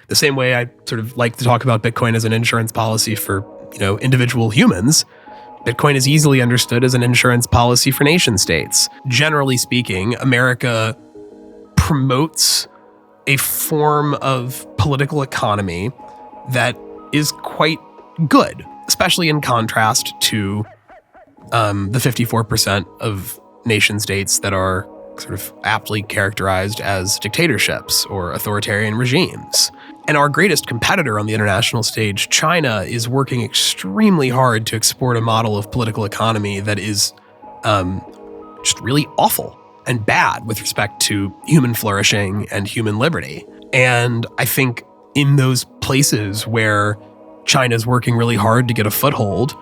The same way I sort of like to talk about Bitcoin as an insurance policy for, individual humans, Bitcoin is easily understood as an insurance policy for nation states. Generally speaking, America promotes a form of political economy that is quite good, especially in contrast to the 54% of nation states that are sort of aptly characterized as dictatorships or authoritarian regimes. And our greatest competitor on the international stage, China, is working extremely hard to export a model of political economy that is just really awful and bad with respect to human flourishing and human liberty. And I think in those places where China's working really hard to get a foothold,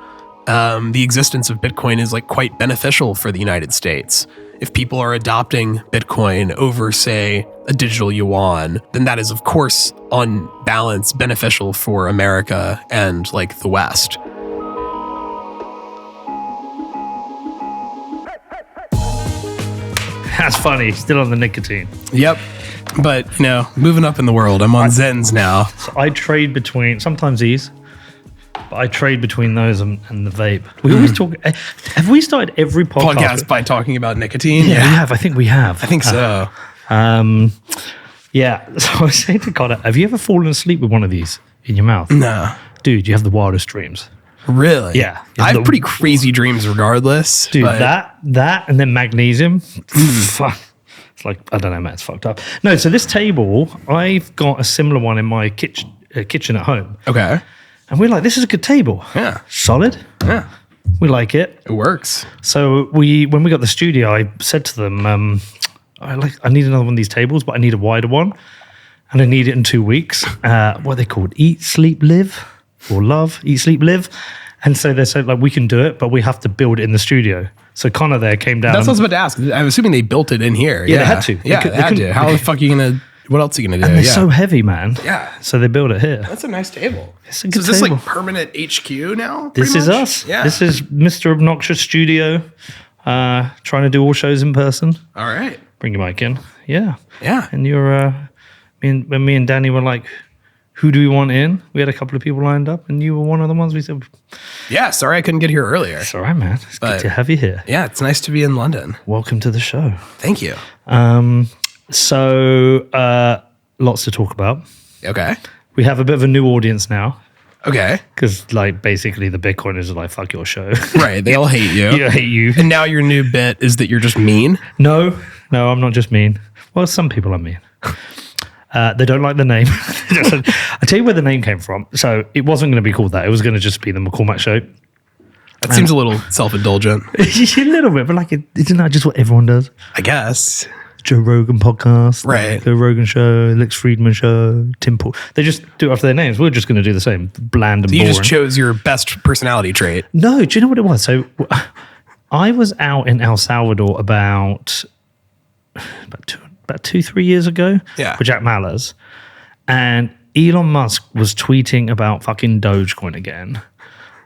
the existence of Bitcoin is quite beneficial for the United States. If people are adopting Bitcoin over, say, a digital yuan, then that is, of course, on balance, beneficial for America and the West. That's funny. Still on the nicotine. Yep. But, moving up in the world, I'm on Zens now. So I trade between, sometimes these, but I trade between those and the vape. We always talk. Have we started every podcast by talking about nicotine? Yeah, we have. I think we have. I think so. Yeah. So I was saying to Connor, have you ever fallen asleep with one of these in your mouth? No. Dude, you have the wildest dreams. Really? Yeah. I have pretty crazy dreams regardless. Dude, that and then magnesium. Fuck. It's I don't know, man. It's fucked up. No, so this table, I've got a similar one in my kitchen at home. Okay. And we're like, this is a good table. Yeah. Solid. Yeah. We like it. It works. So when we got the studio, I said to them, I need another one of these tables, but I need a wider one. And I need it in 2 weeks. What are they called? Eat, Sleep, Live? Or Love, Eat, Sleep, Live? And so they said, we can do it, but we have to build it in the studio. So Connor there came down. That's what I was about to ask. I'm assuming they built it in here. Yeah, they had to. Yeah, they had to. How the fuck are you going to... What else are you going to do? And they're so heavy, man. Yeah. So they build it here. That's a nice table. It's a good so is table. this permanent HQ now? This is us. Yeah. This is Mr. Obnoxious Studio, trying to do all shows in person. All right. Bring your mic in. Yeah. Yeah. And when me and Danny were like, who do we want in? We had a couple of people lined up, and you were one of the ones we said. Yeah, sorry I couldn't get here earlier. It's all right, man. It's good to have you here. Yeah, it's nice to be in London. Welcome to the show. Thank you. So lots to talk about. Okay. We have a bit of a new audience now. Okay. Because basically the Bitcoiners are like, fuck your show. Right. They all hate you. You hate you. And now your new bit is that you're just mean? No, I'm not just mean. Well, some people are mean. They don't like the name. I'll tell you where the name came from. So it wasn't going to be called that. It was going to just be the McCormack Show. That seems a little self-indulgent. A little bit, but isn't that just what everyone does? I guess. Joe Rogan podcast, right? Joe Rogan show, Lex Friedman show, Tim Pool. They just do it after their names. We're just going to do the same, bland and boring. You just chose your best personality trait. No, do you know what it was? So I was out in El Salvador about 2-3 years ago with Jack Mallers, and Elon Musk was tweeting about fucking Dogecoin again.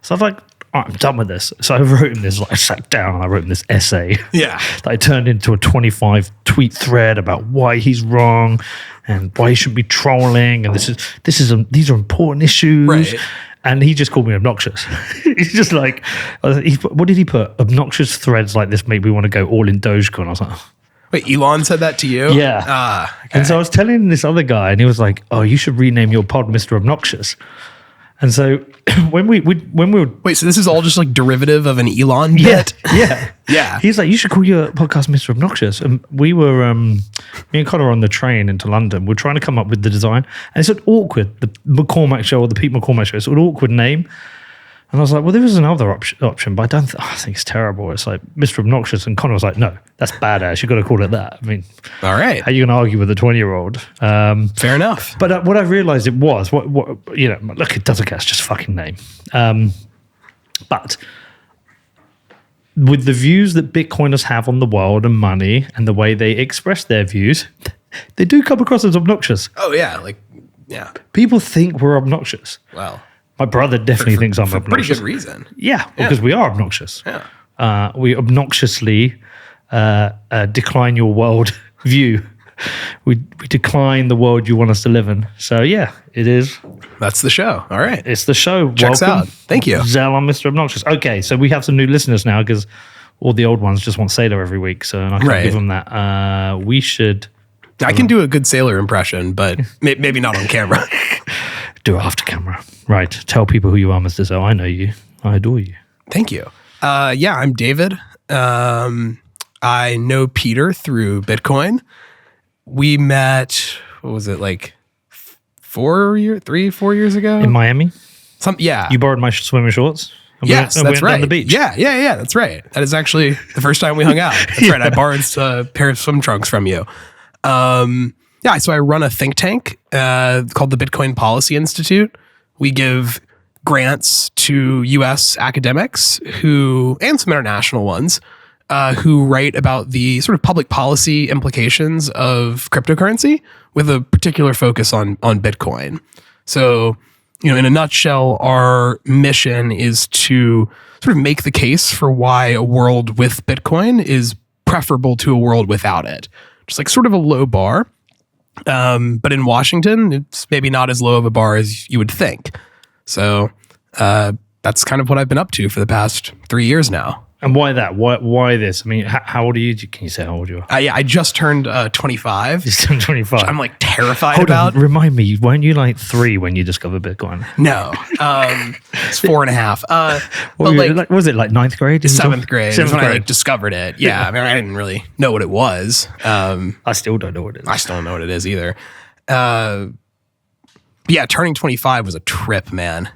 So I was like, all right, I'm done with this. So I wrote him this, I sat down and I wrote him this essay. Yeah. That I turned into a 25 tweet thread about why he's wrong and why he shouldn't be trolling. And these are important issues. Right. And he just called me obnoxious. He's just like, what did he put? Obnoxious threads like this make me want to go all in Dogecoin. I was like, wait, Elon said that to you? Yeah. Okay. And so I was telling this other guy, and he was like, "Oh, you should rename your pod Mr. Obnoxious." And so when we were wait, so this is all just derivative of an Elon bit? Yeah. He's like, "You should call your podcast Mr. Obnoxious." And we were me and Connor on the train into London. We're trying to come up with the design, and it's an awkward, the McCormack Show or the Pete McCormack Show. It's an awkward name. And I was like, well, there is another option, but I think it's terrible. It's like Mr. Obnoxious. And Connor was like, no, that's badass. You've got to call it that. I mean, all right. How are you going to argue with a 20-year-old? Fair enough. But what I realized it was, look, it doesn't get, it's just a fucking name. But with the views that Bitcoiners have on the world and money and the way they express their views, they do come across as obnoxious. Oh, yeah. Yeah. People think we're obnoxious. Wow. My brother definitely thinks I'm obnoxious. Pretty good reason. Yeah, because we are obnoxious. Yeah. We obnoxiously decline your world view. we decline the world you want us to live in. So yeah, it is. That's the show. All right. It's the show. Checks out. Thank you. Zell on Mr. Obnoxious. Okay, so we have some new listeners now because all the old ones just want Sailor every week, so I can't give them that. We should... I can do a good Sailor impression, but maybe not on camera. Do it after camera. Right. Tell people who you are, Mr. Zell. I know you. I adore you. Thank you. I'm David. I know Peter through Bitcoin. We met, what was it, like 4 years ago? In Miami? Yeah. You borrowed my swimming shorts? Yes, that's right. Down the beach. Yeah, that's right. That is actually the first time we hung out. That's right. I borrowed a pair of swim trunks from you. So I run a think tank called the Bitcoin Policy Institute. We give grants to U.S. academics and some international ones, who write about the sort of public policy implications of cryptocurrency with a particular focus on Bitcoin. So, in a nutshell, our mission is to sort of make the case for why a world with Bitcoin is preferable to a world without it. Just like sort of a low bar. But in Washington, it's maybe not as low of a bar as you would think. So that's kind of what I've been up to for the past 3 years now. And why that? Why this? I mean, how old are you? Can you say how old you are? I just turned 25. You turned 25. I'm like terrified Hold about. On, remind me, weren't you like 3 when you discovered Bitcoin? No, it's 4.5. But was it like 9th grade? 7th grade. 7th when grade. I discovered it. Yeah, I mean, I didn't really know what it was. I still don't know what it is. I still don't know what it is either. Turning 25 was a trip, man.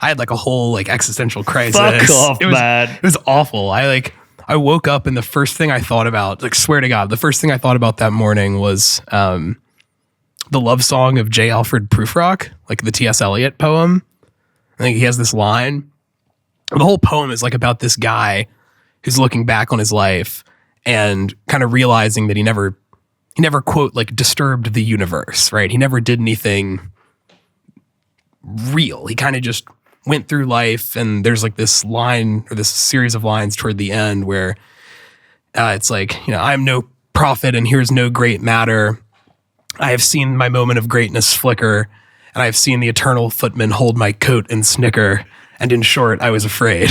I had like a whole like existential crisis. Fuck off, man. It was awful. I woke up and the first thing I thought about, like swear to God, the first thing I thought about that morning was the love song of J. Alfred Prufrock, like the T.S. Eliot poem. I think he has this line. The whole poem is like about this guy who's looking back on his life and kind of realizing that he never quote like disturbed the universe, right? He never did anything real. He kind of just went through life, and there's like this line or this series of lines toward the end where it's like, I'm no prophet and here's no great matter. I have seen my moment of greatness flicker, and I have seen the eternal footman hold my coat and snicker. And in short, I was afraid.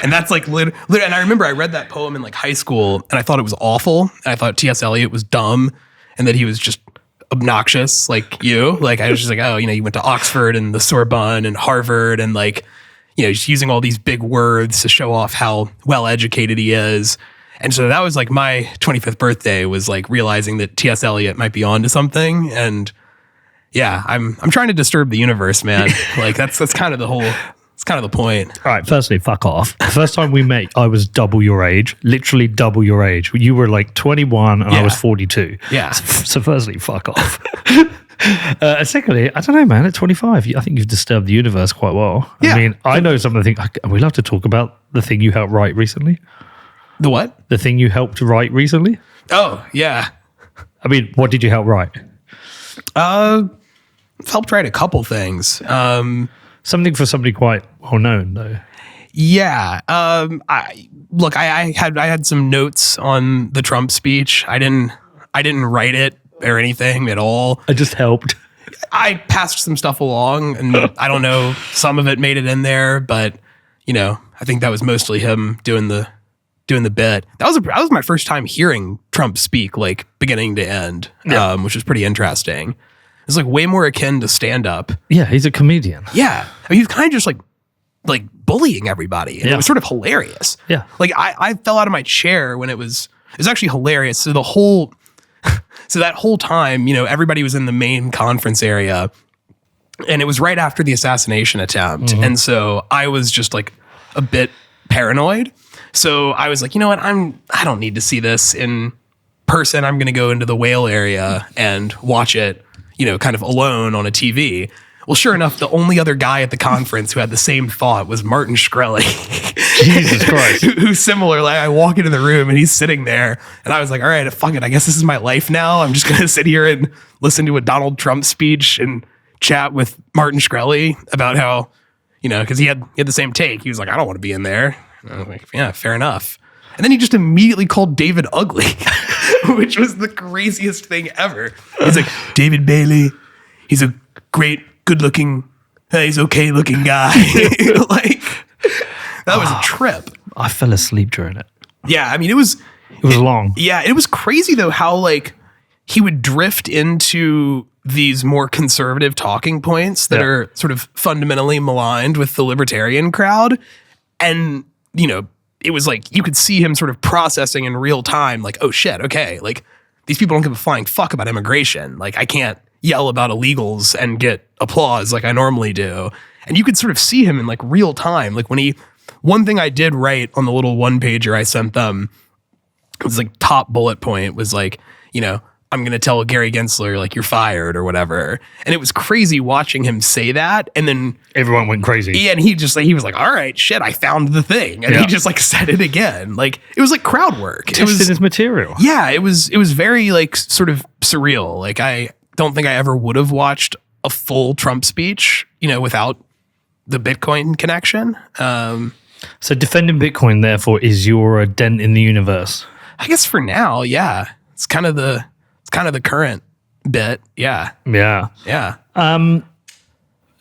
And that's like, and I remember I read that poem in like high school, and I thought it was awful. And I thought T.S. Eliot was dumb, and that he was just obnoxious like you. Like I was just like, oh, you went to Oxford and the Sorbonne and Harvard, and like, just using all these big words to show off how well educated he is. And so that was like my 25th birthday, was like realizing that T.S. Eliot might be onto something. And yeah, I'm trying to disturb the universe, man. Like that's kind of the whole. It's kind of the point. All right, firstly, fuck off. The first time we met, I was double your age, literally double your age. You were like 21 and I was 42. Yeah. So firstly, fuck off. Secondly, I don't know, man, at 25, I think you've disturbed the universe quite well. Yeah. I mean, I know some of the things, we love to talk about the thing you helped write recently. The what? The thing you helped write recently. Oh, yeah. I mean, what did you help write? I've helped write a couple things. Something for somebody quite well known, though. Yeah. I had some notes on the Trump speech. I didn't write it or anything at all. I just helped. I passed some stuff along, and I don't know, some of it made it in there, but I think that was mostly him doing the bit. That was my first time hearing Trump speak, like beginning to end, which was pretty interesting. It's like way more akin to stand up. Yeah, he's a comedian. Yeah. I mean, he's kind of just like bullying everybody. And it was sort of hilarious. Yeah. Like I fell out of my chair when it was actually hilarious. So that whole time, everybody was in the main conference area, and it was right after the assassination attempt. Mm-hmm. And so I was just like a bit paranoid. So I was like, you know what? I don't need to see this in person. I'm going to go into the whale area and watch it, kind of alone on a TV. Well, sure enough, the only other guy at the conference who had the same thought was Martin Shkreli. Jesus Christ. Who's similar. Like, I walk into the room and he's sitting there, and I was like, all right, fuck it. I guess this is my life now. I'm just going to sit here and listen to a Donald Trump speech and chat with Martin Shkreli about how, because he had the same take. He was like, I don't want to be in there. And I was like, yeah, fair enough. And then he just immediately called David ugly, which was the craziest thing ever. He's like, David Bailey, he's a great, good-looking, he's okay-looking guy. Like, that was a trip. I fell asleep during it. Yeah, I mean, it was long. Yeah, it was crazy, though, how, like, he would drift into these more conservative talking points that are sort of fundamentally maligned with the libertarian crowd. And, you know, it was like you could see him sort of processing in real time, like, oh shit, okay, like these people don't give a flying fuck about immigration. Like, I can't yell about illegals and get applause like I normally do. And you could sort of see him in like real time. Like when one thing I did write on the little one pager I sent them, it was like top bullet point was like, you know, I'm going to tell Gary Gensler, like, you're fired or whatever. And it was crazy watching him say that. And then everyone went crazy. Yeah. And he was like, all right, shit, I found the thing. And he just like said it again. Like, it was like crowd work. Tested his material. Yeah. It was very like sort of surreal. Like, I don't think I ever would have watched a full Trump speech, you know, without the Bitcoin connection. So defending Bitcoin, therefore, is your dent in the universe. I guess for now, yeah. It's kind of the current bit. Yeah. Yeah. Yeah.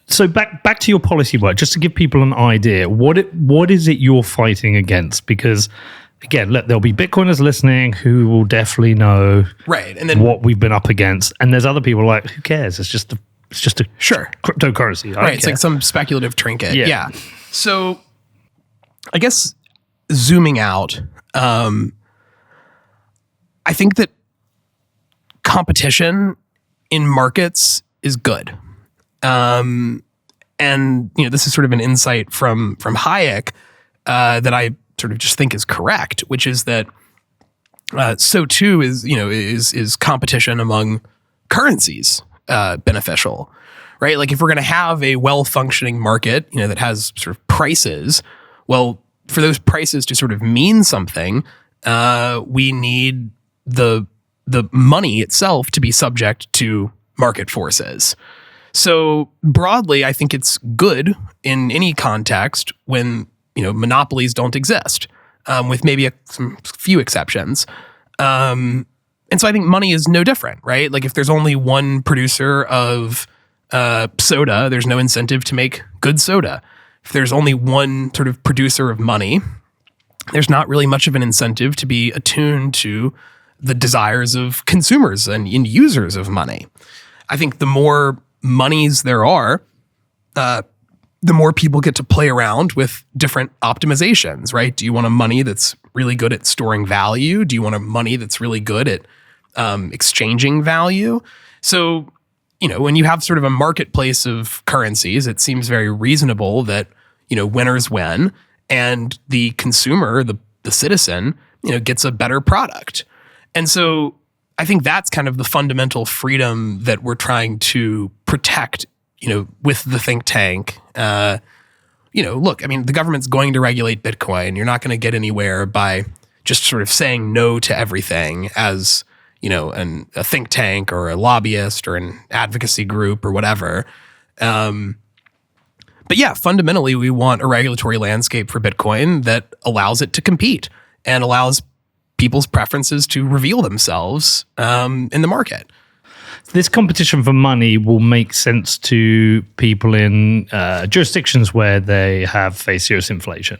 So back to your policy work, just to give people an idea, what is it you're fighting against? Because again, there'll be Bitcoiners listening who will definitely know right. And then what we've been up against. And there's other people like, who cares? It's just a sure cryptocurrency. Right. It's like some speculative trinket. Yeah. So I guess zooming out, I think that competition in markets is good. And, you know, this is sort of an insight from Hayek that I sort of just think is correct, which is that so too is competition among currencies beneficial, right? Like if we're going to have a well-functioning market, you know, that has sort of prices, well, for those prices to sort of mean something, we need the money itself to be subject to market forces. So broadly, I think it's good in any context when, you know, monopolies don't exist, with maybe some few exceptions. And so I think money is no different, right? Like if there's only one producer of soda, there's no incentive to make good soda. If there's only one sort of producer of money, there's not really much of an incentive to be attuned to the desires of consumers and users of money. I think the more monies there are, the more people get to play around with different optimizations, right? Do you want a money that's really good at storing value? Do you want a money that's really good at exchanging value? So, you know, when you have sort of a marketplace of currencies, it seems very reasonable that, you know, winners win and the consumer, the citizen, you know, gets a better product. And so I think that's kind of the fundamental freedom that we're trying to protect, you know, with the think tank. You know, look, I mean, the government's going to regulate Bitcoin. You're not going to get anywhere by just sort of saying no to everything as, you know, a think tank or a lobbyist or an advocacy group or whatever. But yeah, fundamentally, we want a regulatory landscape for Bitcoin that allows it to compete and allows people's preferences to reveal themselves in the market. This competition for money will make sense to people in jurisdictions where they have faced serious inflation.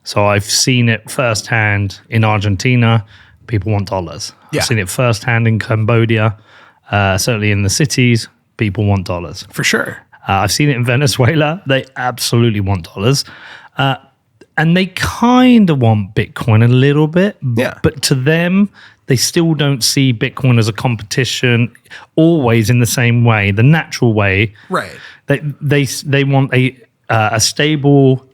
So I've seen it firsthand in Argentina. People want dollars. Yeah. I've seen it firsthand in Cambodia. Certainly in the cities, people want dollars. For sure. I've seen it in Venezuela. They absolutely want dollars. And they kind of want Bitcoin a little bit, but to them, they still don't see Bitcoin as a competition always in the same way, the natural way. Right. They want a stable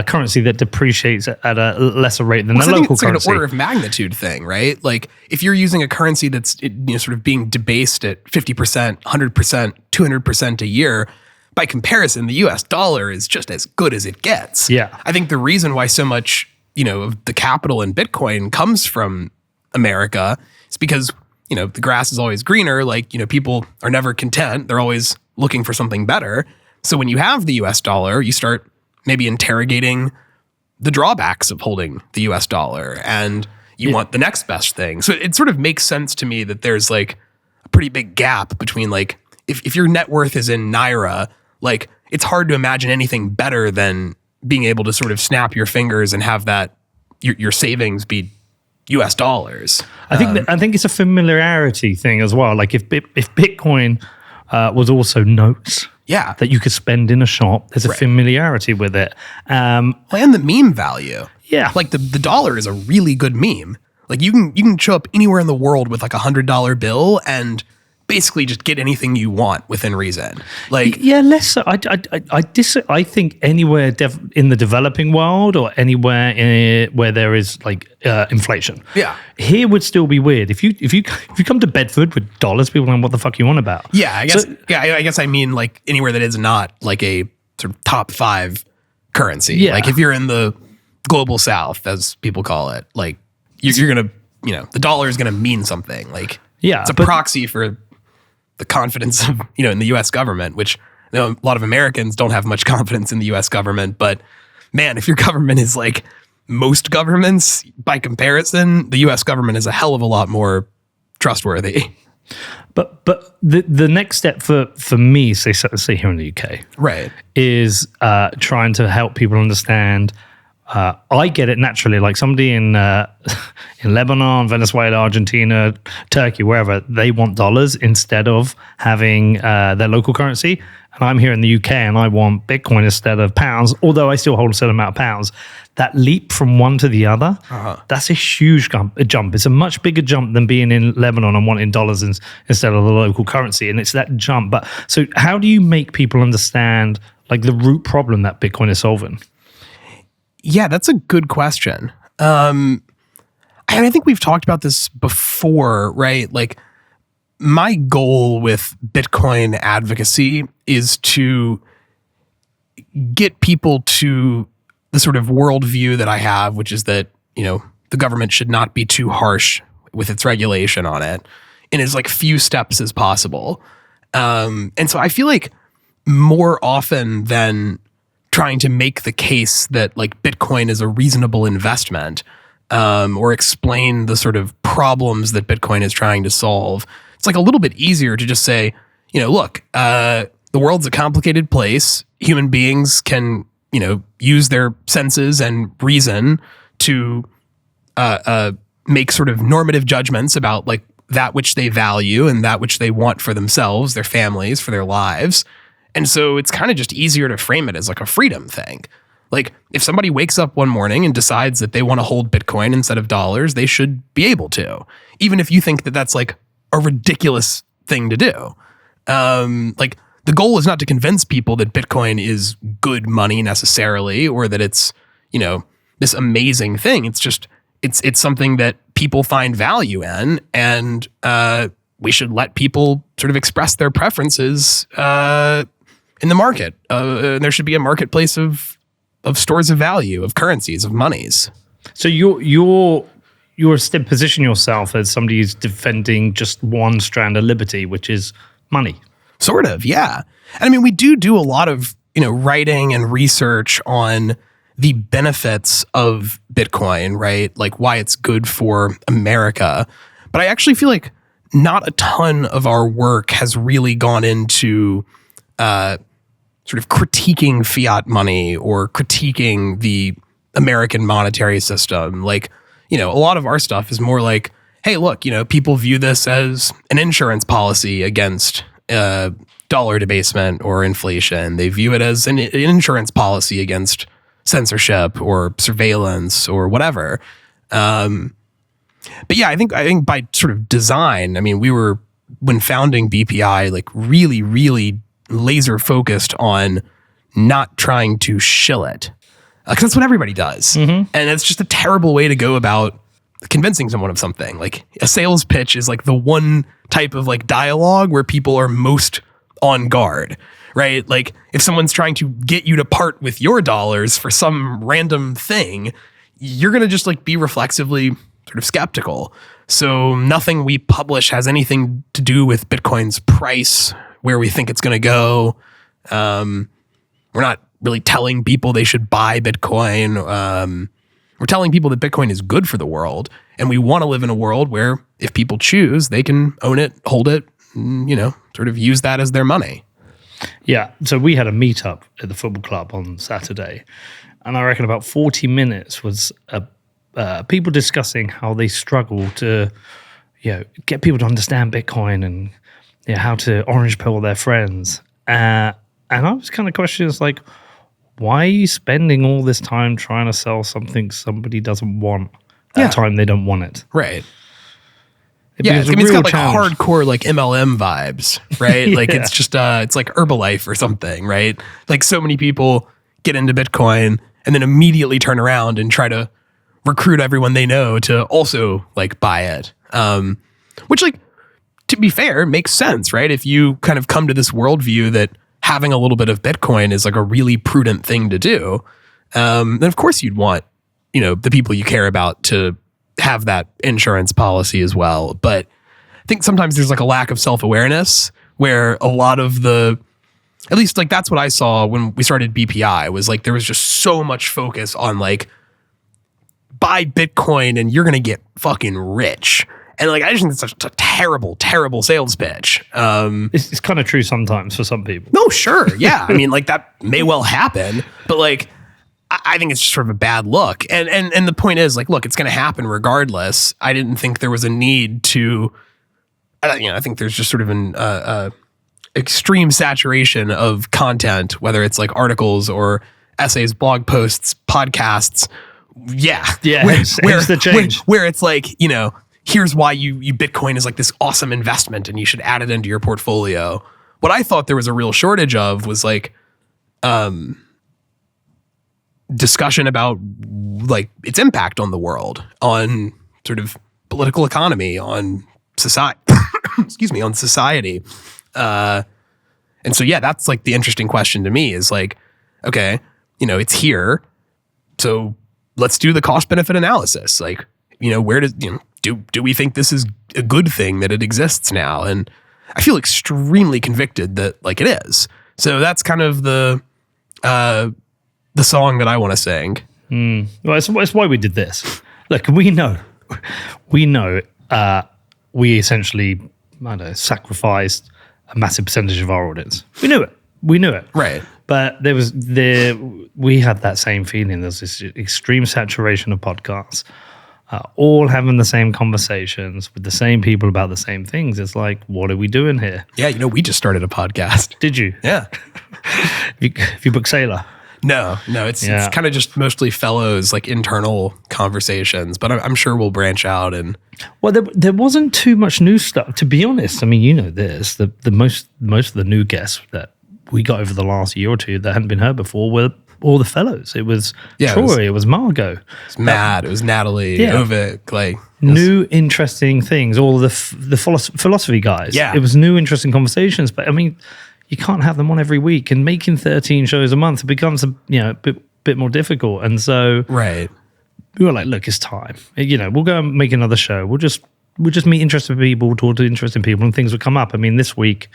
currency that depreciates at a lesser rate than the local it's currency. It's like an order of magnitude thing, right? Like if you're using a currency that's, you know, sort of being debased at 50%, 100%, 200% a year, by comparison, the US dollar is just as good as it gets. Yeah. I think the reason why so much, you know, of the capital in Bitcoin comes from America is because, you know, the grass is always greener. Like, you know, people are never content. They're always looking for something better. So when you have the US dollar, you start maybe interrogating the drawbacks of holding the US dollar, and you want the next best thing. So it sort of makes sense to me that there's like a pretty big gap between like, if your net worth is in Naira, like it's hard to imagine anything better than being able to sort of snap your fingers and have that your savings be US dollars. I think it's a familiarity thing as well. Like if Bitcoin was also notes, that you could spend in a shop, there's a familiarity with it. And the meme value. Yeah. Like the dollar is a really good meme. Like you can show up anywhere in the world with like $100 bill and basically just get anything you want within reason. Like less so. I think anywhere in the developing world or anywhere where there is like inflation, here would still be weird. If you come to Bedford with dollars, people know what the fuck you want about. I guess I mean like anywhere that is not like a sort of top 5 currency. Yeah. Like if you're in the global South, as people call it, like you're gonna, the dollar is gonna mean something. Like it's a proxy for the confidence of, in the U.S. government, which a lot of Americans don't have much confidence in the U.S. government. But man, if your government is like most governments by comparison, the U.S. government is a hell of a lot more trustworthy. But the next step for me, say here in the UK, right, is trying to help people understand. I get it naturally. Like somebody in Lebanon, Venezuela, Argentina, Turkey, wherever, they want dollars instead of having their local currency. And I'm here in the UK and I want Bitcoin instead of pounds, although I still hold a certain amount of pounds. That leap from one to the other, that's a huge jump. It's a much bigger jump than being in Lebanon and wanting dollars instead of the local currency. And it's that jump. But so how do you make people understand like the root problem that Bitcoin is solving? Yeah, that's a good question. I think we've talked about this before, right? Like my goal with Bitcoin advocacy is to get people to the sort of worldview that I have, which is that, the government should not be too harsh with its regulation on it in as like few steps as possible. And so I feel like more often than trying to make the case that like Bitcoin is a reasonable investment, or explain the sort of problems that Bitcoin is trying to solve, it's like a little bit easier to just say, look, the world's a complicated place. Human beings can, use their senses and reason to make sort of normative judgments about like that which they value and that which they want for themselves, their families, for their lives. And so it's kind of just easier to frame it as like a freedom thing. Like if somebody wakes up one morning and decides that they want to hold Bitcoin instead of dollars, they should be able to, even if you think that that's like a ridiculous thing to do. Like the goal is not to convince people that Bitcoin is good money necessarily, or that it's, this amazing thing. It's just, it's something that people find value in, and we should let people sort of express their preferences in the market. There should be a marketplace of stores of value, of currencies, of monies. So you're position yourself as somebody who's defending just one strand of liberty, which is money. Sort of, yeah. And I mean, we do a lot of, writing and research on the benefits of Bitcoin, right? Like why it's good for America. But I actually feel like not a ton of our work has really gone into sort of critiquing fiat money or critiquing the American monetary system. Like, a lot of our stuff is more like, hey, look, people view this as an insurance policy against dollar debasement or inflation. They view it as an insurance policy against censorship or surveillance or whatever. But yeah, I think by sort of design, I mean, we were, when founding BPI, like really, really laser focused on not trying to shill it. Because that's what everybody does. Mm-hmm. And it's just a terrible way to go about convincing someone of something. Like a sales pitch is like the one type of like dialogue where people are most on guard, right? Like if someone's trying to get you to part with your dollars for some random thing, you're going to just like be reflexively sort of skeptical. So nothing we publish has anything to do with Bitcoin's price, where we think it's going to go. We're not really telling people they should buy Bitcoin. We're telling people that Bitcoin is good for the world. And we want to live in a world where if people choose, they can own it, hold it, and, sort of use that as their money. Yeah. So we had a meetup at the football club on Saturday. And I reckon about 40 minutes was people discussing how they struggle to, get people to understand Bitcoin and how to orange pill their friends. And I was kind of questioning, it's like, why are you spending all this time trying to sell something somebody doesn't want at the time they don't want it? Right. It's got like hardcore like MLM vibes, right? Like it's just it's like Herbalife or something, right? Like so many people get into Bitcoin and then immediately turn around and try to recruit everyone they know to also like buy it. Which, like, to be fair, makes sense, right? If you kind of come to this worldview that having a little bit of Bitcoin is like a really prudent thing to do, then of course you'd want, the people you care about to have that insurance policy as well. But I think sometimes there's like a lack of self-awareness where a lot of at least like that's what I saw when we started BPI, was like there was just so much focus on like, buy Bitcoin and you're going to get fucking rich. And like, I just think it's such a terrible, terrible sales pitch. It's kind of true sometimes for some people. No, sure. Yeah. I mean, like that may well happen, but like, I think it's just sort of a bad look. And the point is like, look, it's going to happen regardless. I didn't think there was a need to, I think there's just sort of an extreme saturation of content, whether it's like articles or essays, blog posts, podcasts. Yeah. Where's the change? Where it's like, here's why you Bitcoin is like this awesome investment and you should add it into your portfolio. What I thought there was a real shortage of was like discussion about like its impact on the world, on sort of political economy, on society, on society. And so, that's like the interesting question to me is like, okay, it's here. So let's do the cost benefit analysis. Like, where does, do we think this is a good thing that it exists now? And I feel extremely convicted that like it is. So that's kind of the song that I want to sing. Well, it's why we did this. Look, we know, we essentially, sacrificed a massive percentage of our audience. We knew it. Right. But we had that same feeling. There's this extreme saturation of podcasts, all having the same conversations with the same people about the same things. It's like, what are we doing here? Yeah, we just started a podcast. Did you? Yeah. Have you booked Sailor? No, it's kind of just mostly fellows, like internal conversations, but I'm sure we'll branch out. And well, there wasn't too much new stuff, to be honest. I mean, this, the most of the new guests that we got over the last year or two that hadn't been heard before were all the fellows. It was Troy, it was Margot. It was Matt, it was Natalie, Ovik, like new interesting things, all the philosophy guys. Yeah. It was new interesting conversations, but I mean, you can't have them on every week, and making 13 shows a month, it becomes a bit more difficult. And so right, we were like, look, it's time. We'll go and make another show. We'll just meet interesting people, talk to interesting people, and things will come up. I mean, this week,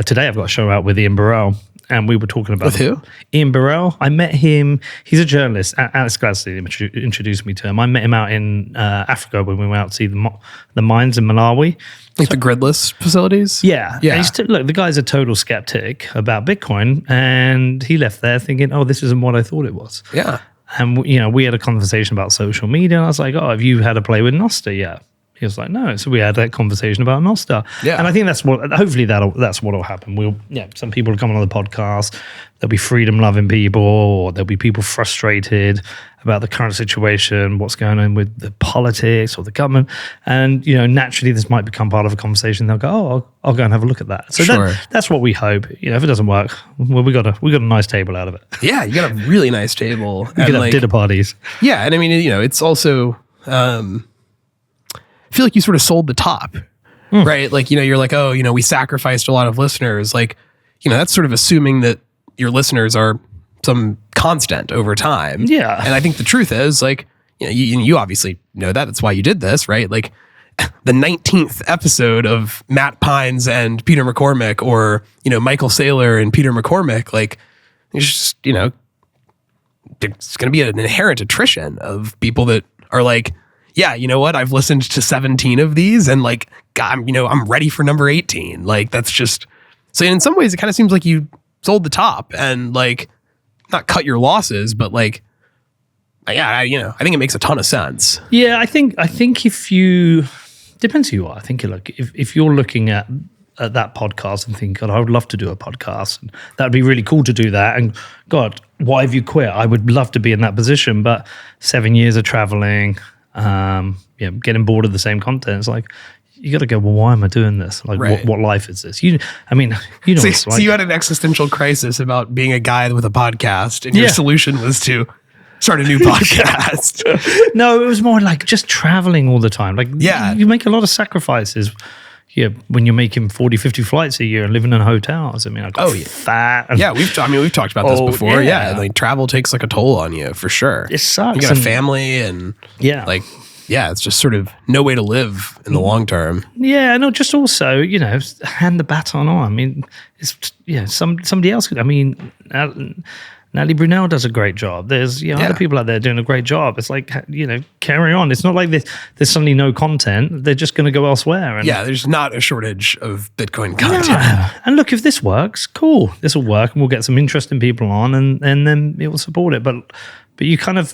today I've got a show out with Ian Burrell, and we were talking about with who? Ian Burrell. I met him. He's a journalist. Alex Gladstein introduced me to him. I met him out in Africa when we went out to see the mines in Malawi. Like the gridless facilities? Yeah. Look, the guy's a total skeptic about Bitcoin, and he left there thinking, oh, this isn't what I thought it was. Yeah. And, we had a conversation about social media, and I was like, oh, have you had a play with Nostr yet? He was like, no. So we had that conversation about Nostr. Yeah. And I think hopefully that's what will happen. Some people will come on the podcast. There'll be freedom-loving people, or there'll be people frustrated about the current situation, what's going on with the politics or the government. And, naturally this might become part of a conversation. They'll go, oh, I'll go and have a look at that. So sure. That's what we hope. If it doesn't work, well, we got a nice table out of it. Yeah, you got a really nice table. You can have dinner parties. Yeah, and I mean, it's also... I feel like you sort of sold the top, right? Like, you're like, oh, we sacrificed a lot of listeners. Like, that's sort of assuming that your listeners are some constant over time. Yeah. And I think the truth is like, you obviously know that. That's why you did this, right? Like the 19th episode of Matt Pines and Peter McCormack, or, Michael Saylor and Peter McCormack, like, It's just, there's going to be an inherent attrition of people that are like, yeah, you know what? I've listened to 17 of these and like, God, I'm ready for number 18. Like, that's just, so in some ways it kind of seems like you sold the top and like not cut your losses, but like, yeah, I think it makes a ton of sense. Yeah, I think if you, depends who you are. I think if you're looking at that podcast and think, God, I would love to do a podcast, and that'd be really cool to do that. And God, why have you quit? I would love to be in that position, but 7 years of traveling, getting bored of the same content. It's like, you got to go, well, why am I doing this? Like, right. what life is this? So you had an existential crisis about being a guy with a podcast, and your solution was to start a new podcast. No, it was more like just traveling all the time. Like, you make a lot of sacrifices. Yeah, when you're making 40, 50 flights a year and living in hotels. I mean, I got fat. And, we've talked about this before. Yeah, like travel takes like a toll on you for sure. It sucks. You got a family and it's just sort of no way to live in the long term. Yeah, no, just also, hand the baton on. I mean, it's somebody else could. I mean, Natalie Brunel does a great job. There's other people out there doing a great job. It's like, carry on. It's not like there's suddenly no content. They're just going to go elsewhere. And there's not a shortage of Bitcoin content. Yeah. And look, if this works, cool. This will work and we'll get some interesting people on and then it will support it. But you kind of,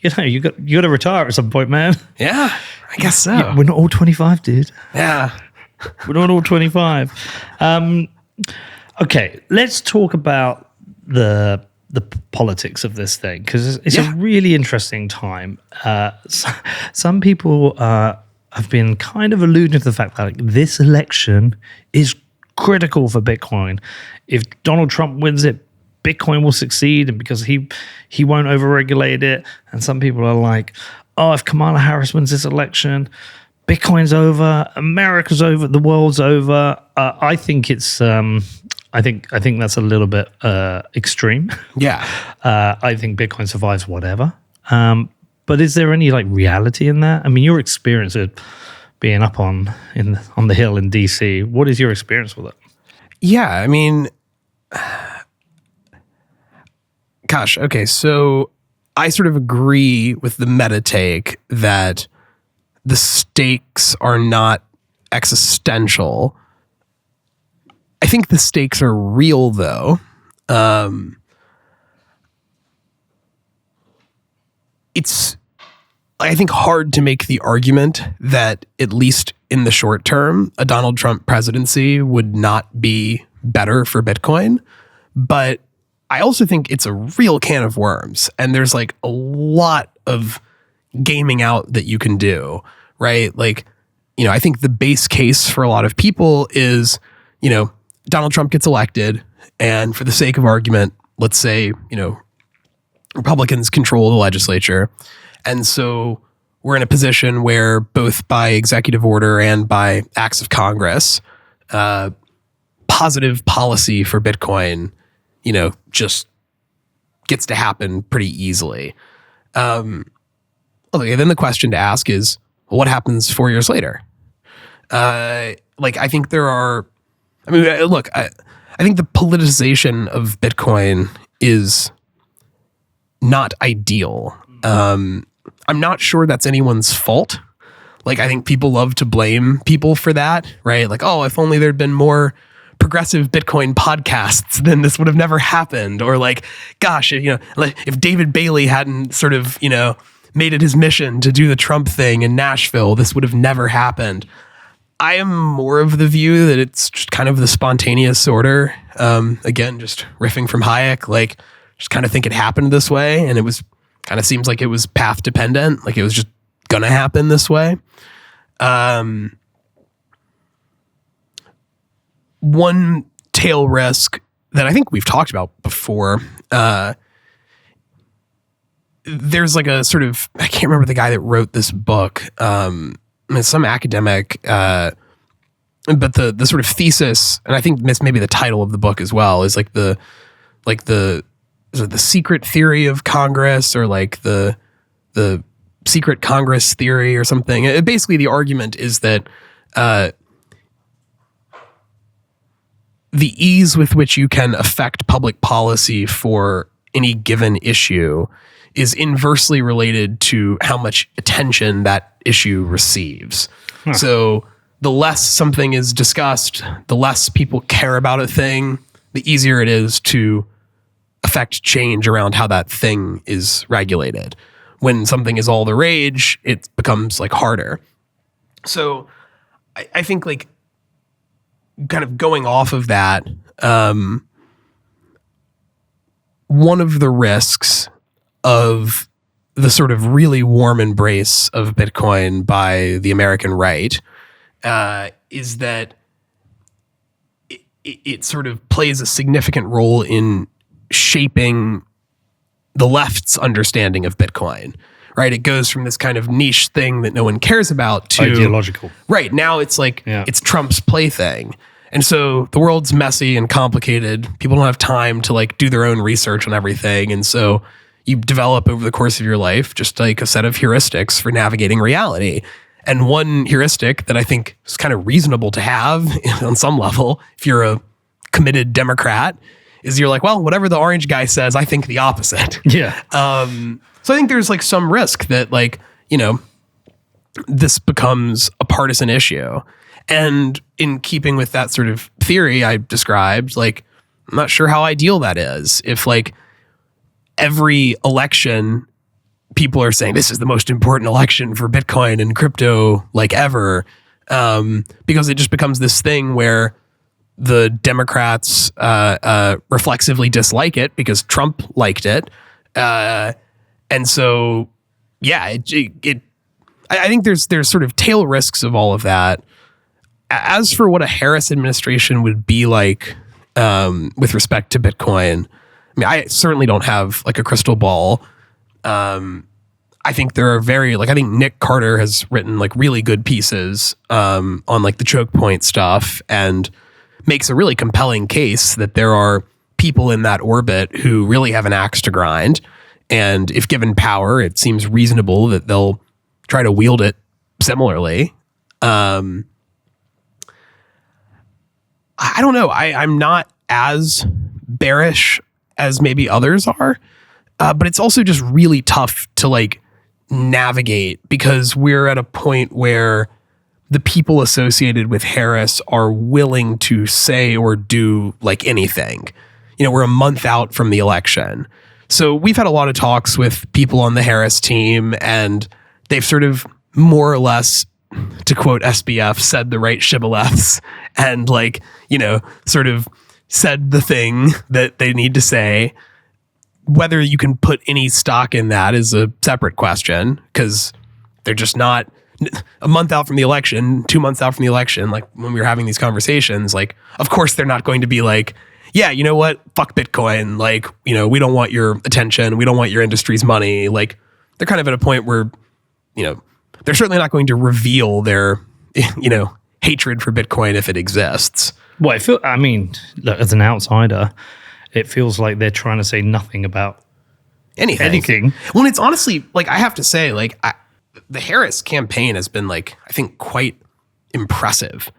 you got to retire at some point, man. Yeah, I guess so. Yeah, we're not all 25, dude. Yeah. We're not all 25. Okay, let's talk about the politics of this thing, because it's a really interesting time. Some people have been kind of alluding to the fact that this election is critical for Bitcoin. If Donald Trump wins it, Bitcoin will succeed, and because he won't overregulate it. And some people are like, oh, if Kamala Harris wins this election, Bitcoin's over, America's over, the world's over. I think it's I think that's a little bit extreme. Yeah. I think Bitcoin survives whatever. But is there any reality in that? I mean, your experience of being up on the hill in DC, what is your experience with it? Yeah, I mean, gosh, okay, so I sort of agree with the meta take that the stakes are not existential. I think the stakes are real, though. It's, I think, hard to make the argument that, at least in the short term, a Donald Trump presidency would not be better for Bitcoin. But I also think it's a real can of worms. And there's a lot of gaming out that you can do, right? I think the base case for a lot of people is, Donald Trump gets elected, and for the sake of argument, let's say, Republicans control the legislature. And so we're in a position where both by executive order and by acts of Congress, positive policy for Bitcoin, just gets to happen pretty easily. Okay, then the question to ask is, what happens 4 years later? I think there are, look, I think the politicization of Bitcoin is not ideal. I'm not sure that's anyone's fault. I think people love to blame people for that, right? If only there'd been more progressive Bitcoin podcasts, then this would have never happened. Or gosh, if David Bailey hadn't sort of, made it his mission to do the Trump thing in Nashville, this would have never happened. I am more of the view that it's just kind of the spontaneous order. Again, just riffing from Hayek, just kind of think it happened this way, and it was kind of seems like it was path dependent, it was just gonna happen this way. One tail risk that I think we've talked about before, there's a sort of, I can't remember the guy that wrote this book. It's some academic, but the sort of thesis, and I think maybe the title of the book as well, is the secret theory of Congress, or the secret Congress theory or something. Basically, the argument is that the ease with which you can affect public policy for any given issue is inversely related to how much attention that issue receives. So the less something is discussed, the less people care about a thing, the easier it is to affect change around how that thing is regulated. When something is all the rage, it becomes like harder. So I think like kind of going off of that, one of the risks of the sort of really warm embrace of Bitcoin by the American right is that it sort of plays a significant role in shaping the left's understanding of Bitcoin, right? It goes from this kind of niche thing that no one cares about to ideological. Right. Now it's like, it's Trump's plaything. And so the world's messy and complicated. People don't have time to like do their own research on everything. And so you develop over the course of your life just like a set of heuristics for navigating reality. And one heuristic that I think is kind of reasonable to have on some level, if you're a committed Democrat, is you're like, well, whatever the orange guy says, I think the opposite. Yeah. So I think there's like some risk that like, you know, this becomes a partisan issue. And in keeping with that sort of theory I described, like, I'm not sure how ideal that is. If like every election, people are saying this is the most important election for Bitcoin and crypto like ever, because it just becomes this thing where the Democrats reflexively dislike it because Trump liked it. And so, yeah, I think there's sort of tail risks of all of that. As for what a Harris administration would be like with respect to Bitcoin, I mean, I certainly don't have like a crystal ball. I think there are I think Nick Carter has written like really good pieces on like the choke point stuff and makes a really compelling case that there are people in that orbit who really have an axe to grind. And if given power, it seems reasonable that they'll try to wield it similarly. I don't know. I'm not as bearish as maybe others are, but it's also just really tough to like navigate because we're at a point where the people associated with Harris are willing to say or do like anything. You know, we're a month out from the election. So we've had a lot of talks with people on the Harris team, and they've sort of more or less, to quote SBF, said the right shibboleths and like, you know, sort of said the thing that they need to say. Whether you can put any stock in that is a separate question because they're just not a month out from the election, 2 months out from the election. Like when we were having these conversations, like, of course they're not going to be like, yeah, you know what? Fuck Bitcoin. Like, you know, we don't want your attention. We don't want your industry's money. Like they're kind of at a point where, you know, they're certainly not going to reveal their, you know, hatred for Bitcoin if it exists. Well, I mean, look, as an outsider, it feels like they're trying to say nothing about anything. Well, it's honestly, like, I have to say, like, the Harris campaign has been, like, I think quite impressive.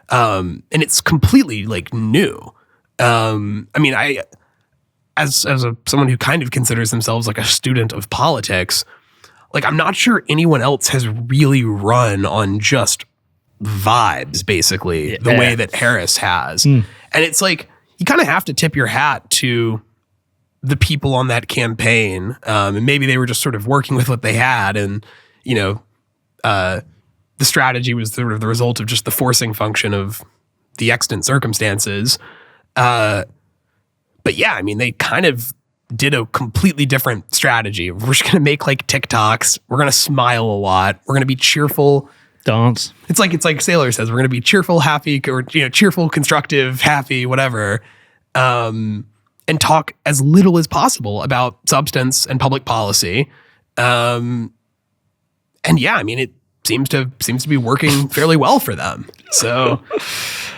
And it's completely, like, new. I mean, as someone who kind of considers themselves, like, a student of politics, like, I'm not sure anyone else has really run on just vibes, basically, the way that Harris has. And it's like, you kind of have to tip your hat to the people on that campaign. And maybe they were just sort of working with what they had. And, you know, the strategy was sort of the result of just the forcing function of the extant circumstances. But yeah, I mean, they kind of did a completely different strategy. We're just going to make like TikToks. We're going to smile a lot. We're going to be cheerful. Dance. It's like Sailor says, we're going to be cheerful, happy, or, you know, cheerful, constructive, happy, whatever. And talk as little as possible about substance and public policy. And yeah, I mean, it seems to be working fairly well for them. So,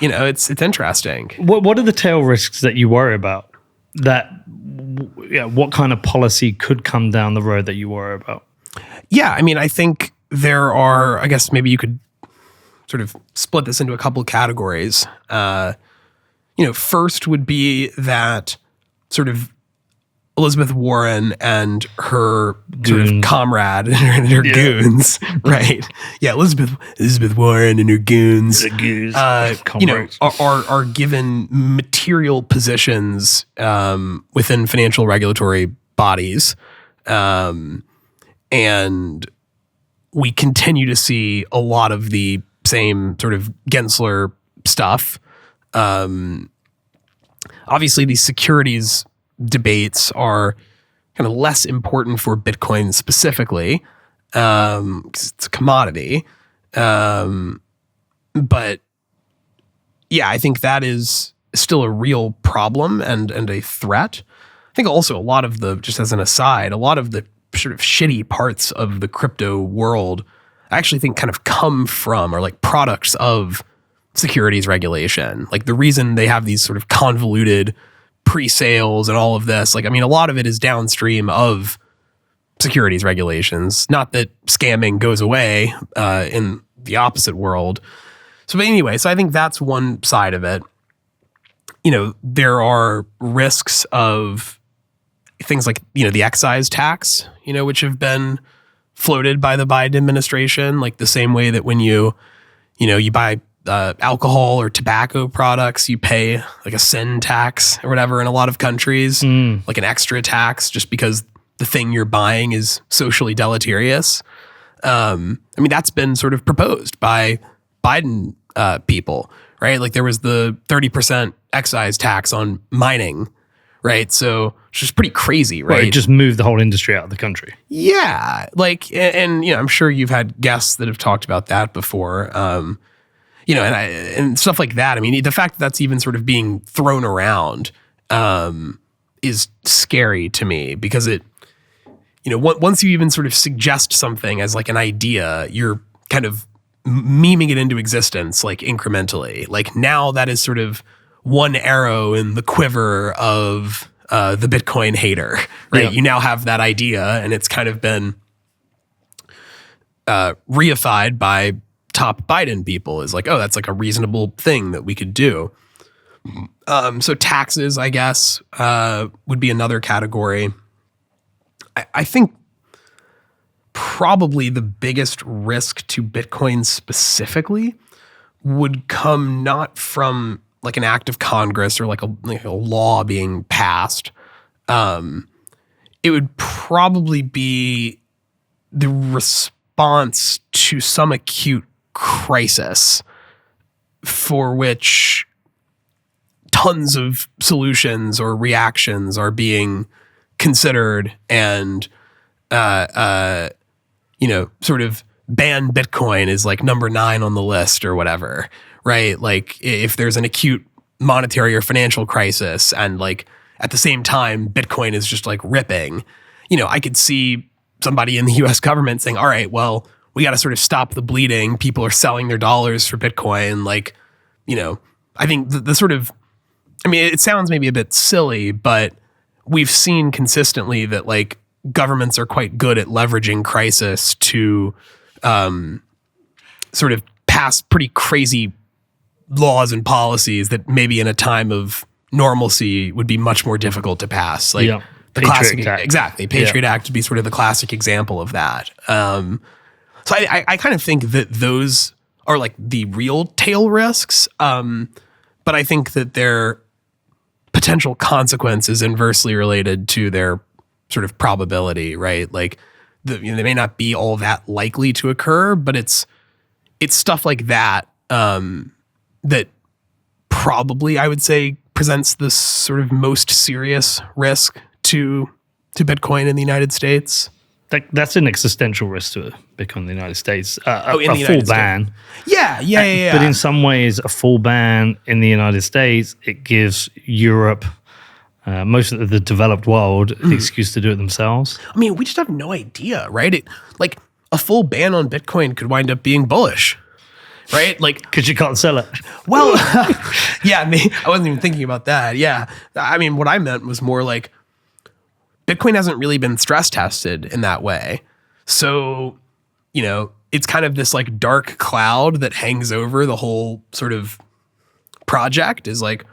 you know, it's interesting. What are the tail risks that you worry about? What kind of policy could come down the road that you worry about? Yeah, I mean, I think there are, I guess maybe you could sort of split this into a couple of categories. You first would be that sort of Elizabeth Warren and her sort of comrade and her goons, right? Yeah, Elizabeth Warren and her goons, are given material positions within financial regulatory bodies, and we continue to see a lot of the same sort of Gensler stuff. Obviously, these securities debates are kind of less important for Bitcoin specifically, because it's a commodity. But yeah, I think that is still a real problem and a threat. I think also a lot of the, just as an aside, a lot of the sort of shitty parts of the crypto world, I actually think kind of come from, or like products of, securities regulation. Like the reason they have these sort of convoluted pre-sales and all of this, like, I mean, a lot of it is downstream of securities regulations. Not that scamming goes away in the opposite world. So, but anyway, so I think that's one side of it. There are risks of things like, the excise tax, which have been floated by the Biden administration, like the same way that when you buy alcohol or tobacco products, you pay like a sin tax or whatever in a lot of countries, like an extra tax just because the thing you're buying is socially deleterious. I mean, that's been sort of proposed by Biden people, right? Like there was the 30% excise tax on mining, right? So it's just pretty crazy, right? Well, it just moved the whole industry out of the country. Yeah. Like, and I'm sure you've had guests that have talked about that before. And stuff like that. I mean, the fact that that's even sort of being thrown around is scary to me because it, once you even sort of suggest something as like an idea, you're kind of memeing it into existence, like incrementally. Like now that is sort of one arrow in the quiver of the Bitcoin hater, right? Yeah. You now have that idea and it's kind of been reified by top Biden people is like, oh, that's like a reasonable thing that we could do. So taxes, I guess, would be another category. I think probably the biggest risk to Bitcoin specifically would come not from like an act of Congress or like a law being passed. It would probably be the response to some acute crisis for which tons of solutions or reactions are being considered and sort of ban Bitcoin is like number 9 on the list or whatever, right? Like if there's an acute monetary or financial crisis and like at the same time Bitcoin is just like ripping, I could see somebody in the US government saying, all right, well, we got to sort of stop the bleeding. People are selling their dollars for Bitcoin. Like, I think the sort of, I mean, it sounds maybe a bit silly, but we've seen consistently that like governments are quite good at leveraging crisis to sort of pass pretty crazy laws and policies that maybe in a time of normalcy would be much more difficult to pass. Like the classic Act. Exactly. Patriot Act would be sort of the classic example of that. So I kind of think that those are like the real tail risks. But I think that their potential consequences inversely related to their sort of probability, right? Like they may not be all that likely to occur, but it's stuff like that that probably I would say presents the sort of most serious risk to Bitcoin in the United States. That's an existential risk to Bitcoin in the United States. A full ban. Yeah. But in some ways, a full ban in the United States, it gives Europe, most of the developed world, an excuse to do it themselves. I mean, we just have no idea, right? Like a full ban on Bitcoin could wind up being bullish, right? Like, because you can't sell it. Well, yeah, I wasn't even thinking about that. Yeah. I mean, what I meant was more like, Bitcoin hasn't really been stress tested in that way. So, it's kind of this like dark cloud that hangs over the whole sort of project is like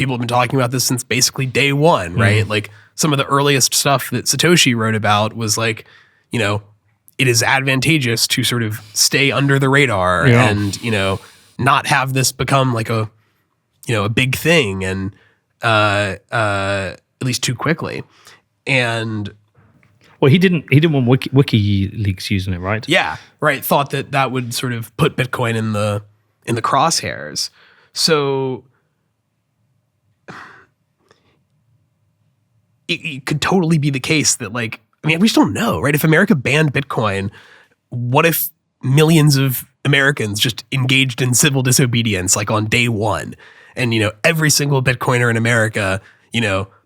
people have been talking about this since basically day one, right? Like some of the earliest stuff that Satoshi wrote about was like, it is advantageous to sort of stay under the radar and, not have this become like a big thing and at least too quickly. And well, he didn't want WikiLeaks using it, right? Yeah, right. Thought that would sort of put Bitcoin in the crosshairs. So it could totally be the case that, like, I mean, we just don't know, right? If America banned Bitcoin, what if millions of Americans just engaged in civil disobedience like on day one? And, every single Bitcoiner in America,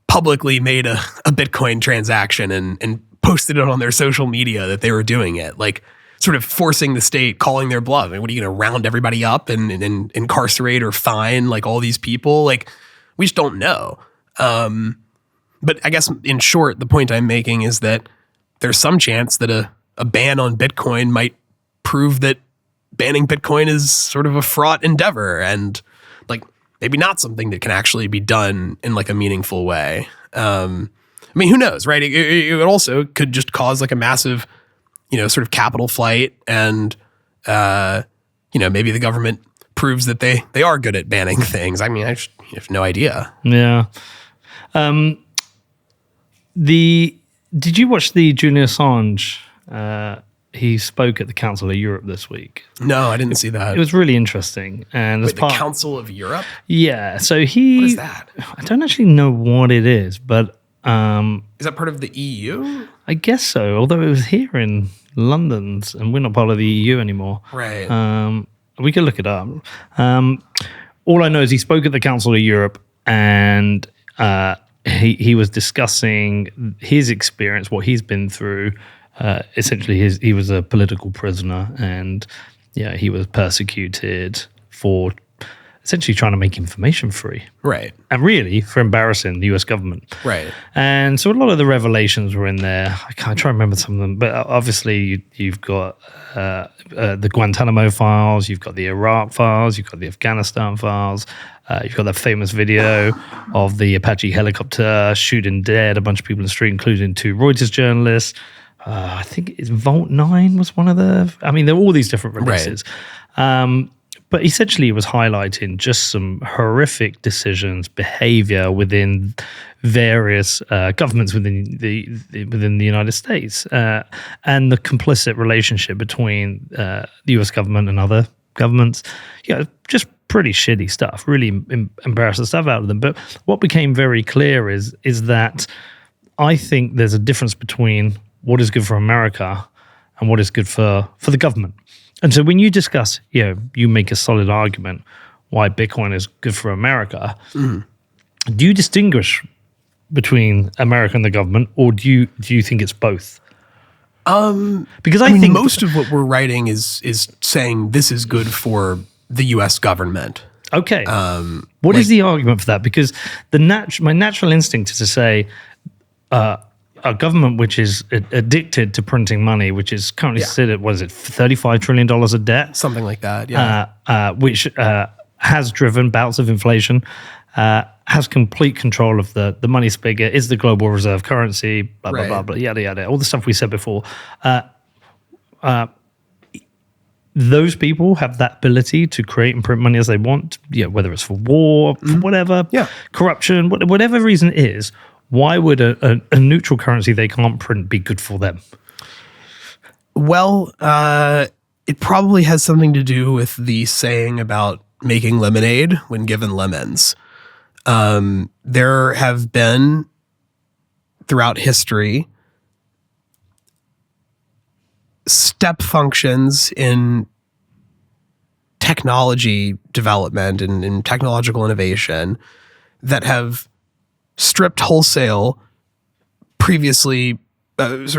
publicly made a Bitcoin transaction and posted it on their social media that they were doing it, like sort of forcing the state, calling their bluff. I mean, what are you going to round everybody up and incarcerate or fine like all these people? Like, we just don't know. But I guess in short, the point I'm making is that there's some chance that a ban on Bitcoin might prove that banning Bitcoin is sort of a fraught endeavor and like maybe not something that can actually be done in like a meaningful way. I mean, who knows, right? It also could just cause like a massive, sort of capital flight and, maybe the government proves that they are good at banning things. I mean, I just have no idea. Yeah. Did you watch the Julian Assange? He spoke at the Council of Europe this week. No, I didn't see that. It was really interesting. And Wait, the Council of Europe? Yeah. So what is that? I don't actually know what it is, but is that part of the EU? I guess so. Although it was here in London, and we're not part of the EU anymore. Right. We could look it up. All I know is he spoke at the Council of Europe, and he was discussing his experience, what he's been through. Essentially, he was a political prisoner, and he was persecuted for essentially trying to make information free. Right. And really for embarrassing the US government. Right. And so a lot of the revelations were in there. I can't try to remember some of them, but obviously you've got the Guantanamo files, you've got the Iraq files, you've got the Afghanistan files, you've got that famous video of the Apache helicopter shooting dead a bunch of people in the street, including 2 Reuters journalists. I think it's Vault 9 was one of there were all these different releases. Right. But essentially, it was highlighting just some horrific decisions, behavior within various governments within the United States, and the complicit relationship between the U.S. government and other governments. Just pretty shitty stuff, really embarrassing stuff out of them. But what became very clear is that I think there's a difference between what is good for America and what is good for the government. And so when you discuss, you make a solid argument why Bitcoin is good for America, do you distinguish between America and the government, or do you think it's both? Because I think most of what we're writing is saying this is good for the U.S. government. Okay. What is the argument for that? Because my natural instinct is to say a government which is addicted to printing money, which is currently sit at, $35 trillion of debt? Something like that, which has driven bouts of inflation, has complete control of the money spigot, is the global reserve currency, blah, blah, blah, blah, yada, yada, all the stuff we said before. Those people have that ability to create and print money as they want, whether it's for war, for whatever, corruption, whatever reason it is. Why would a neutral currency they can't print be good for them? Well, it probably has something to do with the saying about making lemonade when given lemons. There have been, throughout history, step functions in technology development and in technological innovation that have stripped wholesale previously, powers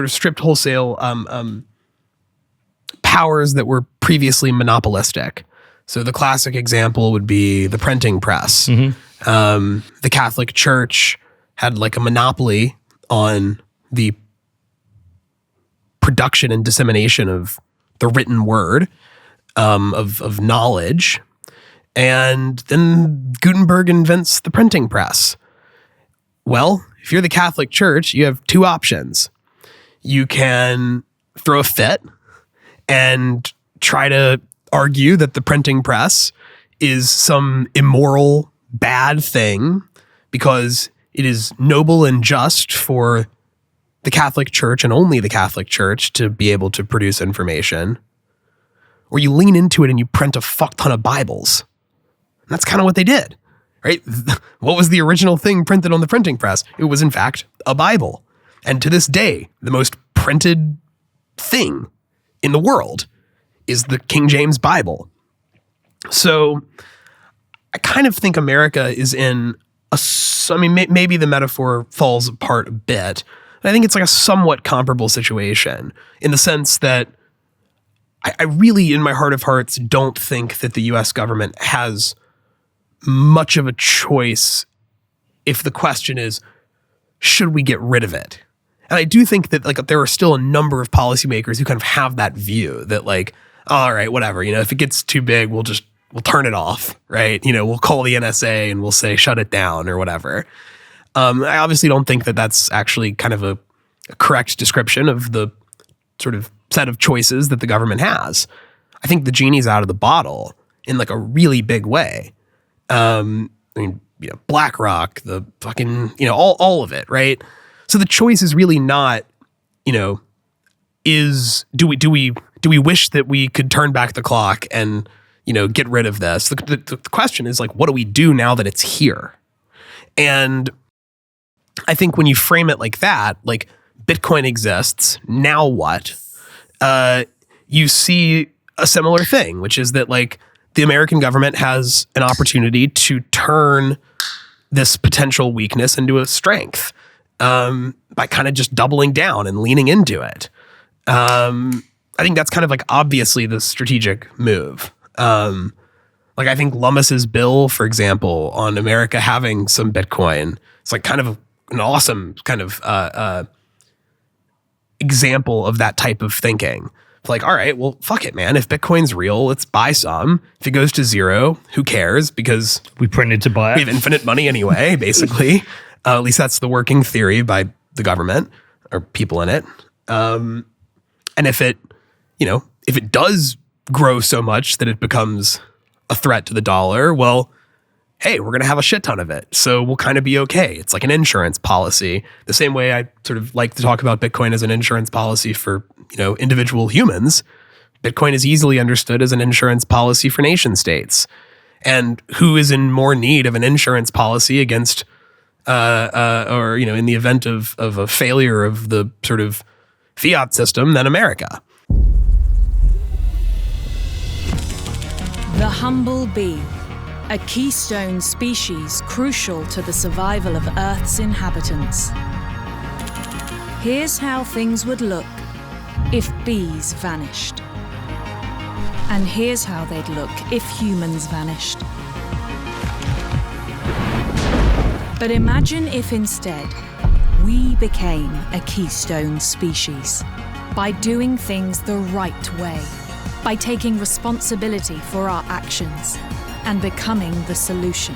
that were previously monopolistic. So the classic example would be the printing press. The Catholic Church had like a monopoly on the production and dissemination of the written word, of knowledge. And then Gutenberg invents the printing press. Well, if you're the Catholic Church, you have two options. You can throw a fit and try to argue that the printing press is some immoral, bad thing because it is noble and just for the Catholic Church and only the Catholic Church to be able to produce information. Or you lean into it and you print a fuck ton of Bibles. And that's kind of what they did, right? What was the original thing printed on the printing press? It was, in fact, a Bible. And to this day, the most printed thing in the world is the King James Bible. So I kind of think America is in maybe the metaphor falls apart a bit. But I think it's like a somewhat comparable situation in the sense that I really, in my heart of hearts, don't think that the U.S. government has much of a choice if the question is, should we get rid of it? And I do think that like there are still a number of policymakers who kind of have that view that like, all right, whatever, if it gets too big, we'll turn it off, right? We'll call the NSA and we'll say, shut it down or whatever. I obviously don't think that that's actually kind of a correct description of the sort of set of choices that the government has. I think the genie's out of the bottle in like a really big way. BlackRock, the fucking, all of it, right? So the choice is really not, do we wish that we could turn back the clock and, get rid of this? The question is like, what do we do now that it's here? And I think when you frame it like that, like Bitcoin exists, now what? You see a similar thing, which is that like the American government has an opportunity to turn this potential weakness into a strength by kind of just doubling down and leaning into it. I think that's kind of like obviously the strategic move. Like I think Lummis's bill, for example, on America having some Bitcoin, it's like kind of an awesome kind of example of that type of thinking. It's like, all right, well, fuck it, man. If Bitcoin's real, let's buy some. If it goes to zero, who cares? Because we printed to buy it. We have infinite money anyway, basically. At least that's the working theory by the government or people in it. And if it does grow so much that it becomes a threat to the dollar, well, hey, we're going to have a shit ton of it. So we'll kind of be okay. It's like an insurance policy. The same way I sort of like to talk about Bitcoin as an insurance policy for, individual humans. Bitcoin is easily understood as an insurance policy for nation states. And who is in more need of an insurance policy against, in the event of a failure of the sort of fiat system than America? The humble bee, a keystone species crucial to the survival of Earth's inhabitants. Here's how things would look if bees vanished. And here's how they'd look if humans vanished. But imagine if instead we became a keystone species by doing things the right way, by taking responsibility for our actions and becoming the solution.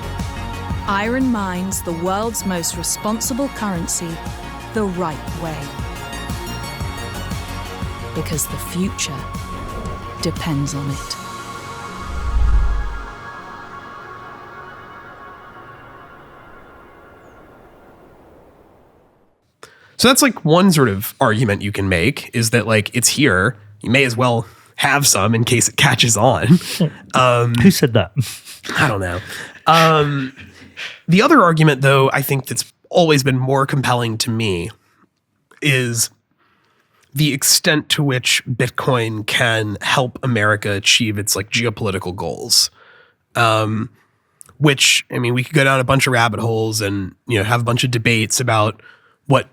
Iron mines the world's most responsible currency the right way. Because the future depends on it. So that's like one sort of argument you can make is that like it's here. You may as well have some in case it catches on. Who said that? I don't know. The other argument, though, I think that's always been more compelling to me is the extent to which Bitcoin can help America achieve its like geopolitical goals. Which, I mean, we could go down a bunch of rabbit holes and, have a bunch of debates about what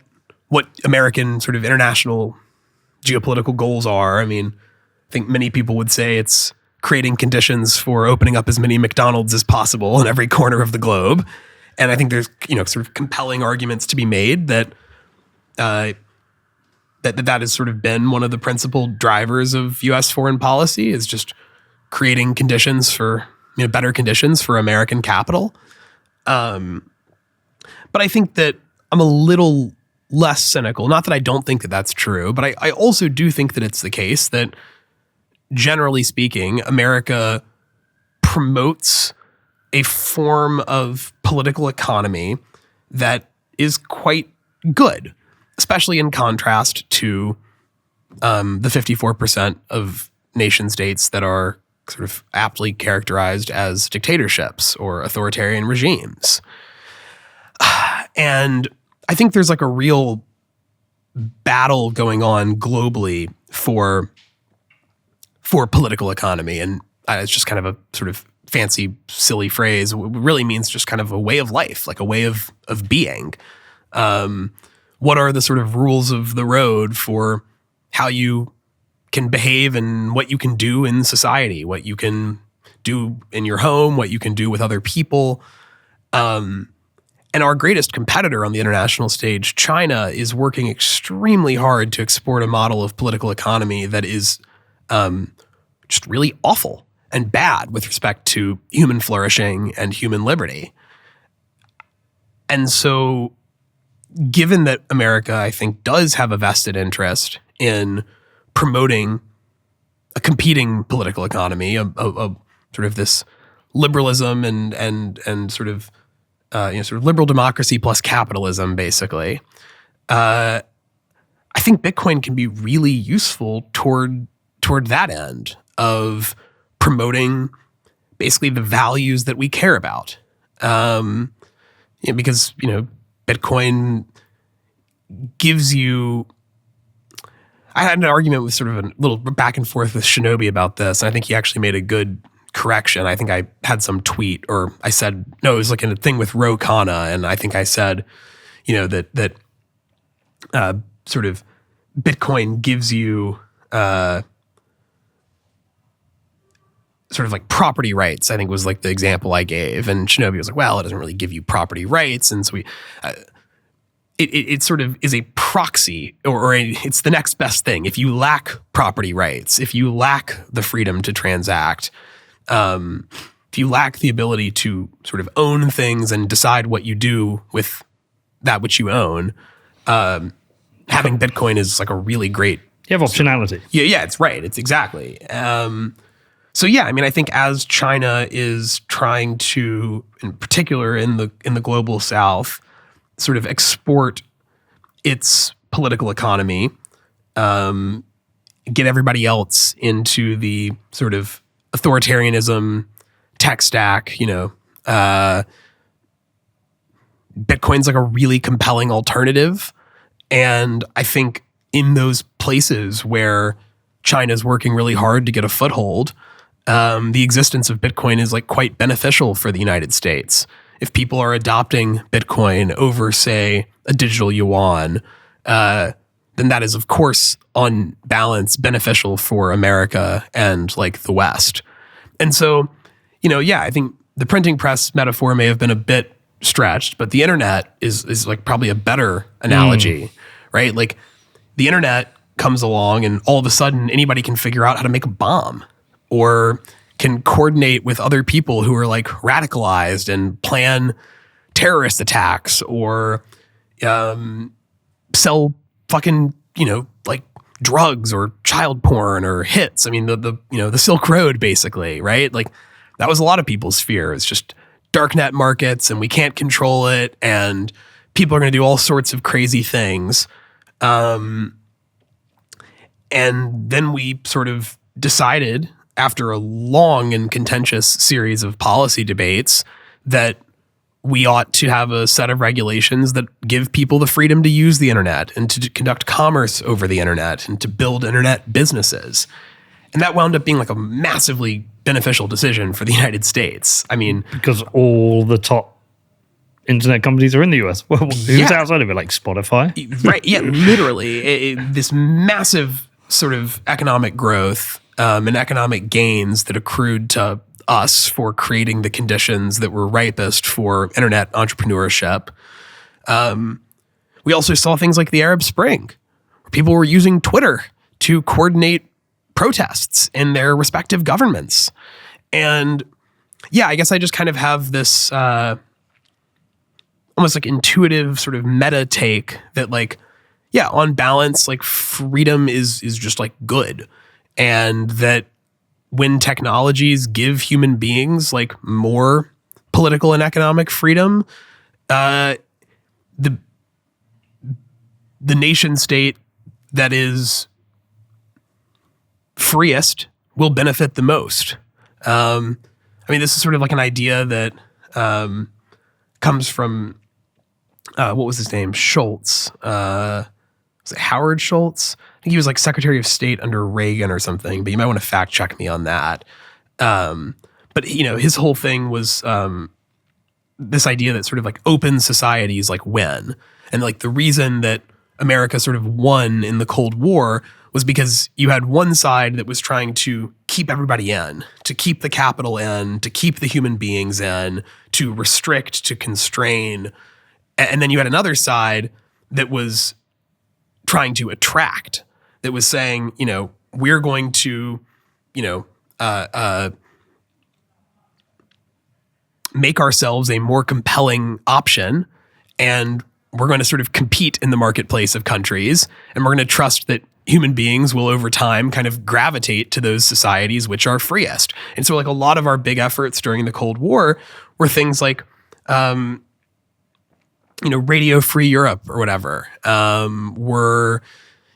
American sort of international geopolitical goals are. I mean, I think many people would say it's creating conditions for opening up as many McDonald's as possible in every corner of the globe. And I think there's, sort of compelling arguments to be made that that has sort of been one of the principal drivers of U.S. foreign policy is just creating conditions for better conditions for American capital. But I think that I'm a little less cynical. Not that I don't think that that's true, but I also do think that it's the case that, generally speaking, America promotes a form of political economy that is quite good, especially in contrast to the 54% of nation states that are sort of aptly characterized as dictatorships or authoritarian regimes. And I think there's like a real battle going on globally for political economy. And it's just kind of a sort of fancy, silly phrase. It really means just kind of a way of life, like a way of being. What are the sort of rules of the road for how you can behave and what you can do in society, what you can do in your home, what you can do with other people. And our greatest competitor on the international stage, China, is working extremely hard to export a model of political economy that is just really awful and bad with respect to human flourishing and human liberty. And so, given that America, I think, does have a vested interest in promoting a competing political economy, a sort of this liberalism and sort of sort of liberal democracy plus capitalism, basically, I think Bitcoin can be really useful toward that end of promoting basically the values that we care about. Because Bitcoin gives you. I had an argument with sort of a little back and forth with Shinobi about this, and I think he actually made a good correction. I think I had some tweet, or I said, no, it was like a thing with Ro Khanna, and I think I said, that sort of Bitcoin gives you sort of like property rights, I think was like the example I gave. And Shinobi was like, well, it doesn't really give you property rights. And so it sort of is a proxy, or it's the next best thing. If you lack property rights, if you lack the freedom to transact, if you lack the ability to sort of own things and decide what you do with that which you own, having Bitcoin is like a really great. You have optionality. Yeah, it's right. It's exactly. So yeah, I mean, I think as China is trying to, in particular in the global South, sort of export its political economy, get everybody else into the sort of authoritarianism tech stack, Bitcoin's like a really compelling alternative. And I think in those places where China's working really hard to get a foothold, the existence of Bitcoin is like quite beneficial for the United States. If people are adopting Bitcoin over, say, a digital yuan, then that is, of course, on balance, beneficial for America and like the West. And so, I think the printing press metaphor may have been a bit stretched, but the internet is like probably a better analogy, right? Like the internet comes along and all of a sudden anybody can figure out how to make a bomb or can coordinate with other people who are like radicalized and plan terrorist attacks or sell fucking, like drugs or child porn or hits. I mean, the Silk Road, basically, right? Like that was a lot of people's fear. It's just darknet markets and we can't control it and people are going to do all sorts of crazy things. And then we sort of decided, after a long and contentious series of policy debates, that we ought to have a set of regulations that give people the freedom to use the internet and to conduct commerce over the internet and to build internet businesses. And that wound up being like a massively beneficial decision for the United States. I mean, because all the top internet companies are in the US. Well, who's outside of it, like Spotify? Right. Yeah, literally. This massive sort of economic growth and economic gains that accrued to us for creating the conditions that were ripest for internet entrepreneurship. We also saw things like the Arab Spring, where people were using Twitter to coordinate protests in their respective governments. And yeah, I guess I just kind of have this almost like intuitive sort of meta take that like, yeah, on balance, like freedom is just like good. And that when technologies give human beings like more political and economic freedom, the nation state that is freest will benefit the most. I mean, this is sort of like an idea that comes from what was his name? Schultz. Was it Howard Schultz? I think he was like Secretary of State under Reagan or something, but you might want to fact check me on that. But you know, his whole thing was this idea that sort of like open societies like win. And like the reason that America sort of won in the Cold War was because you had one side that was trying to keep everybody in, to keep the capital in, to keep the human beings in, to restrict, to constrain. And then you had another side that was trying to attract, that was saying, you know, we're going to, you know, make ourselves a more compelling option, and we're going to sort of compete in the marketplace of countries, and we're going to trust that human beings will over time kind of gravitate to those societies which are freest. And so like a lot of our big efforts during the Cold War were things like, you know, Radio Free Europe or whatever, were,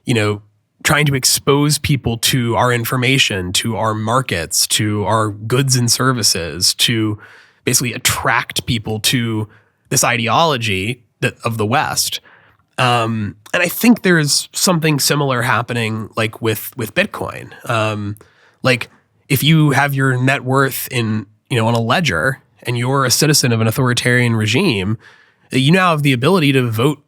you know, trying to expose people to our information, to our markets, to our goods and services, to basically attract people to this ideology that of the West. And I think there's something similar happening like with Bitcoin. Like if you have your net worth in, you know, on a ledger and you're a citizen of an authoritarian regime, you now have the ability to vote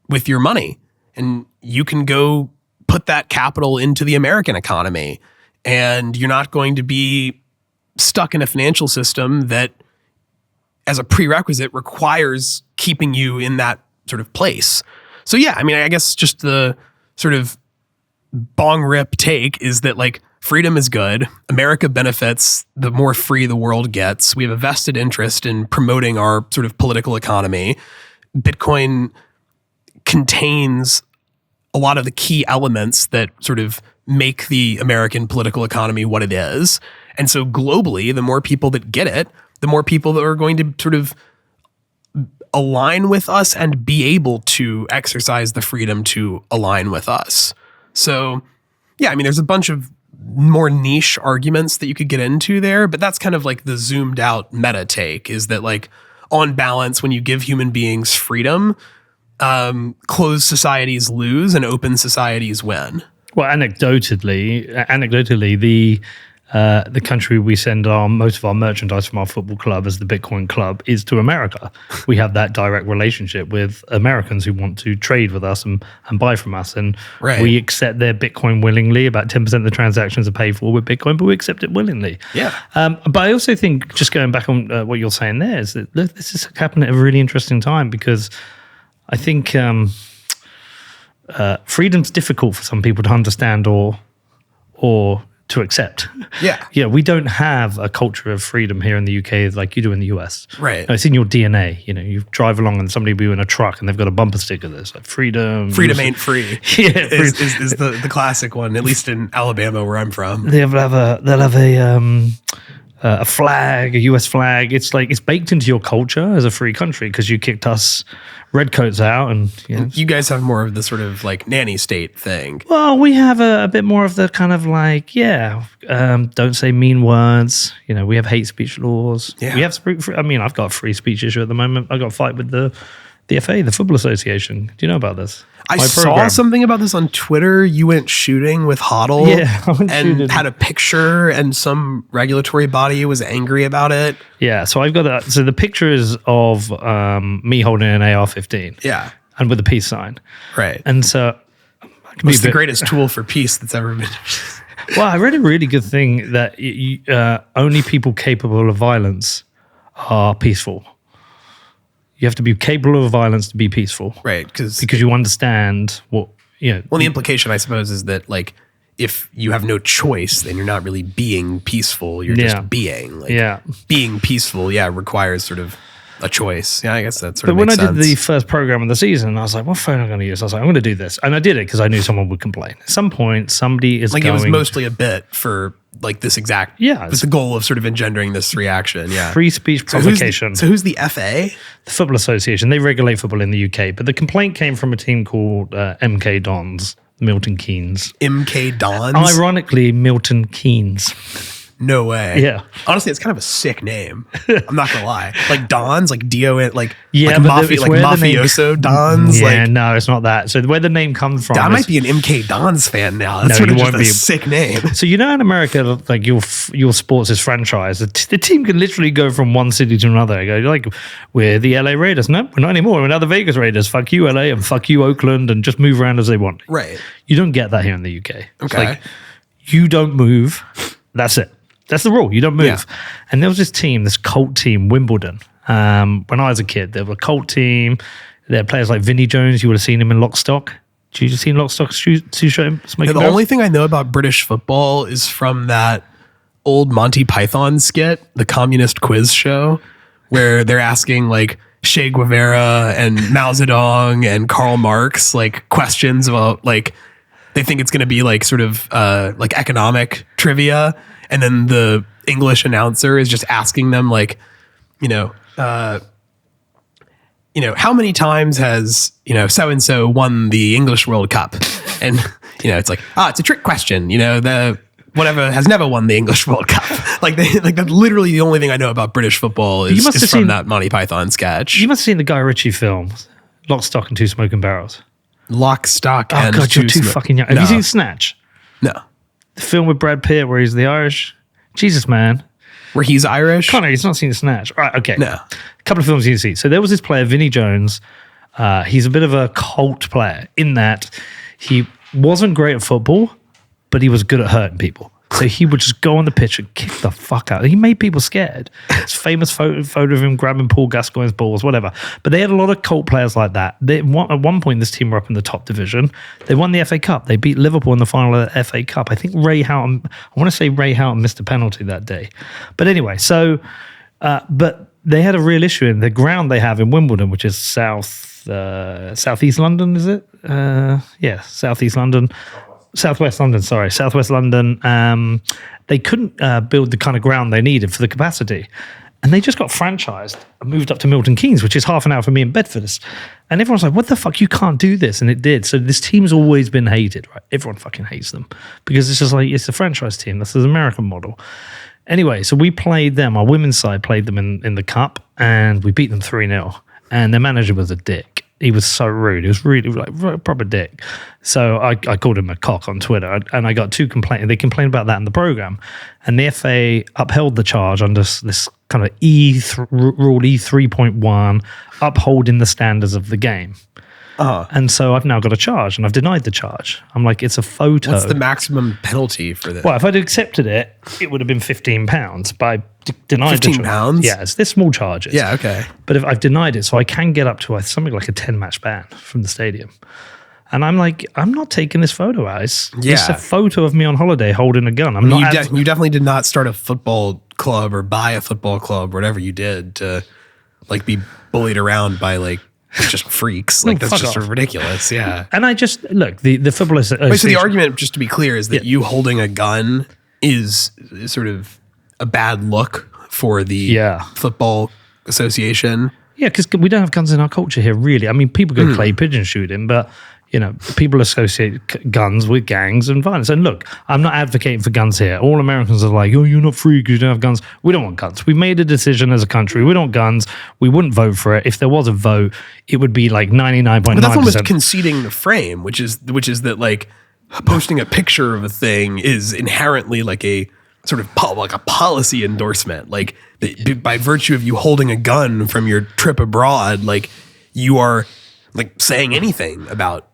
with your money, and you can go put that capital into the American economy, and you're not going to be stuck in a financial system that as a prerequisite requires keeping you in that sort of place. So yeah, I mean, I guess just the sort of bong rip take is that like freedom is good. America benefits the more free the world gets. We have a vested interest in promoting our sort of political economy. Bitcoin contains a lot of the key elements that sort of make the American political economy what it is. And so globally, the more people that get it, the more people that are going to sort of align with us and be able to exercise the freedom to align with us. So yeah, I mean, there's a bunch of more niche arguments that you could get into there, but that's kind of like the zoomed out meta take, is that like on balance, when you give human beings freedom, closed societies lose and open societies win. Well, anecdotally, the country we send most of our merchandise from our football club as the Bitcoin Club is to America. We have that direct relationship with Americans who want to trade with us and buy from us. And we accept their Bitcoin willingly. About 10% of the transactions are paid for with Bitcoin, but we accept it willingly. Yeah. But I also think, just going back on what you're saying there, is that look, this is happening at a really interesting time, because I think freedom's difficult for some people to understand or to accept. Yeah. Yeah, we don't have a culture of freedom here in the UK like you do in the US. Right. No, it's in your DNA. You know, you drive along and somebody will be in a truck and they've got a bumper sticker that's like freedom. Freedom ain't free. Yeah, is the classic one, at least in Alabama where I'm from. They'll have a flag, a US flag. It's like it's baked into your culture as a free country because you kicked us redcoats out, and you guys have more of the sort of like nanny state thing. Well, we have a bit more of the kind of like, don't say mean words. You know, we have hate speech laws. Yeah. We have. I mean, I've got a free speech issue at the moment. I got a fight with the FA, the Football Association. Do you know about this? I saw something about this on Twitter. You went shooting with HODL, and had a picture, and some regulatory body was angry about it. Yeah, so I've got so the picture is of me holding an AR-15. Yeah, and with a peace sign. Right, and so it's the greatest tool for peace that's ever been. Well, I read a really good thing that only people capable of violence are peaceful. You have to be capable of violence to be peaceful. Right. Because you understand what, Well, the implication, I suppose, is that like if you have no choice, then you're not really being peaceful. You're just being. Like, being peaceful, requires sort of a choice. Yeah, I guess that sort of makes sense. But when I did the first program of the season, I was like, what phone am I going to use? I was like, I'm going to do this. And I did it because I knew someone would complain. At some point, somebody is like going... It was mostly a bit for like this exact... Yeah. With the goal of sort of engendering this reaction, Free speech provocation. So who's the FA? The Football Association. They regulate football in the UK. But the complaint came from a team called MK Dons, Milton Keynes. MK Dons? Ironically, Milton Keynes. No way. Yeah. Honestly, it's kind of a sick name. I'm not gonna lie. Like Dons, like D-O-N, like mafioso Dons. Yeah, no, it's not that. So where the name comes from, I might be an MK Dons fan now. That's sort of just a sick name. So in America, like your sports is franchise. The team can literally go from one city to another. Go like, we're the LA Raiders. No, we're not anymore. We're now the Vegas Raiders. Fuck you, LA, and fuck you, Oakland, and just move around as they want. Right. You don't get that here in the UK. Okay. It's like, you don't move. That's it. That's the rule. You don't move. Yeah. And there was this team, this cult team, Wimbledon. When I was a kid, there were a cult team. There were players like Vinnie Jones. You would have seen him in Lock, Stock. Did you see Lock, Stock, Two Shot? The only thing I know about British football is from that old Monty Python skit, the Communist Quiz Show, where they're asking like Che Guevara and Mao Zedong and Karl Marx like questions about like they think it's going to be like sort of like economic trivia. And then the English announcer is just asking them like, how many times has, so-and-so won the English World Cup? And, it's like, it's a trick question. The whatever has never won the English World Cup. Like that's literally the only thing I know about British football is from that Monty Python sketch. You must have seen the Guy Ritchie film, Lock, Stock and Two Smoking Barrels. Lock, Stock, and God, you're too fucking young. Have you seen Snatch? No. The film with Brad Pitt where he's the Irish. Jesus, man. Where he's Irish? Connor, he's not seen Snatch. Right, okay. No. A couple of films you can see. So there was this player, Vinnie Jones. He's a bit of a cult player in that he wasn't great at football, but he was good at hurting people. So he would just go on the pitch and kick the fuck out. He made people scared. It's a famous photo of him grabbing Paul Gascoigne's balls, whatever. But they had a lot of cult players like that. At one point, this team were up in the top division. They won the FA Cup. They beat Liverpool in the final of the FA Cup. I think Ray Houghton, I want to say Ray Houghton missed a penalty that day. But anyway, so, but they had a real issue in the ground they have in Wimbledon, which is southeast London, is it? Southeast London. Southwest London. They couldn't build the kind of ground they needed for the capacity. And they just got franchised and moved up to Milton Keynes, which is half an hour from me in Bedford. And everyone's like, what the fuck? You can't do this. And it did. So this team's always been hated, right? Everyone fucking hates them because it's just like, it's a franchise team. That's the American model. Anyway, so we played them. Our women's side played them in the cup and we beat them 3-0. And their manager was a dick. He was so rude. He was really like a proper dick. So I called him a cock on Twitter, and I got 2 complaints. They complained about that in the program, and the FA upheld the charge under this kind of rule E3.1, upholding the standards of the game. And so I've now got a charge, and I've denied the charge. I'm like, it's a photo. What's the maximum penalty for this? Well, if I'd accepted it, it would have been £15. But I denied the charge. £15? Yeah, they're small charges. Yeah, okay. But if I've denied it, so I can get up to something like a 10-match ban from the stadium. And I'm like, I'm not taking this photo out. It's a photo of me on holiday holding a gun. You definitely did not start a football club or buy a football club, whatever you did, to like be bullied around by like just freaks. Like that's just sort of ridiculous. Yeah. And I just look, the football is. So the argument, just to be clear, is that you holding a gun is sort of a bad look for the football association. Yeah, because we don't have guns in our culture here, really. I mean, people go clay pigeon shooting, but people associate guns with gangs and violence. And look, I'm not advocating for guns here. All Americans are like, oh, you're not free because you don't have guns. We don't want guns. We've made a decision as a country. We don't want guns. We wouldn't vote for it. If there was a vote, it would be like 99.9%. But that's almost conceding the frame, which is that like posting a picture of a thing is inherently like a sort of like a policy endorsement. Like by virtue of you holding a gun from your trip abroad, like you are like saying anything about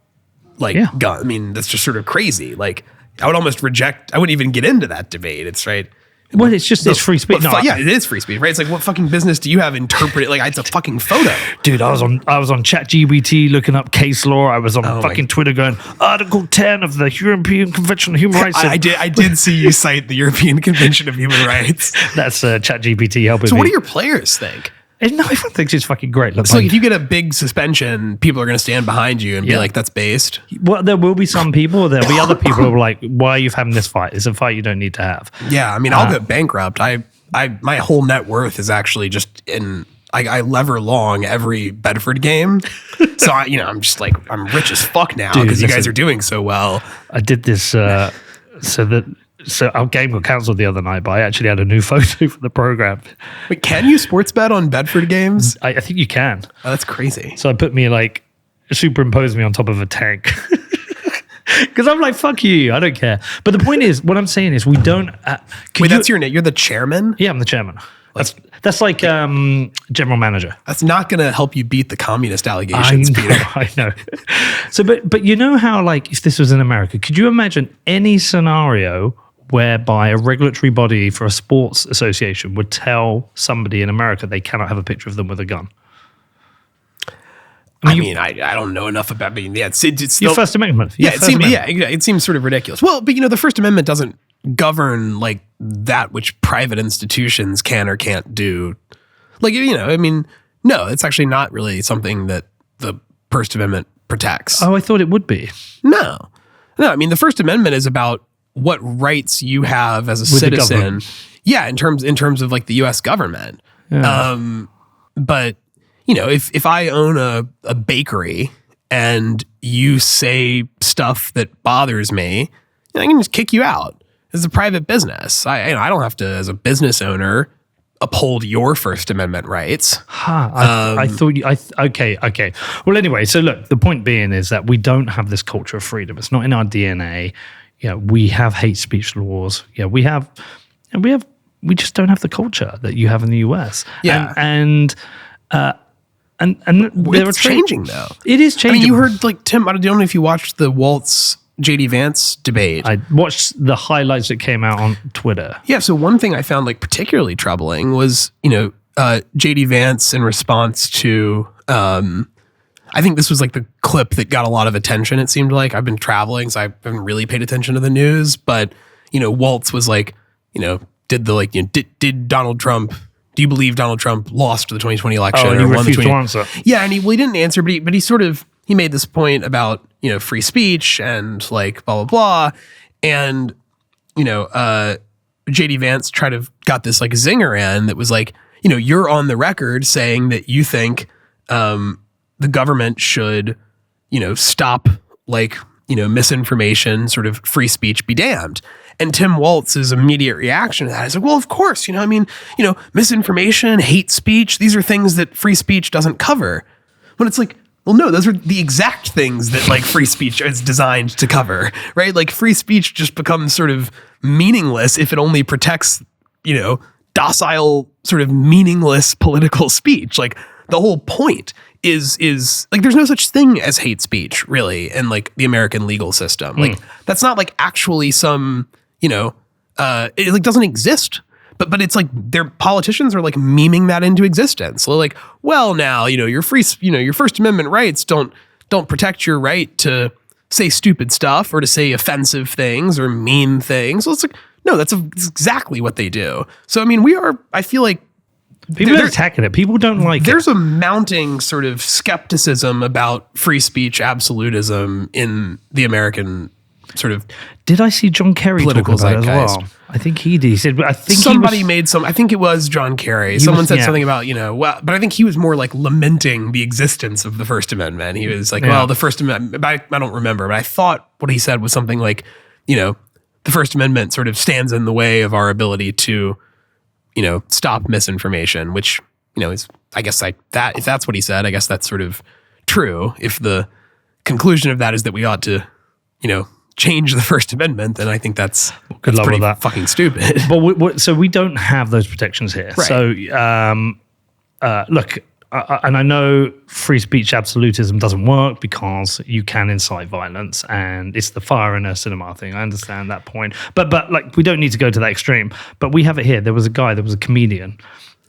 gun. I mean, that's just sort of crazy. Like I would almost reject, I wouldn't even get into that debate. It's right. Well, it's just it's free speech. Yeah, it is free speech, right? It's like, what fucking business do you have interpret it? Like, it's a fucking photo. Dude, I was on ChatGPT looking up case law. I was on fucking Twitter going, Article 10 of the European Convention on Human Rights. I did see you cite the European Convention of Human Rights. That's ChatGPT helping me. So what do your players think? No, everyone thinks it's fucking great. So if you get a big suspension, people are going to stand behind you and be like, that's based. Well, there will be some people. There'll be other people who are like, why are you having this fight? It's a fight you don't need to have. Yeah, I mean, I'll go bankrupt. My whole net worth is actually just I lever long every Bedford game. So I'm just like, I'm rich as fuck now because you guys are doing so well. I did this so our game got cancelled the other night, but I actually had a new photo for the program. Wait, can you sports bet on Bedford games? I think you can. Oh, that's crazy. So I put me superimposed me on top of a tank. Because I'm like, fuck you, I don't care. But the point is, what I'm saying is we don't... that's your name? You're the chairman? Yeah, I'm the chairman. That's like general manager. That's not going to help you beat the communist allegations, Peter. I know. So, but you know how, like, if this was in America, could you imagine any scenario whereby a regulatory body for a sports association would tell somebody in America they cannot have a picture of them with a gun? I mean, I don't know enough about being. Yeah, it's still, your First Amendment. It seems sort of ridiculous. Well, but the First Amendment doesn't govern like that which private institutions can or can't do. Like, I mean, no, it's actually not really something that the First Amendment protects. Oh, I thought it would be. No. I mean, the First Amendment is about what rights you have as a citizen. Yeah, in terms of like the U.S. government. Yeah. But if I own a bakery and you say stuff that bothers me, I can just kick you out. It's a private business. I don't have to, as a business owner, uphold your First Amendment rights. I thought you... Okay. Well, anyway, so look, the point being is that we don't have this culture of freedom. It's not in our DNA. We have hate speech laws. We just don't have the culture that you have in the US. Yeah. And it's changing though. It is changing. I mean, you heard like Tim, I don't know if you watched the Waltz JD Vance debate. I watched the highlights that came out on Twitter. Yeah. So one thing I found like particularly troubling was, JD Vance in response to, I think this was like the clip that got a lot of attention. It seemed like I've been traveling, so I haven't really paid attention to the news, but Waltz was like, did Donald Trump, do you believe Donald Trump lost the 2020 election? And he refused to answer. Yeah, and he didn't answer, but he made this point about, free speech and like blah, blah, blah. And, JD Vance got this like zinger in that was like, you're on the record saying that you think the government should, stop like, misinformation, sort of free speech be damned. And Tim Waltz's immediate reaction to that is like, well, of course, misinformation, hate speech, these are things that free speech doesn't cover. When it's like, well, no, those are the exact things that like free speech is designed to cover, right? Like free speech just becomes sort of meaningless if it only protects, docile, sort of meaningless political speech. Like the whole point is like there's no such thing as hate speech really in like the American legal system. Like that's not like actually some, it like doesn't exist. But it's like their politicians are like memeing that into existence. So like, well, now, your your First Amendment rights don't protect your right to say stupid stuff or to say offensive things or mean things. So it's like, no, that's exactly what they do. So, I mean, I feel like people are attacking it. People don't like There's a mounting sort of skepticism about free speech absolutism in the American sort of. Did I see John Kerry talk about it as well? I think he did. He said, I think somebody made some. I think it was John Kerry. Someone said something about but I think he was more like lamenting the existence of the First Amendment. He was like, well, the First Amendment. I don't remember, but I thought what he said was something like, the First Amendment sort of stands in the way of our ability to, stop misinformation. Which is, I guess, like that. If that's what he said, I guess that's sort of true. If the conclusion of that is that we ought to, change the First Amendment, then I think that's pretty fucking stupid. But so we don't have those protections here. Right. So look, and I know free speech absolutism doesn't work because you can incite violence, and it's the fire in a cinema thing. I understand that point, but like we don't need to go to that extreme. But we have it here. There was a comedian,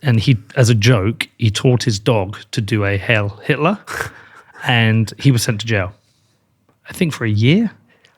and he, as a joke, he taught his dog to do a Hail Hitler, and he was sent to jail, I think, for a year.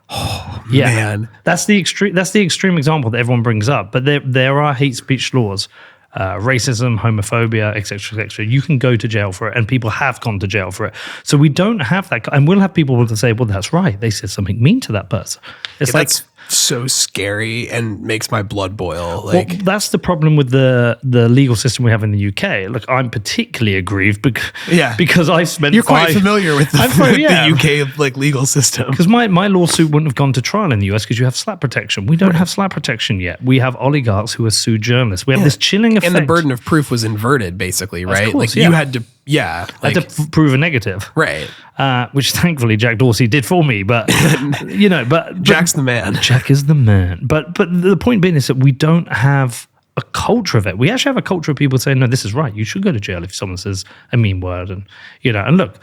Oh, yeah. Man. That's the extreme example that everyone brings up. But there are hate speech laws, racism, homophobia, etc., etc. You can go to jail for it, and people have gone to jail for it. So we don't have that, and we'll have people to say, "Well, that's right. They said something mean to that person." It's like that's so scary and makes my blood boil. Like, well, that's the problem with the legal system we have in the UK. Look, I'm particularly aggrieved because I spent. You're quite familiar with the UK like legal system. Because my lawsuit wouldn't have gone to trial in the US because you have slap protection. We don't have slap protection yet. We have oligarchs who are sued journalists. We have this chilling effect. And the burden of proof was inverted, basically, right? Of course, you had to. Yeah, I had to prove a negative, right? Which thankfully Jack Dorsey did for me. But but Jack's the man. Jack is the man. But the point being is that we don't have a culture of it. We actually have a culture of people saying, "No, this is right. You should go to jail if someone says a mean word." And and look,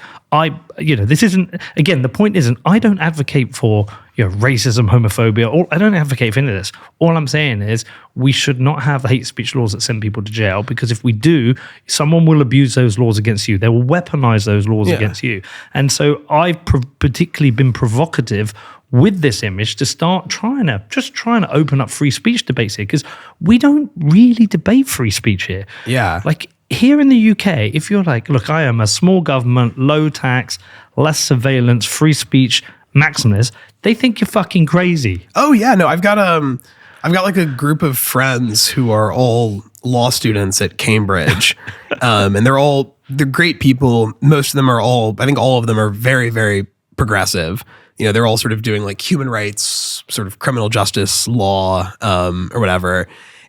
this isn't. Again, the point isn't. I don't advocate for racism, homophobia. I don't advocate for any of this. All I'm saying is we should not have hate speech laws that send people to jail, because if we do, someone will abuse those laws against you. They will weaponize those laws against you. And so I've particularly been provocative with this image to start trying to open up free speech debates here, because we don't really debate free speech here. Yeah. Like here in the UK, if you're like, look, I am a small government, low tax, less surveillance, free speech maximalist, they think you're fucking crazy. Oh yeah, no, I've got like a group of friends who are all law students at Cambridge, and they're great people. Most of them I think all of them are very, very progressive. They're all sort of doing like human rights, sort of criminal justice law, or whatever.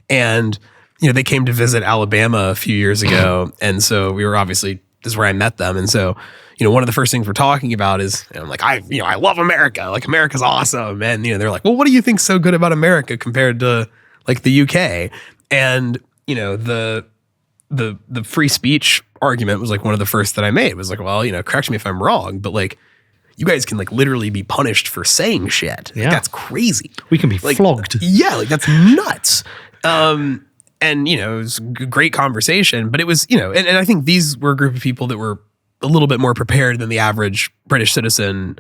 And, they came to visit Alabama a few years ago. And so we were this is where I met them. And so, one of the first things we're talking about is, I'm like, I love America. Like, America's awesome. And, they're like, well, what do you think's so good about America compared to like the UK? And, the free speech argument was like one of the first that I made. It was like, well, correct me if I'm wrong, but like, you guys can like literally be punished for saying shit. Yeah. Like, that's crazy. We can be flogged. Yeah, like that's nuts. And it was a great conversation, but it was, and I think these were a group of people that were a little bit more prepared than the average British citizen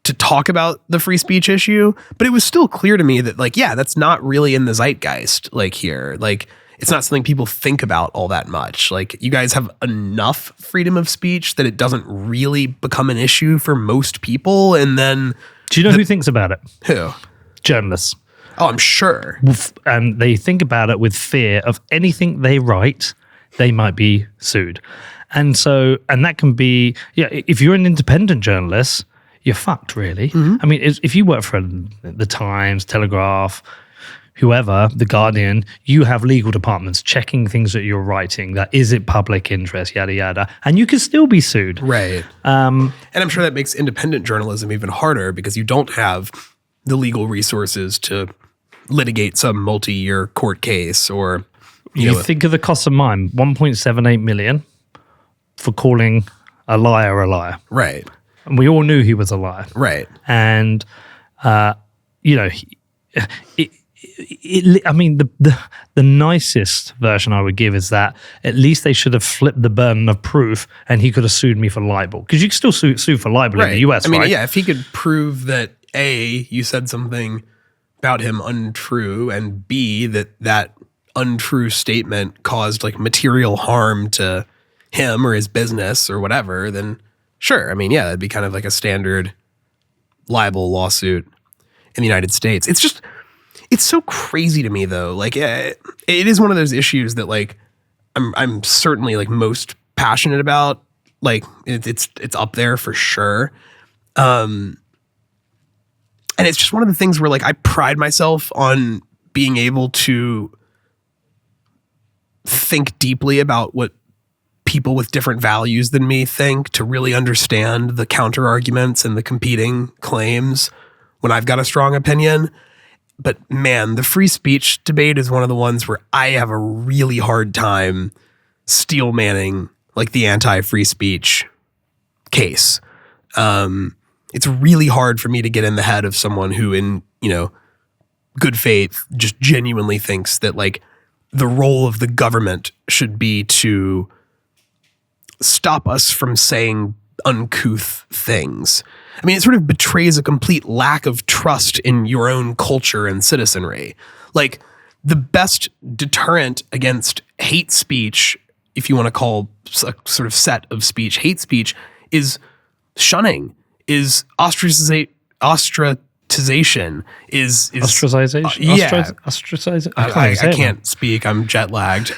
to talk about the free speech issue. But it was still clear to me that like, yeah, that's not really in the zeitgeist like here. Like, it's not something people think about all that much. Like, you guys have enough freedom of speech that it doesn't really become an issue for most people. And then... Do you know who thinks about it? Who? Journalists. Oh, I'm sure. And they think about it with fear of anything they write, they might be sued. And that can be... if you're an independent journalist, you're fucked, really. Mm-hmm. I mean, if you work for the Times, Telegraph... whoever, The Guardian, you have legal departments checking things that you're writing. That is it public interest, yada, yada. And you can still be sued. Right. And I'm sure that makes independent journalism even harder because you don't have the legal resources to litigate some multi-year court case or... You think of the cost of mine, 1.78 million for calling a liar a liar. Right. And we all knew he was a liar. Right. And, the nicest version I would give is that at least they should have flipped the burden of proof and he could have sued me for libel. Because you can still sue for libel in the US, right? Yeah, if he could prove that A, you said something about him untrue, and B, that untrue statement caused like material harm to him or his business or whatever, then sure. That'd be kind of like a standard libel lawsuit in the United States. It's so crazy to me though. Like it is one of those issues that like I'm certainly like most passionate about. Like it's up there for sure. And it's just one of the things where like I pride myself on being able to think deeply about what people with different values than me think, to really understand the counter arguments and the competing claims when I've got a strong opinion. But man, the free speech debate is one of the ones where I have a really hard time steel manning like the anti-free speech case. It's really hard for me to get in the head of someone who in, good faith just genuinely thinks that like the role of the government should be to stop us from saying uncouth things. I mean, it sort of betrays a complete lack of trust in your own culture and citizenry. Like, the best deterrent against hate speech, if you want to call a sort of set of speech hate speech, is shunning, is ostracization, is ostracization. Ostracization. I can't speak. I'm jet lagged.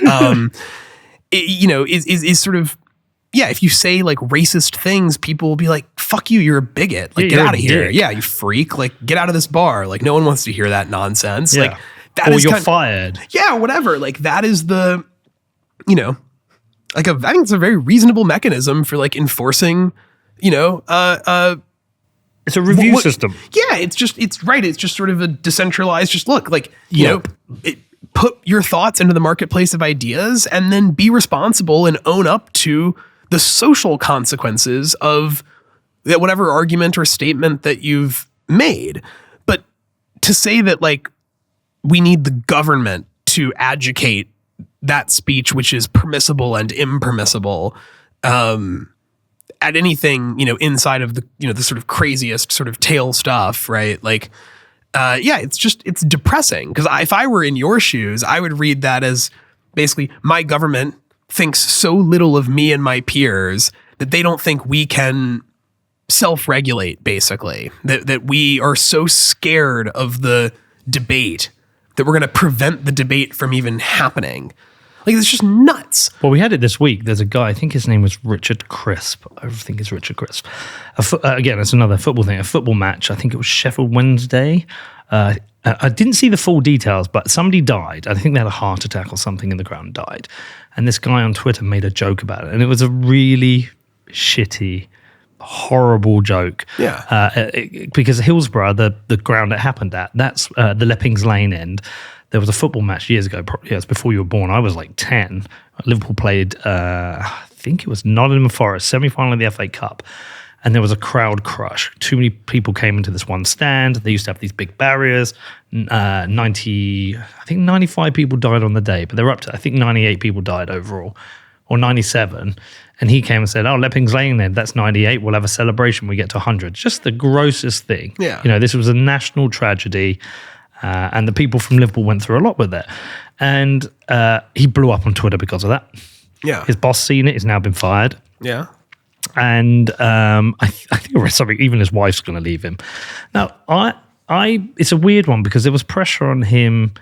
Is sort of, yeah, if you say like racist things, people will be like, fuck you, you're a bigot. Like, get out of here. Yeah, you freak. Like, get out of this bar. Like, no one wants to hear that nonsense. Yeah. Like, that or is you're fired. Yeah, whatever. Like, that is the, like, I think it's a very reasonable mechanism for like enforcing, it's a review system. Yeah, it's right. It's just sort of a decentralized, just look, like, put your thoughts into the marketplace of ideas and then be responsible and own up to the social consequences of whatever argument or statement that you've made. But to say that like we need the government to adjudicate that speech, which is permissible and impermissible, at anything, inside of the, the sort of craziest sort of tail stuff, right? Like, it's depressing, because if I were in your shoes, I would read that as basically my government thinks so little of me and my peers that they don't think we can self-regulate, basically, that we are so scared of the debate that we're going to prevent the debate from even happening. Like, it's just nuts. Well, we had it this week. There's a guy, I think his name was Richard Crisp. I think it's Richard Crisp. Again, it's another football thing, a football match. I think it was Sheffield Wednesday. I didn't see the full details, but somebody died. I think they had a heart attack or something in the ground, died. And this guy on Twitter made a joke about it. And it was a really shitty, horrible joke. Yeah. Because Hillsborough, the ground it happened at, that's the Leppings Lane end. There was a football match years ago. Yeah, it was before you were born. I was like 10. Liverpool played, I think it was Nottingham Forest, semi-final of the FA Cup. And there was a crowd crush. Too many people came into this one stand. They used to have these big barriers. 95 people died on the day, but they were up to, I think 98 people died overall, or 97. And he came and said, Leppings Lane then, that's 98. We'll have a celebration. We get to 100. Just the grossest thing. Yeah. This was a national tragedy. And the people from Liverpool went through a lot with it. And he blew up on Twitter because of that. Yeah. His boss seen it. He's now been fired. Yeah. And I think I read something, even his wife's going to leave him. Now, it's a weird one because there was pressure on him.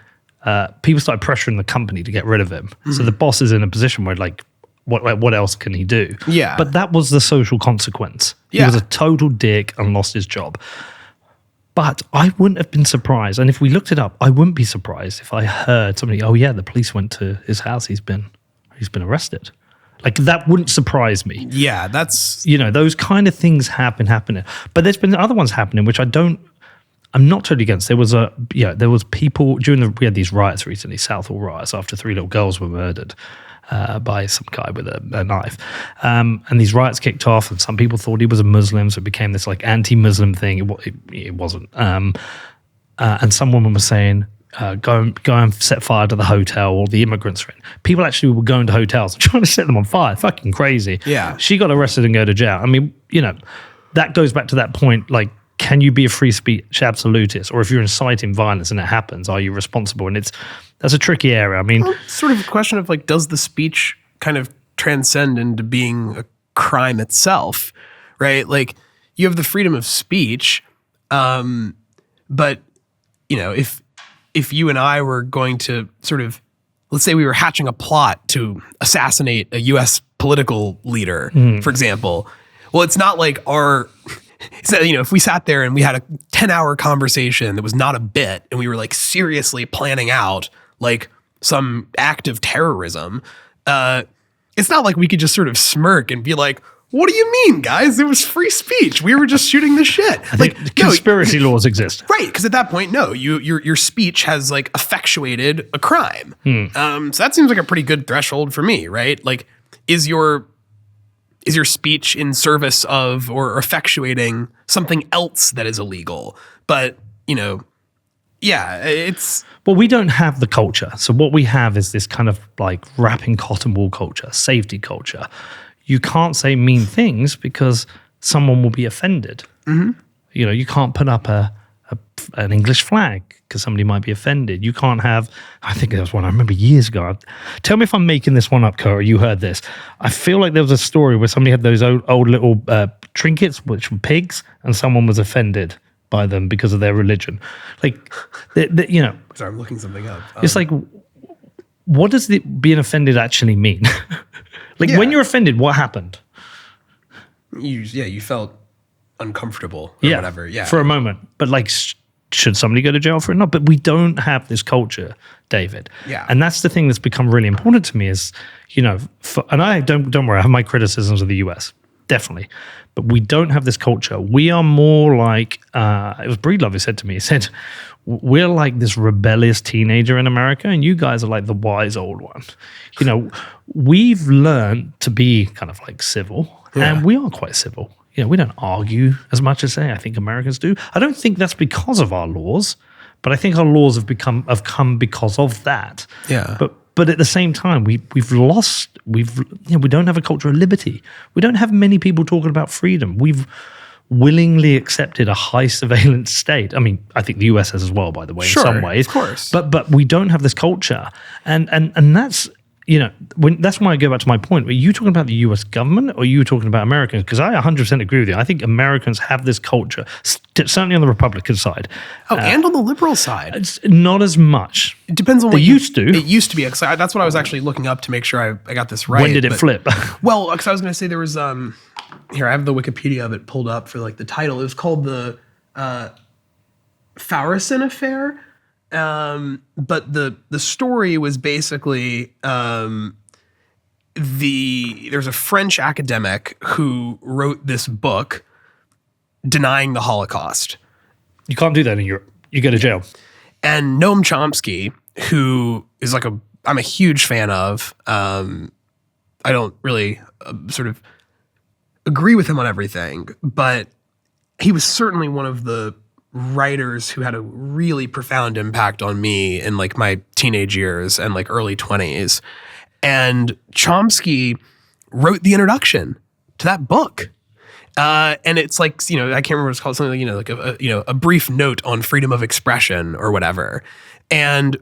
People started pressuring the company to get rid of him. Mm-hmm. So the boss is in a position where, like, what else can he do? Yeah. But that was the social consequence. He was a total dick and lost his job. But I wouldn't have been surprised. And if we looked it up, I wouldn't be surprised if I heard somebody, the police went to his house. He's been arrested. Like, that wouldn't surprise me. Yeah, that's... those kind of things happening. But there's been other ones happening, which I'm not totally against. There was people we had these riots recently, Southall riots, after 3 little girls were murdered by some guy with a knife. And these riots kicked off, and some people thought he was a Muslim, so it became this like anti-Muslim thing. It wasn't. And some woman was saying, go and set fire to the hotel or the immigrants are in. People actually were going to hotels and trying to set them on fire. Fucking crazy. Yeah. She got arrested and go to jail. I mean, that goes back to that point, like, can you be a free speech absolutist? Or if you're inciting violence and it happens, are you responsible? And that's a tricky area. I mean, it's sort of a question of like, does the speech kind of transcend into being a crime itself, right? Like, you have the freedom of speech, but if you and I were going to sort of, let's say we were hatching a plot to assassinate a U.S. political leader, for example, well, it's not like if we sat there and we had a 10-hour conversation that was not a bit, and we were like seriously planning out like some act of terrorism, it's not like we could just sort of smirk and be like, what do you mean, guys? It was free speech. We were just shooting the shit. Like, conspiracy laws exist. Right, because at that point, no, your speech has like effectuated a crime. So that seems like a pretty good threshold for me, right? Like, is your is your speech in service of or effectuating something else that is illegal? But, it's... Well, we don't have the culture. So what we have is this kind of like wrapping cotton wool culture, safety culture. You can't say mean things because someone will be offended. Mm-hmm. You can't put up an English flag because somebody might be offended. You can't have, I think there was one I remember years ago. Tell me if I'm making this one up, Cora, you heard this. I feel like there was a story where somebody had those old little trinkets, which were pigs, and someone was offended by them because of their religion. Like, Sorry, I'm looking something up. It's like, what does being offended actually mean? When you're offended, what happened? You felt uncomfortable or whatever. Yeah, for a moment. But should somebody go to jail for it? No, but we don't have this culture, David. Yeah, and that's the thing that's become really important to me is, and I don't worry, I have my criticisms of the US, definitely, but we don't have this culture. We are more like it was Breedlove who said to me. He said, "We're like this rebellious teenager in America, and you guys are like the wise old one." We've learned to be kind of like civil, and we are quite civil. We don't argue as much as I think Americans do. I don't think that's because of our laws, but I think our laws have come because of that. Yeah. But at the same time, we don't have a culture of liberty. We don't have many people talking about freedom. We've willingly accepted a high surveillance state. I mean, I think the US has as well, by the way, in some ways. Of course. But we don't have this culture, and that's. That's why I go back to my point. Are you talking about the U.S. government or are you talking about Americans? Because I 100% agree with you. I think Americans have this culture, certainly on the Republican side. And on the liberal side. It's not as much. It depends on what used to. It used to be. That's what I was actually looking up to make sure I got this right. When did it flip? Well, because I was going to say there was, here, I have the Wikipedia of it pulled up for the title. It was called the Farrison Affair. But the story was basically there's a French academic who wrote this book denying the Holocaust. You can't do that in Europe. You go to jail. And Noam Chomsky, who is I'm a huge fan of. I don't really sort of agree with him on everything, but he was certainly one of the writers who had a really profound impact on me in my teenage years and early 20s. And Chomsky wrote the introduction to that book. And it's I can't remember what it's called, something a brief note on freedom of expression or whatever. And,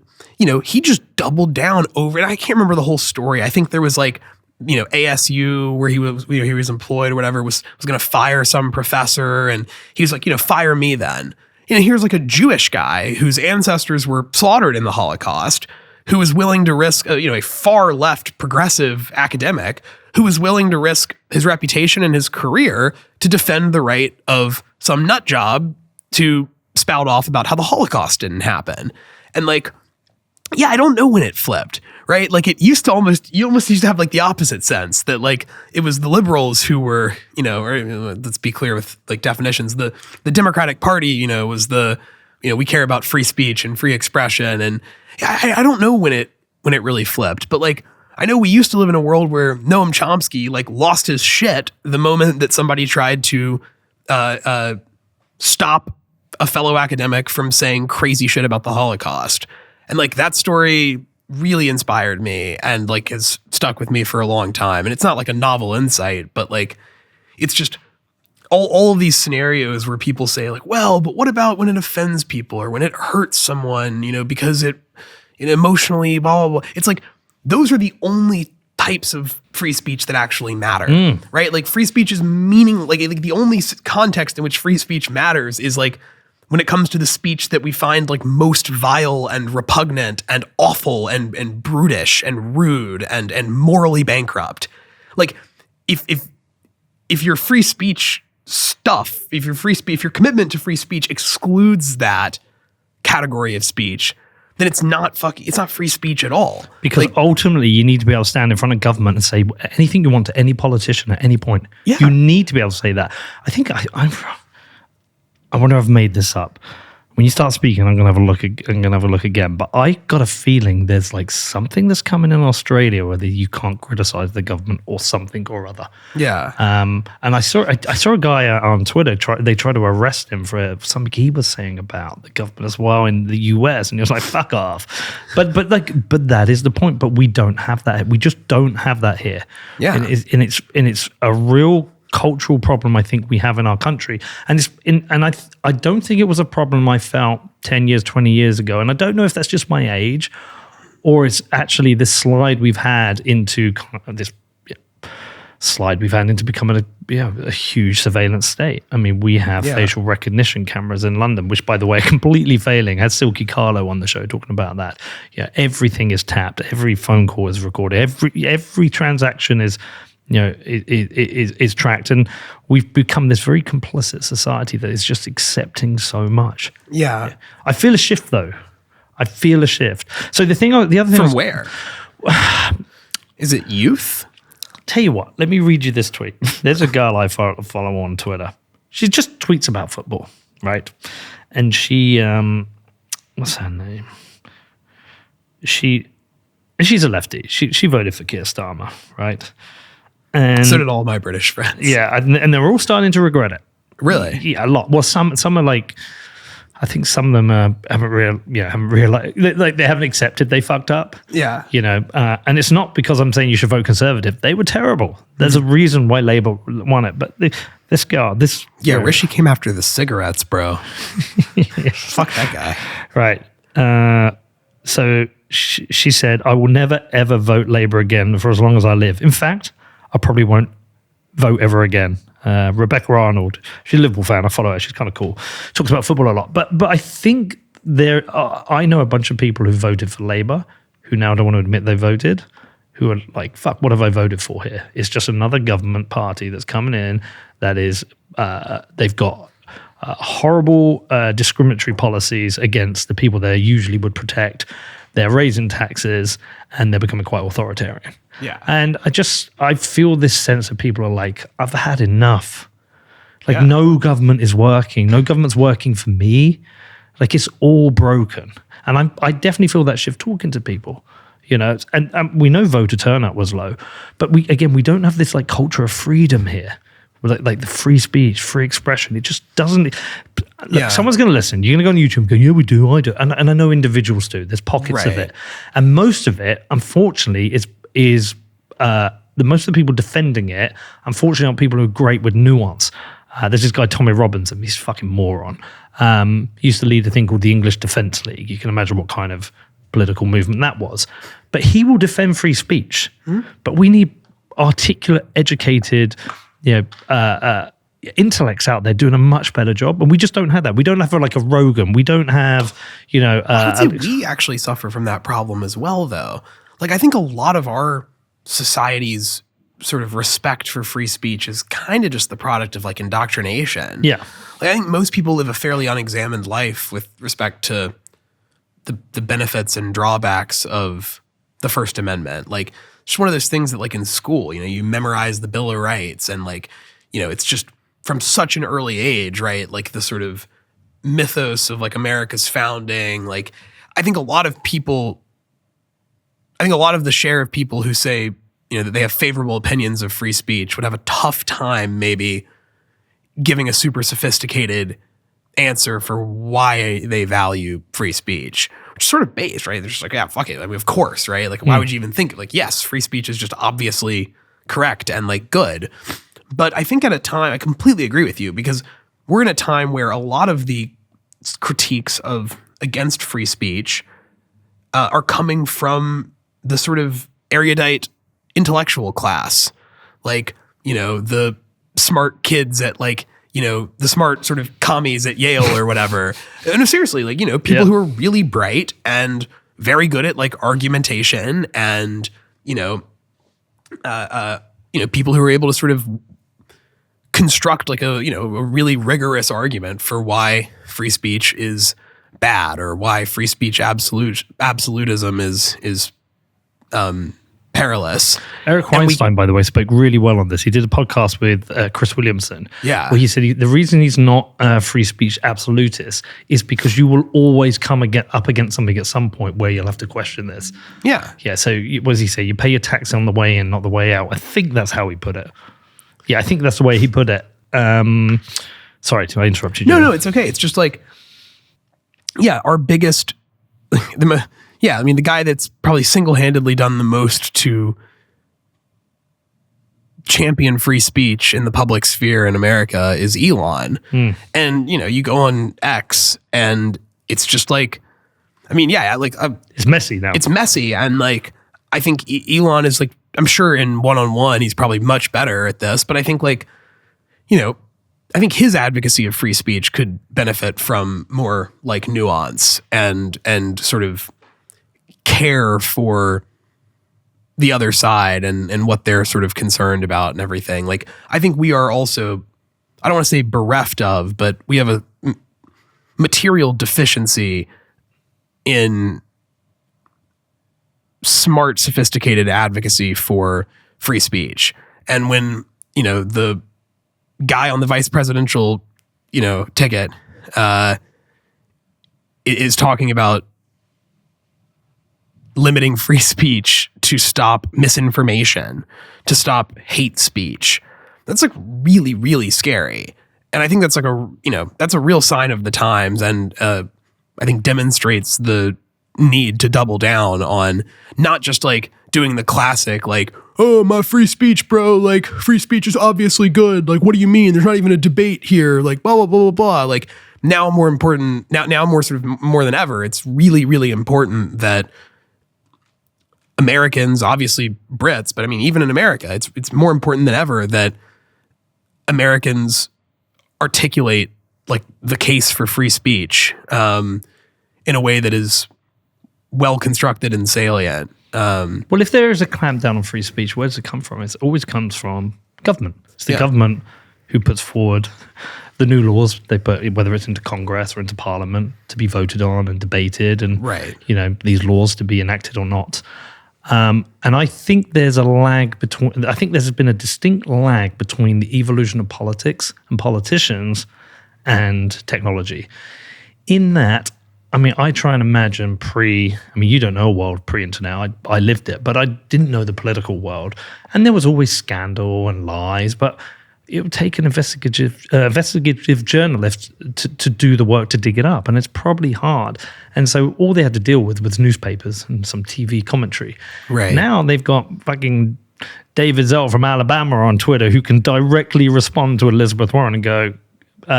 he just doubled down over it. I can't remember the whole story. I think there was ASU where he was employed or whatever was going to fire some professor, and he was fire me then. Here's a Jewish guy whose ancestors were slaughtered in the Holocaust, who was willing to risk a far left progressive academic who was willing to risk his reputation and his career to defend the right of some nut job to spout off about how the Holocaust didn't happen. And I don't know when it flipped, right? It used to you almost used to have the opposite sense that it was the liberals who were, or let's be clear with definitions. The Democratic Party, was we care about free speech and free expression. And I don't know when it really flipped, but I know we used to live in a world where Noam Chomsky lost his shit the moment that somebody tried to stop a fellow academic from saying crazy shit about the Holocaust. And that story really inspired me and has stuck with me for a long time. And it's not a novel insight, but it's just all of these scenarios where people say well, but what about when it offends people or when it hurts someone, because it emotionally blah, blah, blah. It's those are the only types of free speech that actually matter, right? Free speech is meaning, the only context in which free speech matters is when it comes to the speech that we find most vile and repugnant and awful and brutish and rude and morally bankrupt. If your free speech stuff, if your commitment to free speech excludes that category of speech, then it's not free speech at all. Because ultimately you need to be able to stand in front of government and say anything you want to any politician at any point. Yeah. You need to be able to say that. I think I wonder if I've made this up, When you start speaking, I'm gonna have a look. I'm gonna have a look again. But I got a feeling there's like something that's coming in Australia where you can't criticize the government or something or other. Yeah. And I saw a guy on Twitter. They tried to arrest him for something he was saying about the government as well in the US, and he was like, "Fuck off." But that is the point. But we don't have that. We just don't have that here. Yeah. And it's a real cultural problem I think we have in our country, and I don't think it was a problem I felt 10 years, 20 years ago, and I don't know if that's just my age or it's actually this slide we've had into becoming a huge surveillance state. I mean, we have facial recognition cameras in London, which, by the way, are completely failing. I had Silky Carlo on the show talking about that. Yeah, everything is tapped, every phone call is recorded, every transaction is is tracked, and we've become this very complicit society that is just accepting so much. Yeah. I feel a shift, though. I feel a shift. So the other thing from where? Is it youth? Tell you what, let me read you this tweet. There's a girl I follow on Twitter. She just tweets about football, right? And she, what's her name? She's a lefty. She voted for Keir Starmer, right? And so did all my British friends. Yeah, and they're all starting to regret it. Really? Yeah, a lot. Well, some are like, I think some of them haven't realized, like they haven't accepted they fucked up. Yeah. And it's not because I'm saying you should vote Conservative. They were terrible. There's a reason why Labour won it. But this guy, Rishi came after the cigarettes, bro. Fuck that guy. Right. So she said, I will never, ever vote Labour again for as long as I live. In fact, I probably won't vote ever again. Rebecca Arnold, she's a Liverpool fan. I follow her. She's kind of cool. Talks about football a lot. But I think I know a bunch of people who voted for Labour who now don't want to admit they voted, who are like, fuck, what have I voted for here? It's just another government party that's coming in that is, they've got horrible discriminatory policies against the people they usually would protect. They're raising taxes and they're becoming quite authoritarian. Yeah. And I feel this sense of people are like, I've had enough. Like no government is working. No government's working for me. Like it's all broken. And I definitely feel that shift talking to people, and we know voter turnout was low, but we don't have this like culture of freedom here. Like the free speech, free expression, it just doesn't. Look, someone's going to listen. You're going to go on YouTube and go, yeah, we do, I do. And I know individuals do. There's pockets of it. And most of it, unfortunately, is most of the people defending it, unfortunately, aren't people who are great with nuance. There's this guy, Tommy Robinson. He's a fucking moron. He used to lead a thing called the English Defence League. You can imagine what kind of political movement that was. But he will defend free speech. But we need articulate, educated, intellects out there doing a much better job, and we just don't have that. We don't have like a Rogan. We don't have, I would say we actually suffer from that problem as well, though. Like I think a lot of our society's sort of respect for free speech is kind of just the product of like indoctrination. Yeah, like I think most people live a fairly unexamined life with respect to the benefits and drawbacks of the First Amendment. Like it's one of those things that like in school, you memorize the Bill of Rights and like, it's just from such an early age, right? Like the sort of mythos of like America's founding. Like I think a lot of the share of people who say, that they have favorable opinions of free speech would have a tough time maybe giving a super sophisticated answer for why they value free speech, which is sort of based, right? They're just like, yeah, fuck it. I mean, of course, right? Like, why would you even think like, yes, free speech is just obviously correct and like good. But I think at a time, I completely agree with you because we're in a time where a lot of the critiques against free speech are coming from the sort of erudite intellectual class, like, the smart kids at like, the smart sort of commies at Yale or whatever. No, seriously, like, people who are really bright and very good at like argumentation and, people who are able to sort of construct like a really rigorous argument for why free speech is bad or why free speech absolutism is perilous. Eric Weinstein, by the way, spoke really well on this. He did a podcast with Chris Williamson, where he said the reason he's not a free speech absolutist is because you will always come up against something at some point where you'll have to question this. Yeah. Yeah, so what does he say? You pay your tax on the way in, not the way out. I think that's how he put it. Yeah, I think that's the way he put it. Sorry to interrupt you. No, it's okay. It's just like, our biggest... the guy that's probably single-handedly done the most to champion free speech in the public sphere in America is Elon. And, you go on X and it's just like, it's messy now. It's messy. And like, I think Elon is like, I'm sure in one-on-one, he's probably much better at this, but I think like, I think his advocacy of free speech could benefit from more like nuance and sort of care for the other side and what they're sort of concerned about and everything. Like, I think we are also, I don't want to say bereft of, but we have a material deficiency in smart, sophisticated advocacy for free speech. And when, the guy on the vice presidential, ticket is talking about limiting free speech to stop misinformation, to stop hate speech, that's like really, really scary. And I think that's like that's a real sign of the times, and I think demonstrates the need to double down on not just like doing the classic like, oh, my free speech, bro, like free speech is obviously good, like what do you mean, there's not even a debate here, like blah blah blah blah blah. Like now more sort of more than ever, it's really, really important that Americans, obviously Brits, but I mean even in America, it's more important than ever that Americans articulate like the case for free speech in a way that is well constructed and salient. Well, if there is a clampdown on free speech, where does it come from? It always comes from government. It's the government who puts forward the new laws they put, whether it's into Congress or into Parliament, to be voted on and debated, and these laws to be enacted or not. And I think there's a lag between. I think there's been a distinct lag between the evolution of politics and politicians and technology. In that, I mean, I try and imagine you don't know a world pre-internet. I lived it, but I didn't know the political world. And there was always scandal and lies, but it would take an investigative journalist to do the work to dig it up. And it's probably hard. And so all they had to deal with was newspapers and some TV commentary. Right. Now they've got fucking David Zell from Alabama on Twitter who can directly respond to Elizabeth Warren and go,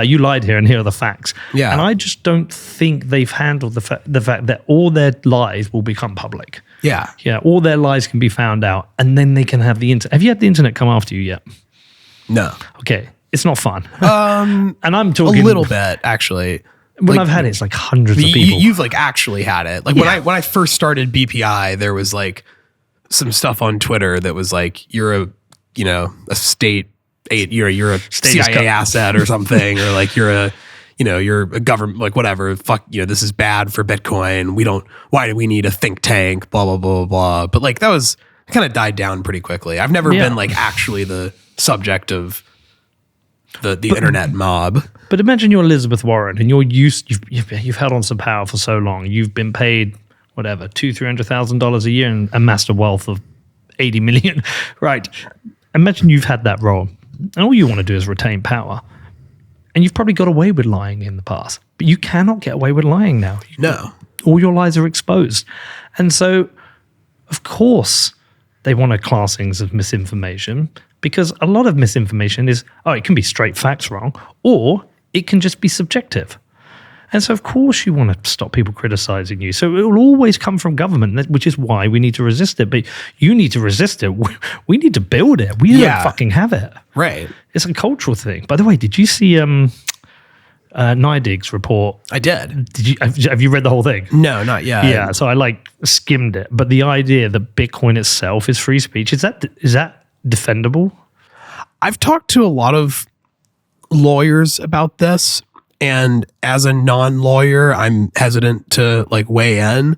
you lied here and here are the facts. Yeah. And I just don't think they've handled the fact that all their lies will become public. Yeah. Yeah, all their lies can be found out, and then they can have the internet. Have you had the internet come after you yet? No. Okay, it's not fun. And I'm talking a little bit, actually. When I've had it, it's like hundreds of people. You've like actually had it. Like when I first started BPI, there was like some stuff on Twitter that was like, you're a state, you're a CIA asset or something, or like you're a government, like whatever, fuck, this is bad for Bitcoin. Why do we need a think tank, blah, blah, blah, blah. But like that was kind of died down pretty quickly. I've never been like actually the subject of the internet mob. But imagine you're Elizabeth Warren and you've held on some power for so long. You've been paid whatever, $200,000-$300,000 a year and amassed a wealth of 80 million. Right. Imagine you've had that role and all you want to do is retain power. And you've probably got away with lying in the past, but you cannot get away with lying now. No. All your lies are exposed. And so, of course, they want to class things as misinformation, because a lot of misinformation is, it can be straight facts wrong, or it can just be subjective. And so, of course, you want to stop people criticizing you. So it will always come from government, which is why we need to resist it. But you need to resist it. We need to build it. We don't fucking have it. Right. It's a cultural thing. By the way, did you see Neidig's report? I did. Have you read the whole thing? No, not yet. Yeah, so I skimmed it. But the idea that Bitcoin itself is free speech, is that defendable? I've talked to a lot of lawyers about this. And as a non-lawyer, I'm hesitant to weigh in.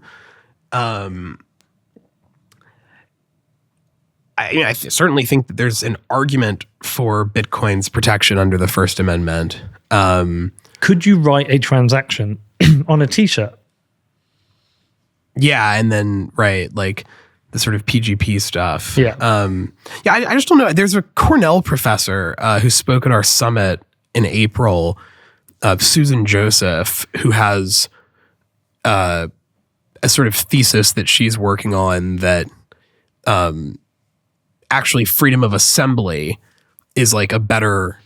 I certainly think that there's an argument for Bitcoin's protection under the First Amendment. Could you write a transaction on a T-shirt? Yeah, and then like the sort of PGP stuff. Yeah. I just don't know. There's a Cornell professor who spoke at our summit in April, Susan Joseph, who has a sort of thesis that she's working on that actually freedom of assembly is like a better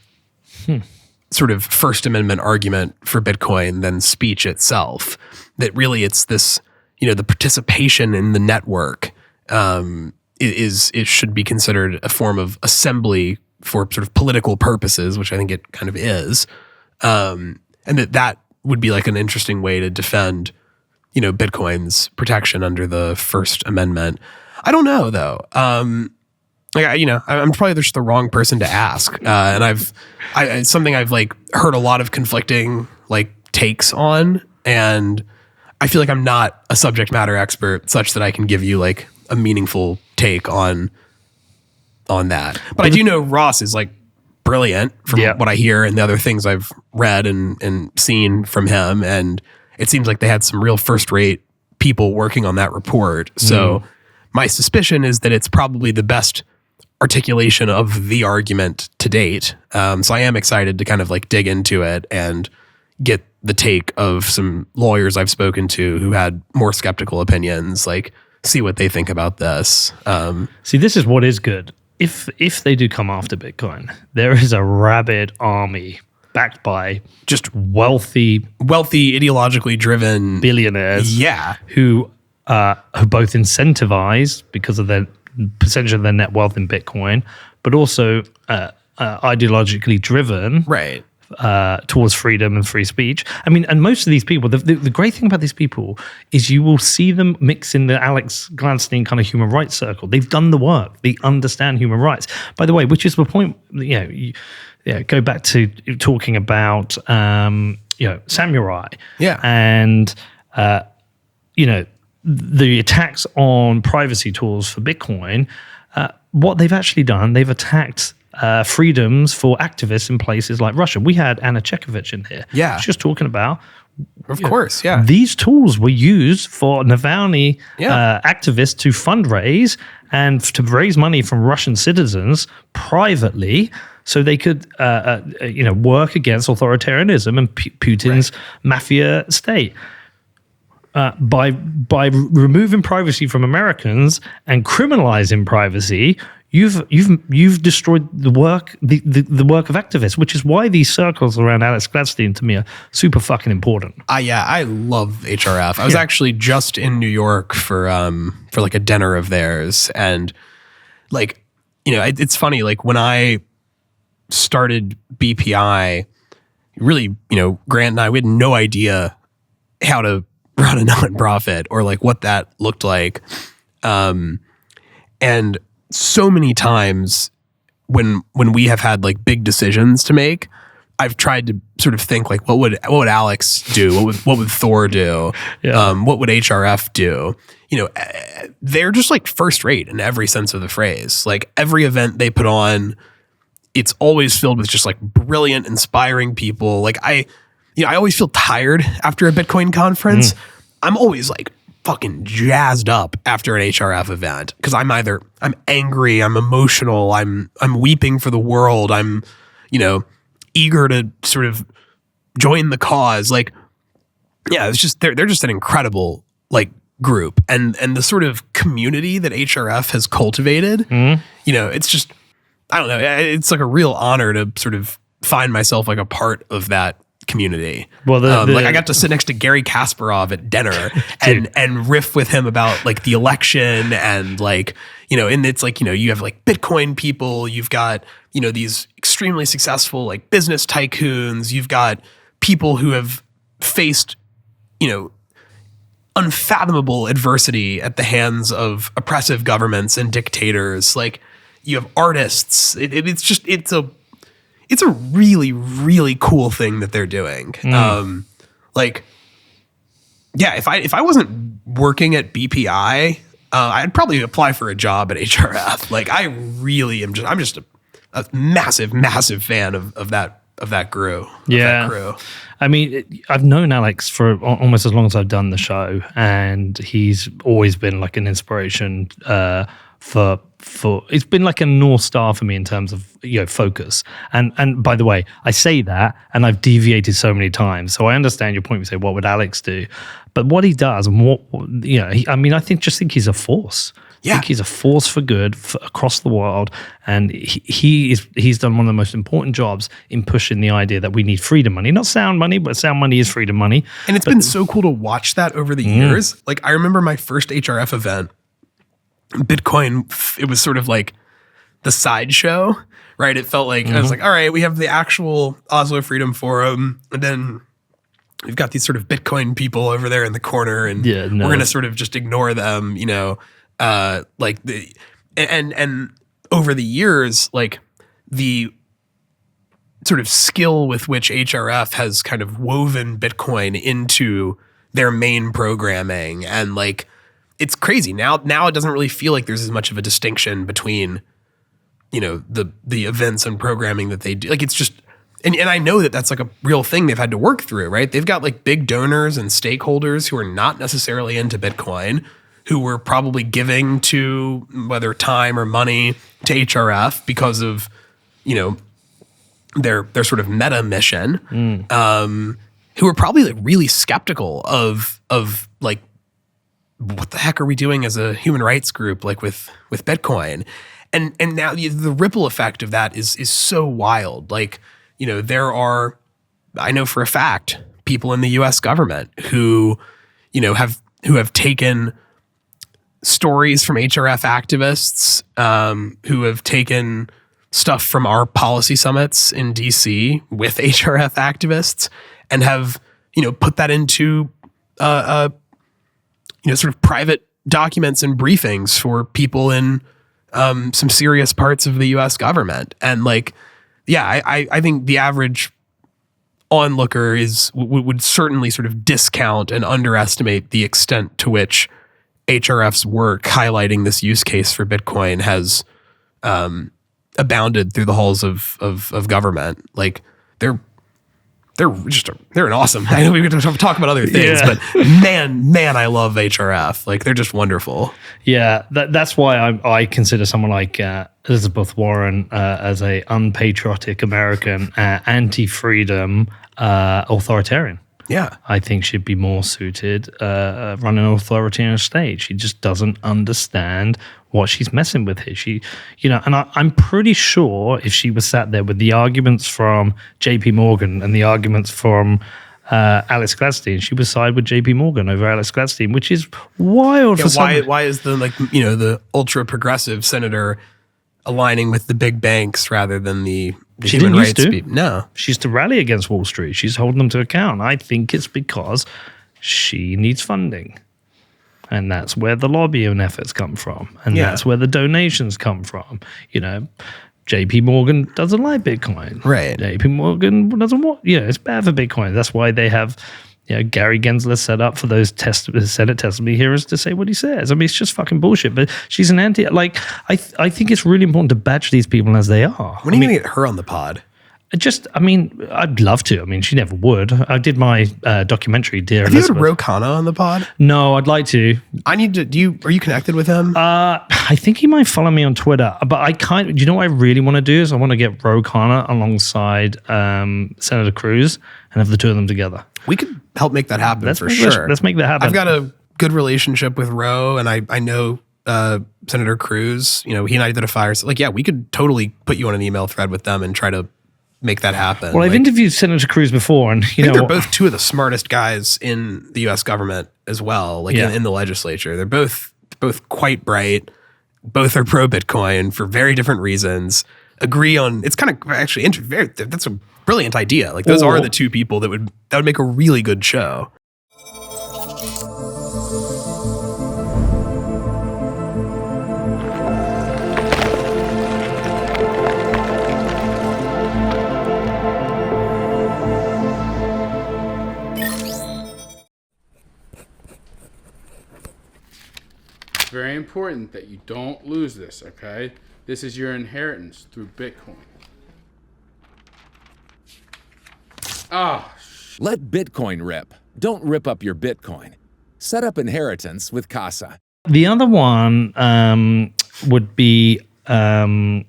sort of First Amendment argument for Bitcoin than speech itself. That really it's this, the participation in the network it should be considered a form of assembly for sort of political purposes, which I think it kind of is. And that would be like an interesting way to defend, Bitcoin's protection under the First Amendment. I don't know though. I'm probably just the wrong person to ask. And it's something I've like heard a lot of conflicting like takes on, and I feel like I'm not a subject matter expert such that I can give you like a meaningful take on that. But I do know Ross is like brilliant from what I hear and the other things I've read and seen from him. And it seems like they had some real first-rate people working on that report. So my suspicion is that it's probably the best articulation of the argument to date. So I am excited to kind of like dig into it and get the take of some lawyers I've spoken to who had more skeptical opinions, like see what they think about this. See, this is what is good. If they do come after Bitcoin, there is a rabid army backed by just wealthy, ideologically driven billionaires. Yeah, who both incentivize because of their percentage of their net wealth in Bitcoin, but also ideologically driven, right, towards freedom and free speech. I mean, and most of these people, the great thing about these people is you will see them mix in the Alex Gladstein kind of human rights circle. They've done the work. They understand human rights. By the way, which is the point, go back to talking about, samurai. Yeah. And, the attacks on privacy tools for Bitcoin, what they've actually done, they've attacked freedoms for activists in places like Russia. We had Anna Chekovich in here. Yeah. Just talking about, of course, yeah. These tools were used for Navalny activists to fundraise and to raise money from Russian citizens privately so they could, work against authoritarianism and Putin's mafia state. By removing privacy from Americans and criminalizing privacy, you've destroyed the work the work of activists, which is why these circles around Alex Gladstein to me are super fucking important. I love HRF. I was actually just in New York for like a dinner of theirs, and like it's funny, like when I started BPI, really Grant and I, we had no idea how to run a nonprofit or like what that looked like, and so many times when we have had like big decisions to make, I've tried to sort of think like, what would Alex do? What would Thor do? Yeah. What would HRF do? They're just like first rate in every sense of the phrase. Like every event they put on, it's always filled with just like brilliant, inspiring people. Like I always feel tired after a Bitcoin conference. I'm always like fucking jazzed up after an HRF event because I'm angry, I'm emotional, I'm weeping for the world, I'm eager to sort of join the cause. Like, yeah, it's just they're just an incredible like group, and the sort of community that HRF has cultivated. It's just, I don't know, it's like a real honor to sort of find myself like a part of that community. Well, like I got to sit next to Gary Kasparov at dinner and riff with him about like the election and like, and it's like, you have like Bitcoin people, you've got, these extremely successful like business tycoons, you've got people who have faced, unfathomable adversity at the hands of oppressive governments and dictators. Like you have artists. It's a really, really cool thing that they're doing. If I wasn't working at BPI, I'd probably apply for a job at HRF. Like I really am I'm just a massive, massive fan of that crew. I mean, I've known Alex for almost as long as I've done the show, and he's always been like an inspiration for it's been like a North Star for me in terms of focus. And by the way, I say that, and I've deviated so many times. So I understand your point. You say, what would Alex do? But what he does, and I think he's a force. Yeah. I think he's a force for good across the world, and he's done one of the most important jobs in pushing the idea that we need freedom money, not sound money, but sound money is freedom money. And it's been so cool to watch that over the years. Like I remember my first HRF event, Bitcoin. It was sort of like the sideshow, right? It felt like I was like, all right, we have the actual Oslo Freedom Forum, and then we've got these sort of Bitcoin people over there in the corner, and we're going to sort of just ignore them, and over the years, like the sort of skill with which HRF has kind of woven Bitcoin into their main programming, and like it's crazy now it doesn't really feel like there's as much of a distinction between the events and programming that they do. Like it's just and I know that that's like a real thing they've had to work through, right? They've got like big donors and stakeholders who are not necessarily into Bitcoin, who were probably giving to whether time or money to HRF because of, their sort of meta mission, who were probably like really skeptical of like, what the heck are we doing as a human rights group, like with Bitcoin? And now the ripple effect of that is so wild. Like, there are, I know for a fact, people in the US government who, have taken stories from HRF activists, who have taken stuff from our policy summits in DC with HRF activists and have, put that into, sort of private documents and briefings for people in some serious parts of the US government. And like, yeah, I think the average onlooker would certainly sort of discount and underestimate the extent to which HRF's work highlighting this use case for Bitcoin has abounded through the halls of government. Like they're an awesome. I know we could talk about other things, but man, I love HRF. Like they're just wonderful. Yeah, that's why I consider someone like Elizabeth Warren as a unpatriotic American, anti-freedom authoritarian. Yeah, I think she'd be more suited running an authoritarian state. She just doesn't understand what she's messing with here. And I'm pretty sure if she was sat there with the arguments from J.P. Morgan and the arguments from Alex Gladstein, she would side with J.P. Morgan over Alex Gladstein, which is wild. Why is the ultra progressive senator aligning with the big banks rather than the human rights people? No. She used to rally against Wall Street. She's holding them to account. I think it's because she needs funding. And that's where the lobbying efforts come from. And that's where the donations come from. JP Morgan doesn't like Bitcoin. Right. JP Morgan doesn't want, it's bad for Bitcoin. That's why they have Gary Gensler set up for those Senate testimony hearers to say what he says. I mean, it's just fucking bullshit. But she's an anti, like, I think it's really important to batch these people as they are. When are you going to get her on the pod? I'd love to. I mean, she never would. I did my documentary, Dear Have Elizabeth. you had Ro Khanna on the pod? No, I'd like to. I need to. Are you connected with him? I think he might follow me on Twitter. But do you know what I really want to do is I want to get Ro Khanna alongside Senator Cruz and have the two of them together. We could help make that happen for sure. Let's make that happen. I've got a good relationship with Ro, and I know Senator Cruz. He and I did a fire. So we could totally put you on an email thread with them and try to make that happen. Well, I've interviewed Senator Cruz before, and they're both two of the smartest guys in the U.S. government as well. In the legislature, they're both quite bright. Both are pro Bitcoin for very different reasons. Agree on it's kind of actually that's a brilliant idea. Like those are the two people that would make a really good show. It's very important that you don't lose this, okay? This is your inheritance through Bitcoin. Let Bitcoin rip. Don't rip up your Bitcoin. Set up inheritance with Casa. The other one would be fucking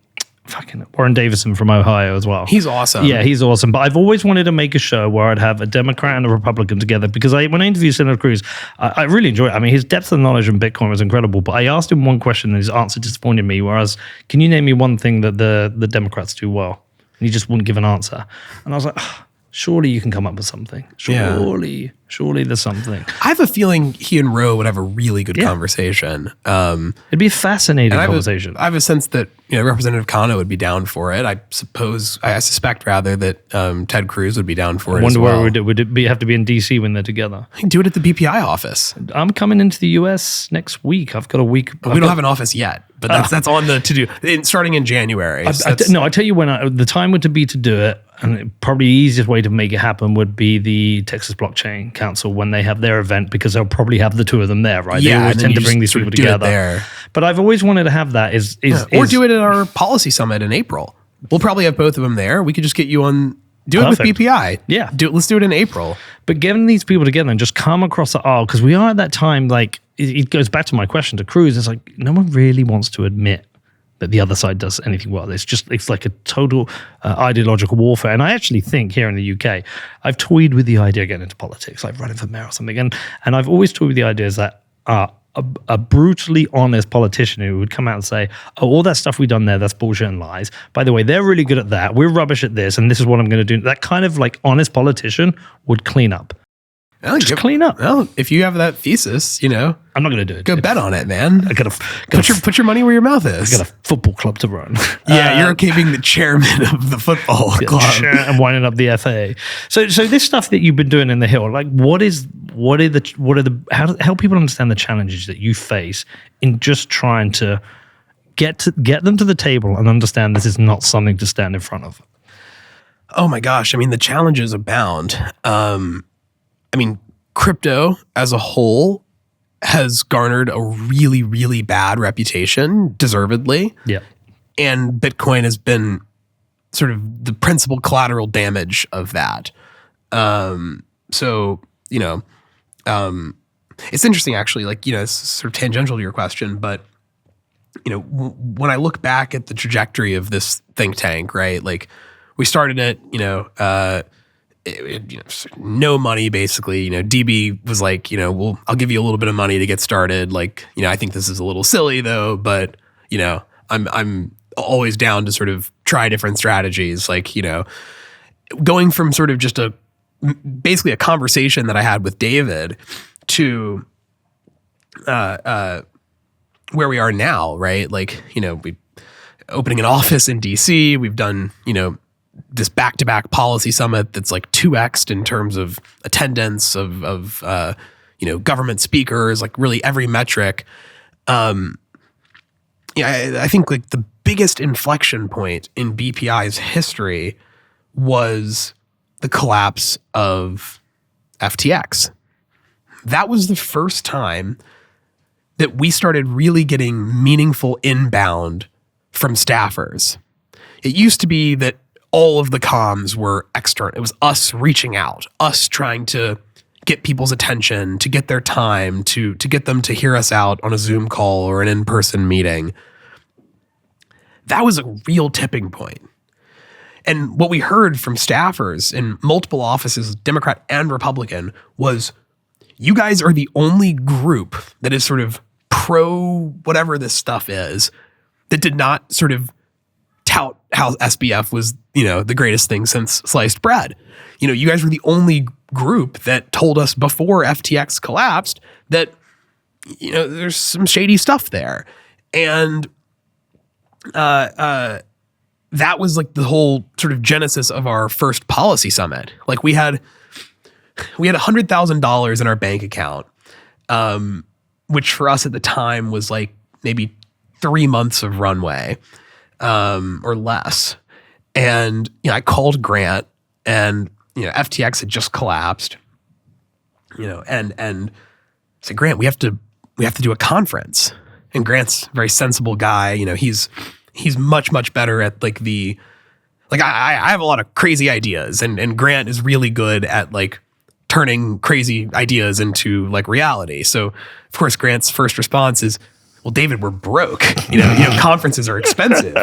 Warren Davison from Ohio as well. He's awesome. Yeah, he's awesome. But I've always wanted to make a show where I'd have a Democrat and a Republican together because when I interviewed Senator Cruz, I really enjoyed it. I mean, his depth of knowledge in Bitcoin was incredible. But I asked him one question and his answer disappointed me, whereas, can you name me one thing that the Democrats do well? And he just wouldn't give an answer. And I was like, surely you can come up with something. Surely there's something. I have a feeling he and Roe would have a really good conversation. It'd be a fascinating conversation. I have a sense that Representative Kano would be down for it. I suspect rather that Ted Cruz would be down for it. I wonder where would it have to be in DC when they're together? I can do it at the BPI office. I'm coming into the US next week. I've got a week. We don't have an office yet, but that's on the to do starting in January. I tell you when the time would be to do it. And probably the easiest way to make it happen would be the Texas Blockchain Council when they have their event, because they'll probably have the two of them there, right? Yeah, they always tend to bring these people together. There. But I've always wanted to have that. Or do it at our policy summit in April. We'll probably have both of them there. We could just get you on. Do it with BPI. Yeah. Let's do it in April. But getting these people together and just come across the aisle, because we are at that time, like, it goes back to my question to Cruz. It's like, no one really wants to admit that the other side does anything well. It's like a total ideological warfare. And I actually think here in the UK, I've toyed with the idea of getting into politics, like running for mayor or something. And I've always toyed with the idea is that a brutally honest politician who would come out and say, oh, all that stuff we've done there, that's bullshit and lies. By the way, they're really good at that. We're rubbish at this, and this is what I'm going to do. That kind of like honest politician would clean up. Just clean up. Well, if you have that thesis, I'm not going to do it. Go bet on it, man. I got put your money where your mouth is. I got a football club to run. Yeah, you're okay being the chairman of the football club and winding up the FA. So this stuff that you've been doing in the Hill, like help people understand the challenges that you face in just trying to get them to the table and understand this is not something to stand in front of. Oh my gosh, I mean the challenges abound. Crypto as a whole has garnered a really, really bad reputation, deservedly. Yeah. And Bitcoin has been sort of the principal collateral damage of that. It's interesting actually, it's sort of tangential to your question, but when I look back at the trajectory of this think tank, right? Like we started it, no money basically. DB was like, I'll give you a little bit of money to get started. Like, I think this is a little silly though, but I'm always down to sort of try different strategies. Like, going from sort of just basically a conversation that I had with David to where we are now, right? Like, we opening an office in DC. We've done, this back-to-back policy summit that's like 2x'd in terms of attendance of government speakers, like really every metric. I think like the biggest inflection point in BPI's history was the collapse of FTX. That was the first time that we started really getting meaningful inbound from staffers. It used to be that all of the comms were external. It was us reaching out, us trying to get people's attention, to get their time, to get them to hear us out on a Zoom call or an in-person meeting. That was a real tipping point. And what we heard from staffers in multiple offices, Democrat and Republican, was you guys are the only group that is sort of pro whatever this stuff is that did not sort of tout how SBF was, the greatest thing since sliced bread. You guys were the only group that told us before FTX collapsed that, there's some shady stuff there. And that was like the whole sort of genesis of our first policy summit. Like we had $100,000 in our bank account, which for us at the time was like maybe 3 months of runway. Or less. And, I called Grant and, FTX had just collapsed, and said, Grant, we have to do a conference. and Grant's a very sensible guy. You know, he's much, much better at like I have a lot of crazy ideas, and Grant is really good at like turning crazy ideas into like reality. So of course Grant's first response is, well, David, we're broke. You know, conferences are expensive.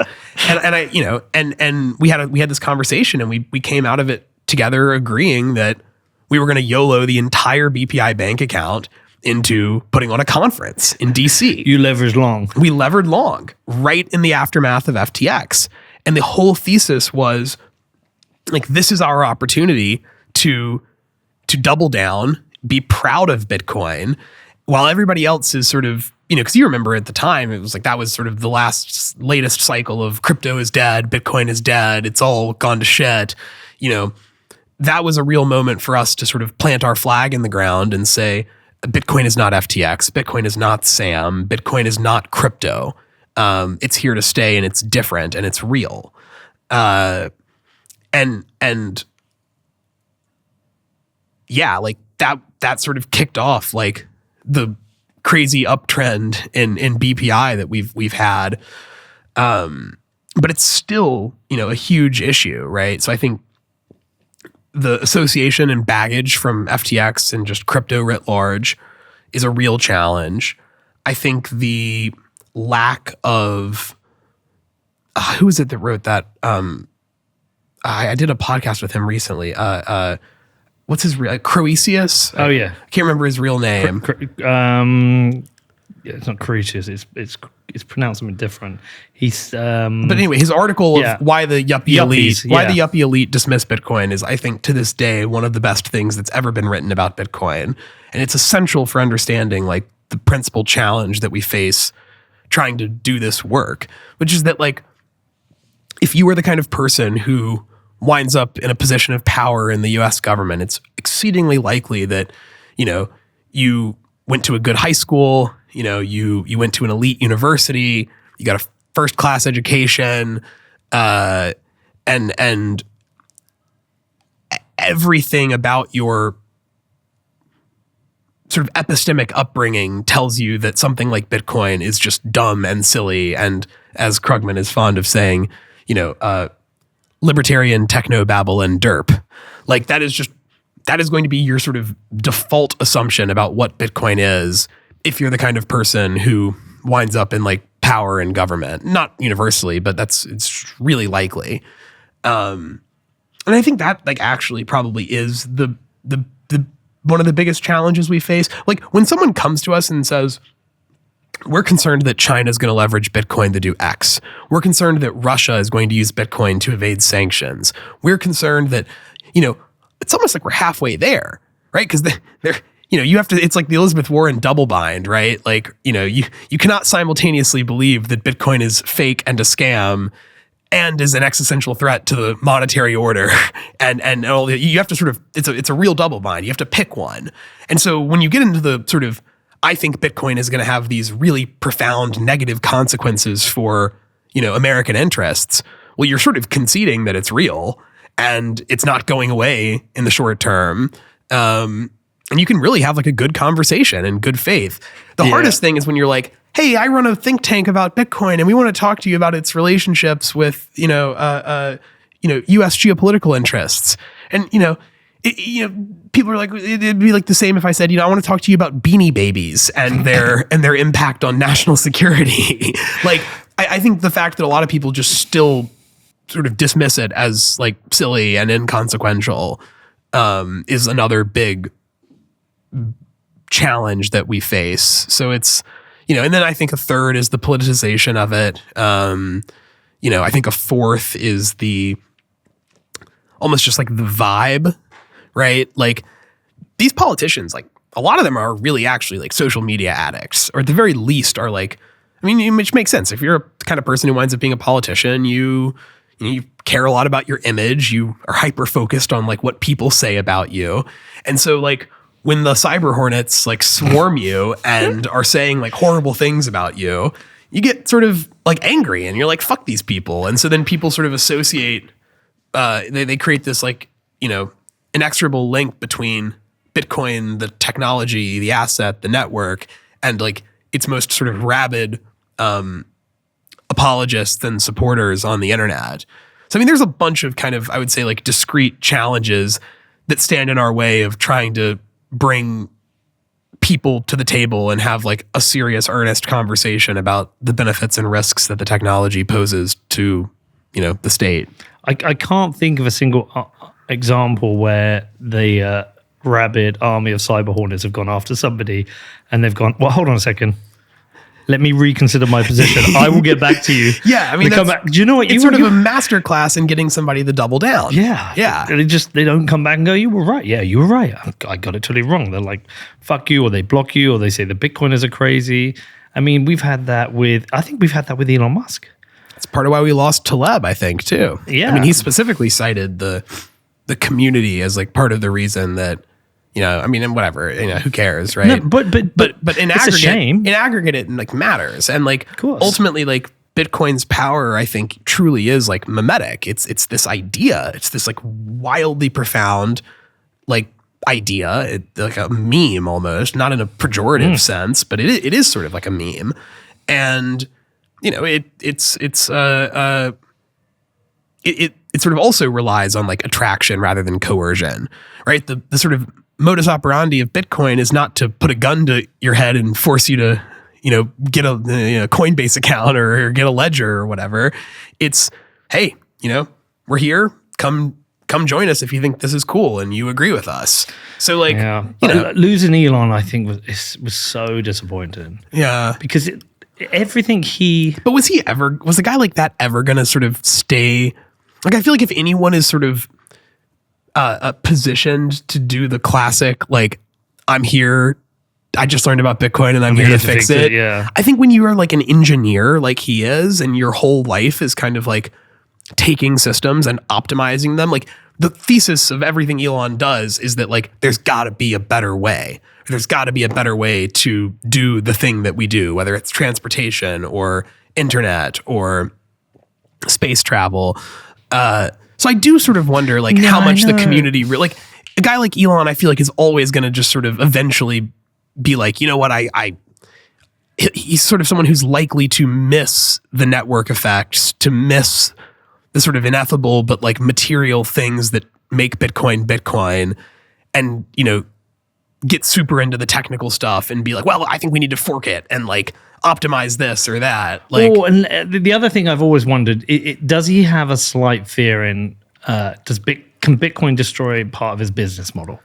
And we had this conversation, and we came out of it together agreeing that we were going to YOLO the entire BPI bank account into putting on a conference in DC. You leveraged long. We levered long right in the aftermath of FTX. And the whole thesis was like, this is our opportunity to double down, be proud of Bitcoin, while everybody else is sort of, you know, because you remember at the time, it was like that was sort of the latest cycle of crypto is dead, Bitcoin is dead, it's all gone to shit. You know, that was a real moment for us to sort of plant our flag in the ground and say, Bitcoin is not FTX, Bitcoin is not SAM, Bitcoin is not crypto. It's here to stay, and it's different, and it's real. And yeah, like that sort of kicked off like the crazy uptrend in BPI that we've had. But it's still, you know, a huge issue, right? So I think the association and baggage from FTX and just crypto writ large is a real challenge. I think the lack of who is it that wrote that? I did a podcast with him recently. What's his real Croesus? Oh yeah, I can't remember his real name. Yeah, it's not Croesus. It's pronounced something different. He's but anyway, his article of why the yuppie elite dismiss Bitcoin is, I think, to this day one of the best things that's ever been written about Bitcoin, and it's essential for understanding like the principal challenge that we face trying to do this work, which is that like if you are the kind of person who winds up in a position of power in the US government, it's exceedingly likely that, you know, you went to a good high school, you know, you went to an elite university, you got a first class education, and everything about your sort of epistemic upbringing tells you that something like Bitcoin is just dumb and silly. And as Krugman is fond of saying, you know, libertarian techno-babble and derp. Like that is going to be your sort of default assumption about what Bitcoin is if you're the kind of person who winds up in like power and government. Not universally, but it's really likely. And I think that like actually probably is the one of the biggest challenges we face. Like when someone comes to us and says, we're concerned that China is going to leverage Bitcoin to do X. We're concerned that Russia is going to use Bitcoin to evade sanctions. We're concerned that, you know, it's almost like we're halfway there, right? Because they're, you know, you have to, it's like the Elizabeth Warren double bind, right? Like, you know, you cannot simultaneously believe that Bitcoin is fake and a scam and is an existential threat to the monetary order. And all you have to sort of, it's a real double bind. You have to pick one. And so when you get into the sort of, I think Bitcoin is going to have these really profound negative consequences for, you know, American interests. Well, you're sort of conceding that it's real and it's not going away in the short term. And you can really have like a good conversation in good faith. The hardest thing is when you're like, hey, I run a think tank about Bitcoin and we want to talk to you about its relationships with, US geopolitical interests. And, people are like, it'd be like the same if I said, I want to talk to you about Beanie Babies and their impact on national security. Like, I think the fact that a lot of people just still sort of dismiss it as like silly and inconsequential is another big challenge that we face. So it's, and then I think a third is the politicization of it. I think a fourth is the almost just like the vibe, right? Like these politicians, like a lot of them are really actually like social media addicts, or at the very least are like, which makes sense. If you're the kind of person who winds up being a politician, you care a lot about your image. You are hyper focused on like what people say about you. And so like when the cyber hornets like swarm you and are saying like horrible things about you, you get sort of like angry and you're like, fuck these people. And so then people sort of associate, they create this like, inexorable link between Bitcoin, the technology, the asset, the network, and like its most sort of rabid apologists and supporters on the internet. So, I mean, there's a bunch of kind of, I would say, like discrete challenges that stand in our way of trying to bring people to the table and have like a serious, earnest conversation about the benefits and risks that the technology poses to, the state. I can't think of a single example where the rabid army of cyber hornets have gone after somebody and they've gone, well, hold on a second. Let me reconsider my position. I will get back to you. Yeah, I mean, come back. Do you know what? It's sort of a master class in getting somebody to double down. Yeah. Yeah. They don't come back and go, you were right. Yeah, you were right. I got it totally wrong. They're like, fuck you, or they block you, or they say the Bitcoiners are crazy. I mean, we've had that with Elon Musk. It's part of why we lost Taleb, I think, too. Yeah. I mean, he specifically cited the community as like part of the reason that, and whatever, who cares, right? No, but in it's aggregate, a shame. In aggregate, it like matters, and like ultimately, like Bitcoin's power, I think, truly is like mimetic. It's this idea. It's this like wildly profound, like idea, like a meme almost, not in a pejorative sense, but it is sort of like a meme, and it sort of also relies on like attraction rather than coercion, right? The sort of modus operandi of Bitcoin is not to put a gun to your head and force you to, get a Coinbase account or get a ledger or whatever. It's, hey, we're here. Come join us if you think this is cool and you agree with us. So like, losing Elon, I think was so disappointing. Yeah, because everything But was a guy like that ever going to sort of stay? Like, I feel like if anyone is sort of positioned to do the classic, like, I'm here, I just learned about Bitcoin and I'm here to fix it. Yeah. I think when you are like an engineer like he is, and your whole life is kind of like taking systems and optimizing them, like the thesis of everything Elon does is that like there's got to be a better way. There's got to be a better way to do the thing that we do, whether it's transportation or internet or space travel. So I do sort of wonder, like, how much the community like a guy like Elon, I feel like is always going to just sort of eventually be like, you know what, he's sort of someone who's likely to miss the network effects, to miss the sort of ineffable but like material things that make Bitcoin, and get super into the technical stuff and be like, well, I think we need to fork it and like optimize this or that. Like, and the other thing I've always wondered, does he have a slight fear in, can Bitcoin destroy part of his business model?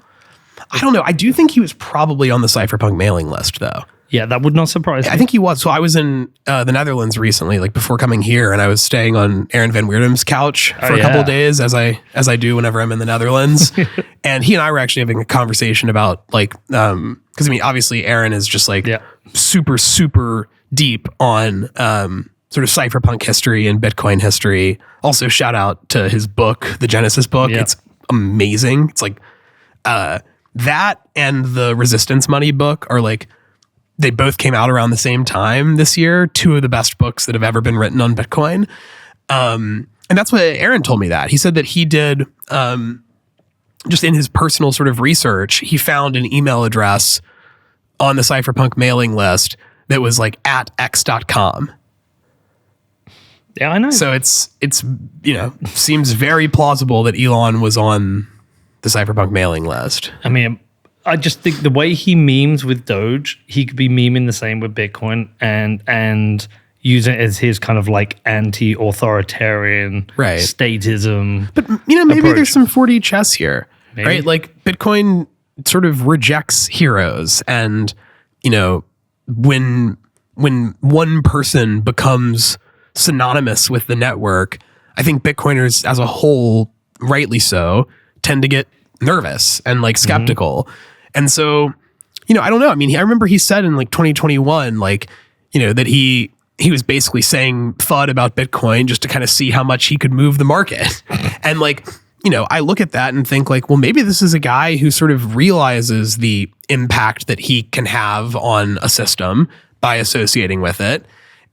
I don't know. I do think he was probably on the Cypherpunk mailing list though. Yeah, that would not surprise me. I think he was. So I was in the Netherlands recently, like before coming here, and I was staying on Aaron Van Weerdem's couch for a couple of days, as I do whenever I'm in the Netherlands. And he and I were actually having a conversation about like, because I mean, obviously Aaron is just like super, super deep on sort of cypherpunk history and Bitcoin history. Also, shout out to his book, the Genesis book. Yeah. It's amazing. It's like that and the Resistance Money book are like, they both came out around the same time this year. Two of the best books that have ever been written on Bitcoin. And that's what Aaron told me that. He said that he did, just in his personal sort of research, he found an email address on the Cypherpunk mailing list that was like @x.com. Yeah, I know. So it's seems very plausible that Elon was on the Cypherpunk mailing list. I mean, I just think the way he memes with Doge, he could be memeing the same with Bitcoin and use it as his kind of like anti-authoritarian statism. But maybe approach. There's some 4D chess here, maybe. Right? Like Bitcoin sort of rejects heroes, and when one person becomes synonymous with the network, I think Bitcoiners as a whole, rightly so, tend to get nervous and like skeptical. And so, I don't know. I mean, I remember he said in like 2021, like, that he was basically saying FUD about Bitcoin just to kind of see how much he could move the market. And like, I look at that and think like, well, maybe this is a guy who sort of realizes the impact that he can have on a system by associating with it.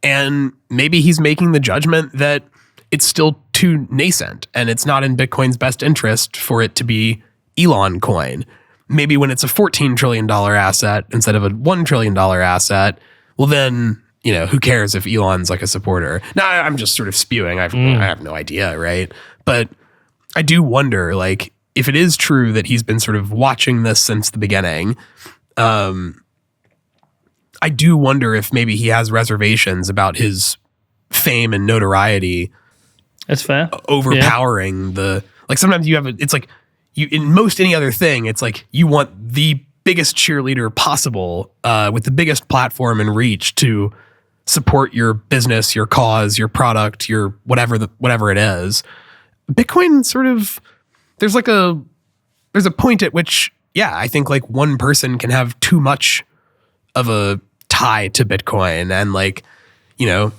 And maybe he's making the judgment that it's still too nascent and it's not in Bitcoin's best interest for it to be Elon coin. Maybe when it's a $14 trillion asset instead of a $1 trillion asset, well then, who cares if Elon's like a supporter? Now I'm just sort of spewing. I have no idea, right? But I do wonder, like, if it is true that he's been sort of watching this since the beginning, I do wonder if maybe he has reservations about his fame and notoriety. That's fair. Overpowering like sometimes it's like in most any other thing, it's like you want the biggest cheerleader possible with the biggest platform and reach to support your business, your cause, your product, your whatever it is. Bitcoin sort of, there's a point at which, I think like one person can have too much of a tie to Bitcoin, and like, do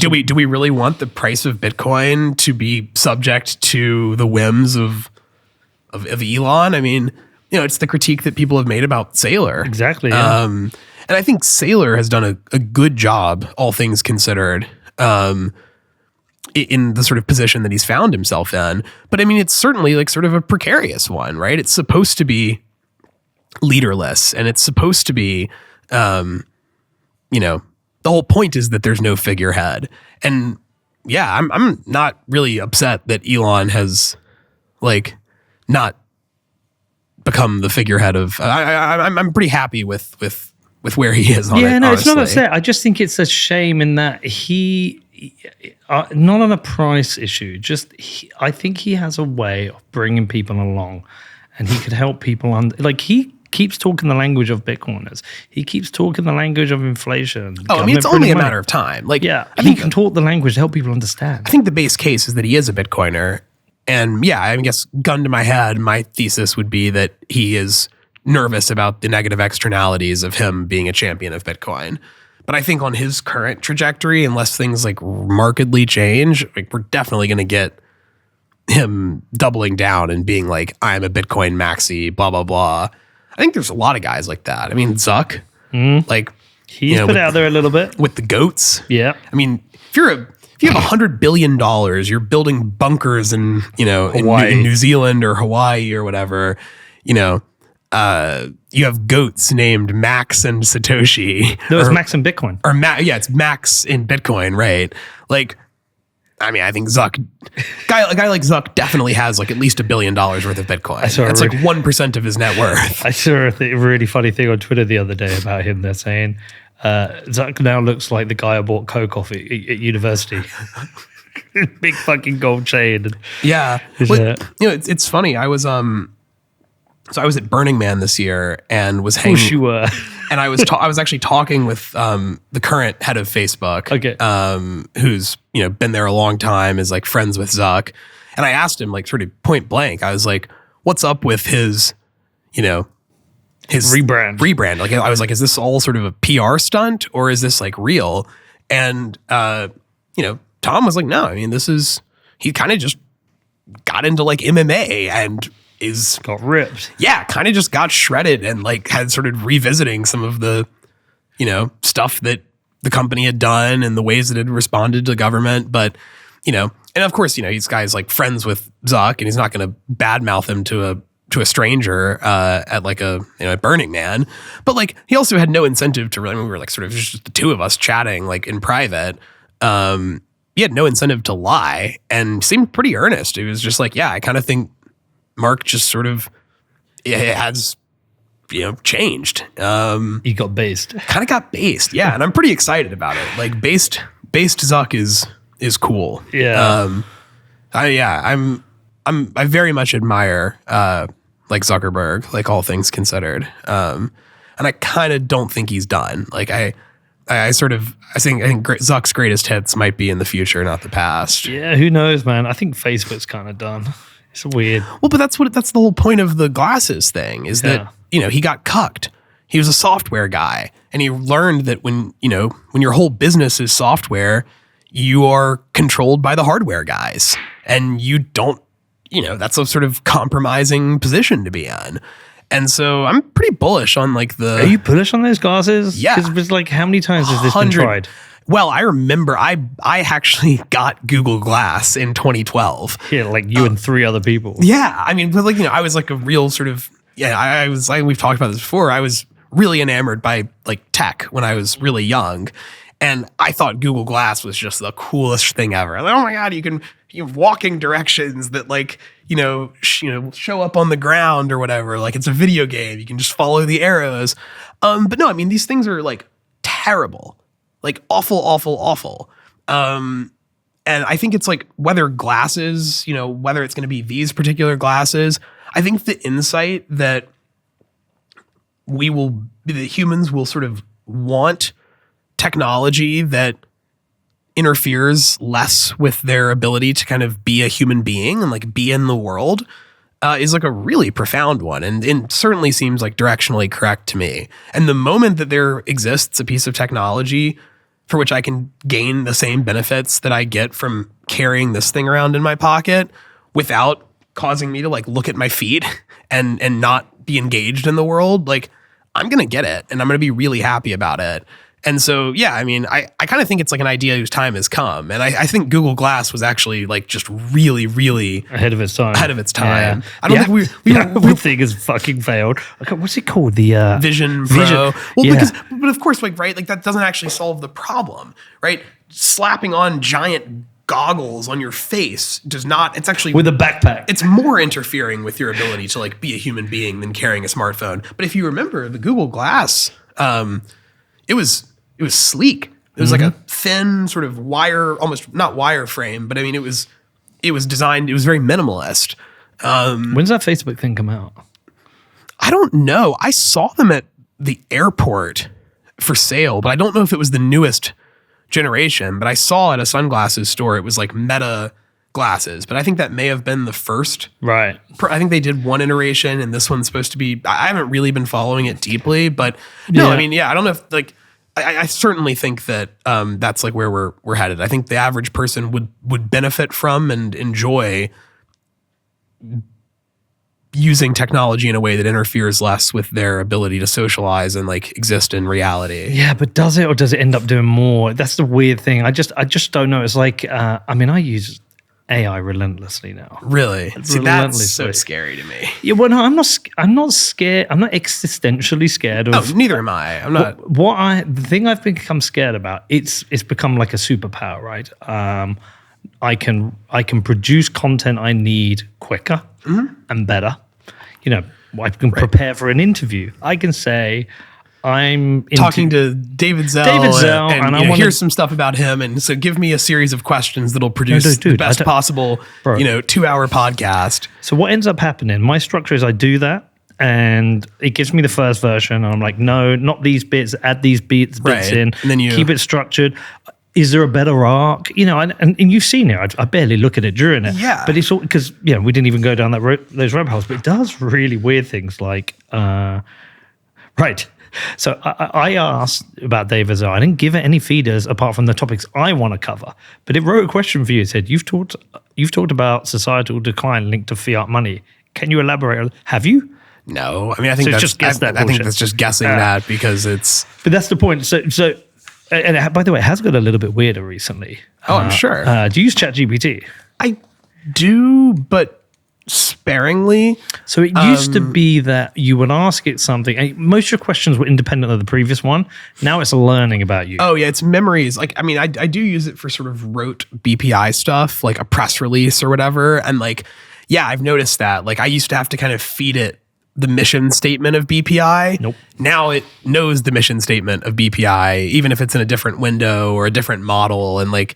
we really want the price of Bitcoin to be subject to the whims of Elon? I mean, it's the critique that people have made about Saylor. Exactly. Yeah. And I think Saylor has done a good job, all things considered, in the sort of position that he's found himself in. But I mean, it's certainly like sort of a precarious one, right? It's supposed to be leaderless, and it's supposed to be, the whole point is that there's no figurehead. And I'm not really upset that Elon has like not become the figurehead of. I'm pretty happy with where he is on it. Yeah, no, honestly. It's not upset. I just think it's a shame in that he, not on a price issue. I think he has a way of bringing people along, and he could help people he keeps talking the language of Bitcoiners. He keeps talking the language of inflation. I mean, it's only a matter of time. Like, I think he can talk the language to help people understand. I think the base case is that he is a Bitcoiner. And I guess gun to my head, my thesis would be that he is nervous about the negative externalities of him being a champion of Bitcoin. But I think on his current trajectory, unless things like markedly change, like we're definitely going to get him doubling down and being like, I'm a Bitcoin maxi, blah, blah, blah. I think there's a lot of guys like that. I mean, Zuck, like he's put out there a little bit with the goats. Yeah. I mean, if you have $100 billion, you're building bunkers in, in New Zealand or Hawaii or whatever, you have goats named Max and Satoshi. No, it's Max and Bitcoin. It's Max in Bitcoin, right? Like, I mean, I think a guy like Zuck definitely has like at least $1 billion worth of Bitcoin. That's like 1% of his net worth. I saw a really funny thing on Twitter the other day about him. They're saying Zuck now looks like the guy who bought Coke off at university. Big fucking gold chain. Yeah. It's funny. I was at Burning Man this year and was hanging. You were. And I was actually talking with the current head of Facebook, who's been there a long time, is like friends with Zuck, and I asked him like sort of point blank. I was like, "What's up with his rebrand?" Like I was like, "Is this all sort of a PR stunt or is this like real?" And Tom was like, "No, I mean he kind of just got into like MMA and." Got ripped. Yeah, kind of just got shredded and like had started revisiting some of the, stuff that the company had done and the ways that it had responded to the government. But, and of course, this guy's like friends with Zuck and he's not going to badmouth him to a stranger at like a Burning Man. But like he also had no incentive to really, we were like sort of just the two of us chatting like in private. He had no incentive to lie and seemed pretty earnest. It was just like, I kind of think Mark just sort of has, changed. He got based. Kind of got based, yeah. And I'm pretty excited about it. Like based Zuck is cool. Yeah. I very much admire like Zuckerberg, like all things considered. And I kind of don't think he's done. Like I think Zuck's greatest hits might be in the future, not the past. Yeah, who knows, man? I think Facebook's kind of done. It's weird. Well, but that's the whole point of the glasses thing is that, he got cucked. He was a software guy and he learned that when your whole business is software, you are controlled by the hardware guys and you don't, that's a sort of compromising position to be in. And so I'm pretty bullish on like Are you bullish on those glasses? Yeah. Because it's like, how many times has this been tried? Well, I remember I actually got Google Glass in 2012. Yeah, like you and 3 other people. Yeah, I mean, but like I was like a real sort of we've talked about this before. I was really enamored by like tech when I was really young. And I thought Google Glass was just the coolest thing ever. Like, oh my God, you have walking directions that like, show up on the ground or whatever. Like it's a video game. You can just follow the arrows. But no, I mean, these things are like terrible, like awful, awful, awful. And I think it's like whether glasses, whether it's going to be these particular glasses, I think the insight that the humans will sort of want technology that interferes less with their ability to kind of be a human being and like be in the world is like a really profound one. And it certainly seems like directionally correct to me. And the moment that there exists a piece of technology for which I can gain the same benefits that I get from carrying this thing around in my pocket without causing me to like look at my feet and not be engaged in the world, like I'm going to get it and I'm going to be really happy about it. And so, yeah, I mean, I kind of think it's like an idea whose time has come. And I think Google Glass was actually like just really, really ahead of its time. Yeah. I don't think the thing has fucking failed. Okay, what's it called? The Vision Pro. Well, but of course, like, right, like that doesn't actually solve the problem, right? Slapping on giant goggles on your face does not, it's actually with a backpack. It's more interfering with your ability to like be a human being than carrying a smartphone. But if you remember the Google Glass, it was sleek. It was like a thin sort of wire, almost not wire frame, but I mean, it was designed, it was very minimalist. When's that Facebook thing come out? I don't know. I saw them at the airport for sale, but I don't know if it was the newest generation, but I saw at a sunglasses store, it was like Meta glasses, but I think that may have been the first. Right. I think they did one iteration and this one's supposed to be, I haven't really been following it deeply, but no, I mean, yeah, I don't know if like, I certainly think that that's like where we're headed. I think the average person would benefit from and enjoy using technology in a way that interferes less with their ability to socialize and like exist in reality. Yeah, but does it, or does it end up doing more? That's the weird thing. I just don't know. It's like, I mean, I use AI relentlessly now. Really? See, that's so scary to me. Yeah, well, no, I'm not scared. I'm not existentially scared of. Oh, neither am I. I'm not. The thing I've become scared about, it's become like a superpower, right? I can produce content I need quicker and better. I can prepare for an interview. I can say, I'm talking to David Zell, and I here's some stuff about him, and so give me a series of questions that'll produce the best possible, 2-hour podcast. So what ends up happening? My structure is I do that, and it gives me the first version, and I'm like, no, not these bits. Add these bits in, and then you keep it structured. Is there a better arc? And you've seen it. I barely look at it during it. Yeah. But it's all because we didn't even go down those rabbit holes. But it does really weird things like, right. So I asked about David Zell. I didn't give it any feeders apart from the topics I want to cover. But it wrote a question for you. It said, you've talked about societal decline linked to fiat money. Can you elaborate? Have you? No. I mean, I think that's just guessing that because it's. But that's the point. So. And by the way, it has got a little bit weirder recently. Oh, I'm sure. Do you use ChatGPT? I do, but sparingly. So it used to be that you would ask it something, and most of your questions were independent of the previous one. Now it's learning about you. Oh, yeah, it's memories. Like, I mean, I do use it for sort of rote BPI stuff, like a press release or whatever. And like, yeah, I've noticed that. Like, I used to have to kind of feed it the mission statement of BPI. Nope. Now it knows the mission statement of BPI, even if it's in a different window or a different model. And like,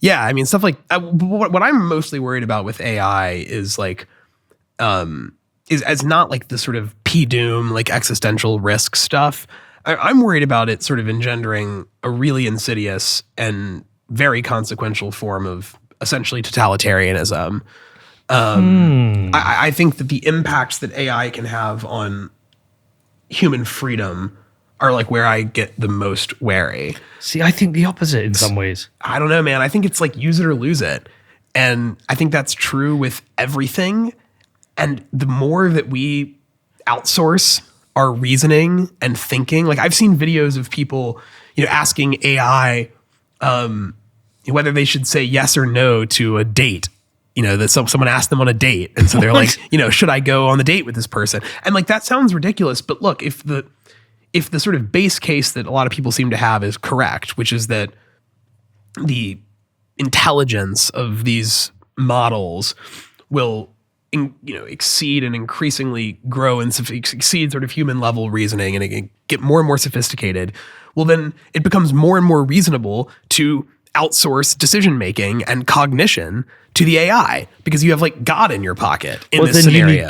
yeah, I mean, stuff like what I'm mostly worried about with AI is like, is not like the sort of P-doom, like existential risk stuff. I'm worried about it sort of engendering a really insidious and very consequential form of essentially totalitarianism. I think that the impacts that AI can have on human freedom are like where I get the most wary. See, I think the opposite in some ways. I don't know, man. I think it's like use it or lose it. And I think that's true with everything. And the more that we outsource our reasoning and thinking, like I've seen videos of people, asking AI whether they should say yes or no to a date. That someone asked them on a date. And so they're like, should I go on the date with this person? And like, that sounds ridiculous. But look, if if the sort of base case that a lot of people seem to have is correct, which is that the intelligence of these models will exceed and increasingly grow and exceed sort of human level reasoning and get more and more sophisticated, well, then it becomes more and more reasonable to outsource decision making and cognition to the AI because you have like God in your pocket in this scenario.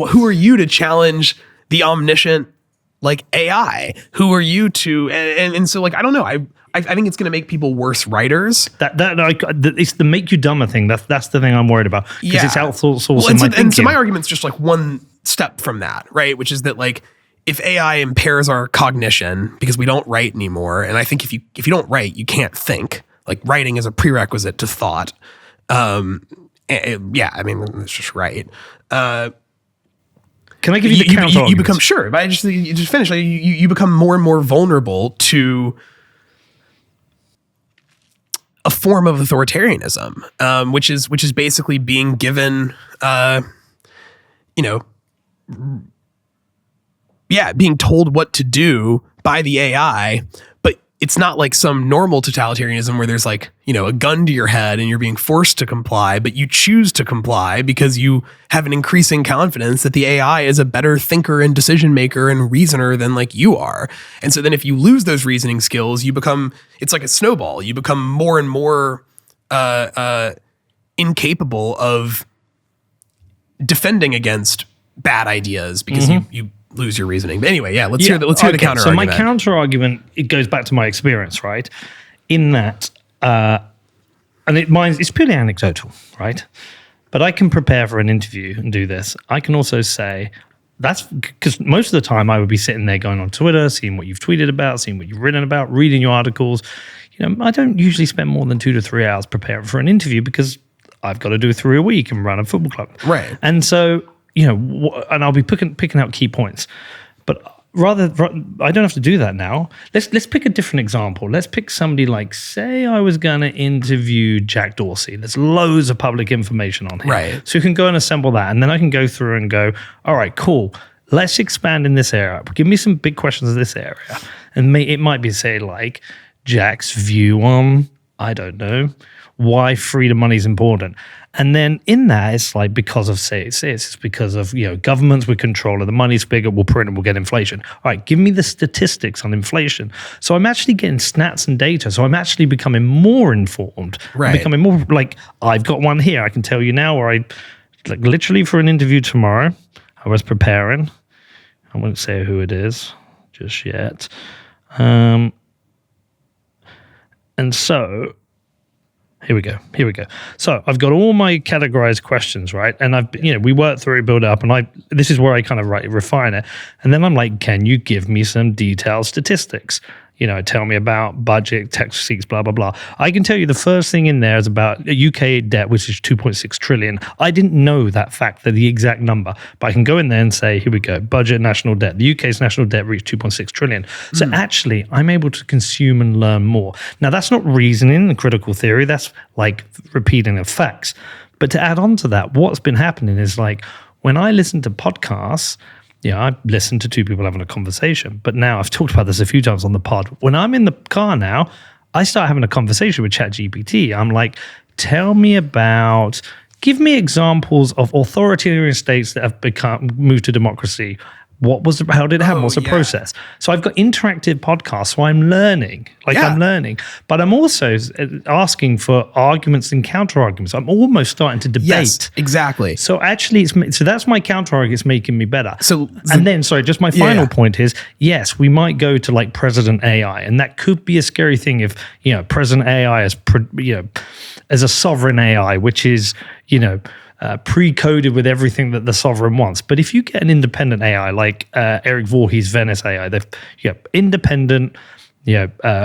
Who are you to challenge the omniscient like AI? Who are you to and so like I don't know. I think it's going to make people worse writers. It's the make you dumber thing. That's the thing I'm worried about because it's outsourcing my thinking. And so my argument's just like one step from that, right? Which is that like if AI impairs our cognition because we don't write anymore, and I think if you don't write, you can't think. Like writing is a prerequisite to thought. It's just right. Can I give you the counter? You become sure. But you just finish. Like, you become more and more vulnerable to a form of authoritarianism, which is basically being given, being told what to do by the AI. But it's not like some normal totalitarianism where there's like, a gun to your head and you're being forced to comply, but you choose to comply because you have an increasing confidence that the AI is a better thinker and decision maker and reasoner than like you are. And so then if you lose those reasoning skills, it's like a snowball. You become more and more incapable of defending against bad ideas because you lose your reasoning. But anyway, let's hear the counter argument. So my counter argument, it goes back to my experience, right? In that, it's purely anecdotal, right? But I can prepare for an interview and do this. I can also say that's because most of the time I would be sitting there going on Twitter, seeing what you've tweeted about, seeing what you've written about, reading your articles. I don't usually spend more than 2 to 3 hours preparing for an interview because I've got to do 3 a week and run a football club. Right. And so, and I'll be picking out key points. But rather, I don't have to do that now. Let's pick a different example. Let's pick somebody like, say I was going to interview Jack Dorsey. There's loads of public information on him. Right. So you can go and assemble that. And then I can go through and go, all right, cool. Let's expand in this area. Give me some big questions in this area. And it might be, say, like Jack's view on, I don't know, why freedom money is important. And then in that, it's like because of, it's because of, governments with control of the money's bigger, we'll print and we'll get inflation. All right, give me the statistics on inflation. So I'm actually getting stats and data. So I'm actually becoming more informed. Right. I'm becoming more like, I've got one here. I can tell you now where literally for an interview tomorrow, I was preparing. I won't say who it is just yet. And so Here we go. So I've got all my categorized questions, right? And we work through, build up, and this is where I kind of refine it. And then I'm like, can you give me some detailed statistics? Tell me about budget, tax receipts, blah, blah, blah. I can tell you the first thing in there is about UK debt, which is 2.6 trillion. I didn't know that fact, the exact number, but I can go in there and say, here we go, budget, national debt. The UK's national debt reached 2.6 trillion. So actually, I'm able to consume and learn more. Now, that's not reasoning and critical theory. That's like repeating of facts. But to add on to that, what's been happening is like when I listen to podcasts, I listened to 2 people having a conversation, but now I've talked about this a few times on the pod. When I'm in the car now, I start having a conversation with ChatGPT. I'm like, give me examples of authoritarian states that have moved to democracy. How did it happen? What's the process? So I've got interactive podcasts, so I'm learning. I'm learning. But I'm also asking for arguments and counter arguments. I'm almost starting to debate. Yes, exactly. So actually, so that's my counter argument. It's making me better. Just my final point is, yes, we might go to like President AI, and that could be a scary thing if, President AI is, as a sovereign AI, which is, pre-coded with everything that the sovereign wants. But if you get an independent AI like Eric Voorhees' Venice AI, independent,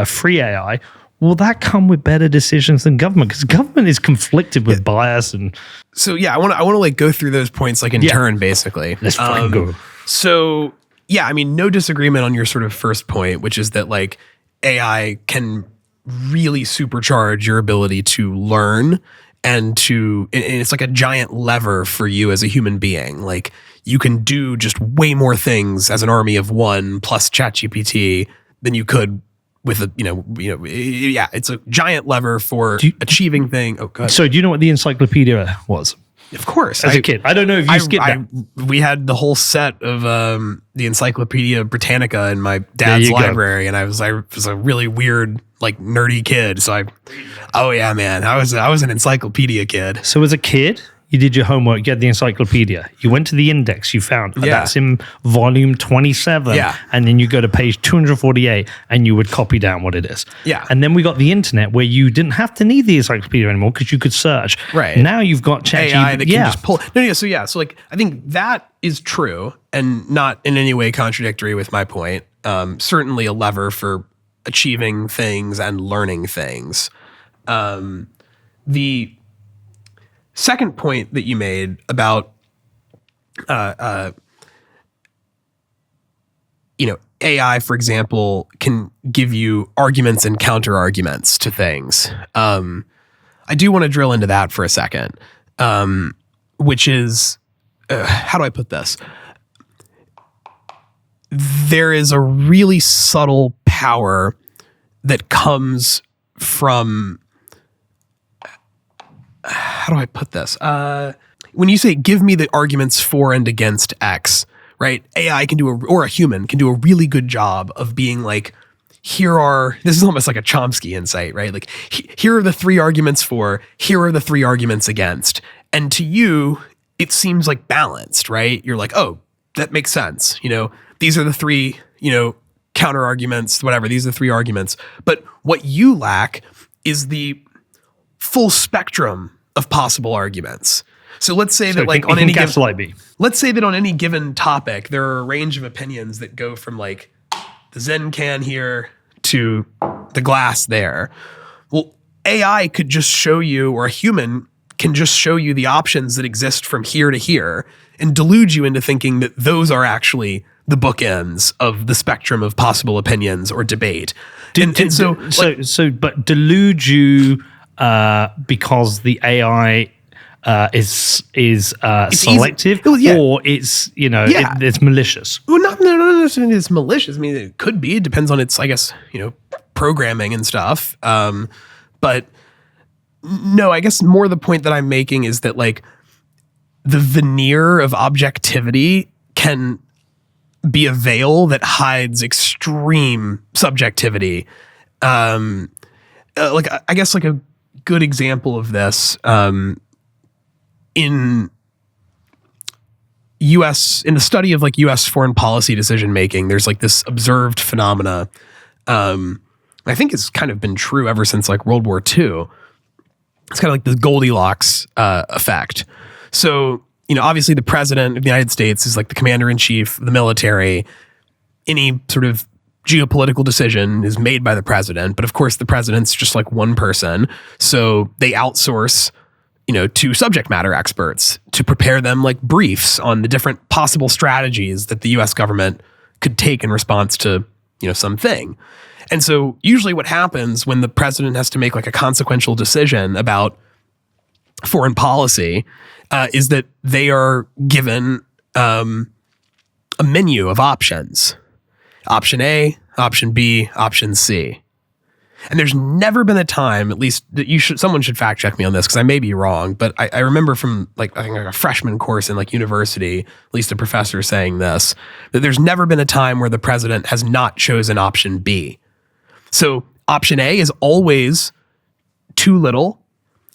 free AI, will that come with better decisions than government? Because government is conflicted with bias and. So I want to like go through those points like in turn, basically. Let's go. So no disagreement on your sort of first point, which is that like AI can really supercharge your ability to learn. And it's like a giant lever for you as a human being. Like you can do just way more things as an army of one plus ChatGPT than you could with it's a giant lever for achieving thing. Oh, God. So do you know what the encyclopedia was? Of course. As a kid. I don't know if you skipped that. We had the whole set of the Encyclopedia Britannica in my dad's library, and I was a really weird, like, nerdy kid. So I was an encyclopedia kid. So as a kid, you did your homework, you had the encyclopedia. You went to the index, you found that's in volume 27. Yeah. And then you go to page 248 and you would copy down what it is. Yeah. And then we got the internet where you didn't have to need the encyclopedia anymore because you could search. Right. Now you've got ChatGPT. AI that can just pull. So like, I think that is true and not in any way contradictory with my point. Certainly a lever for achieving things and learning things. The second point that you made about, AI, for example, can give you arguments and counter arguments to things. I do want to drill into that for a second, which is, how do I put this? There is a really subtle power that comes from, how do I put this? When you say, give me the arguments for and against X, right? AI can or a human can do a really good job of being like, this is almost like a Chomsky insight, right? Like, here are the 3 arguments for, here are the 3 arguments against. And to you, it seems like balanced, right? You're like, oh, that makes sense. These are the 3, counter arguments, whatever. These are the 3 arguments. But what you lack is the full spectrum of possible arguments. So let's say that like on any given topic, there are a range of opinions that go from like the Zen can here to the glass there. Well, AI could just show you, or a human can just show you the options that exist from here to here and delude you into thinking that those are actually the bookends of the spectrum of possible opinions or debate. But delude you because the AI is selective, or it's it's malicious. Well, not necessarily it's malicious. I mean, it could be. It depends on its, I guess, programming and stuff. But no, I guess more the point that I'm making is that like the veneer of objectivity can be a veil that hides extreme subjectivity. Like I guess like a good example of this in the study of like U.S. foreign policy decision making, there's like this observed phenomena. I think it's kind of been true ever since like World War II. It's kind of like the Goldilocks effect. So, obviously the president of the United States is like the commander in chief of the military. Any sort of geopolitical decision is made by the president, but of course the president's just like one person. So they outsource, to subject matter experts to prepare them like briefs on the different possible strategies that the US government could take in response to, something. And so usually what happens when the president has to make like a consequential decision about foreign policy is that they are given a menu of options. Option A, option B, option C. And there's never been a time, at least that someone should fact check me on this because I may be wrong, but I remember from like, I think like a freshman course in like university, at least a professor saying this, that there's never been a time where the president has not chosen option B. So option A is always too little.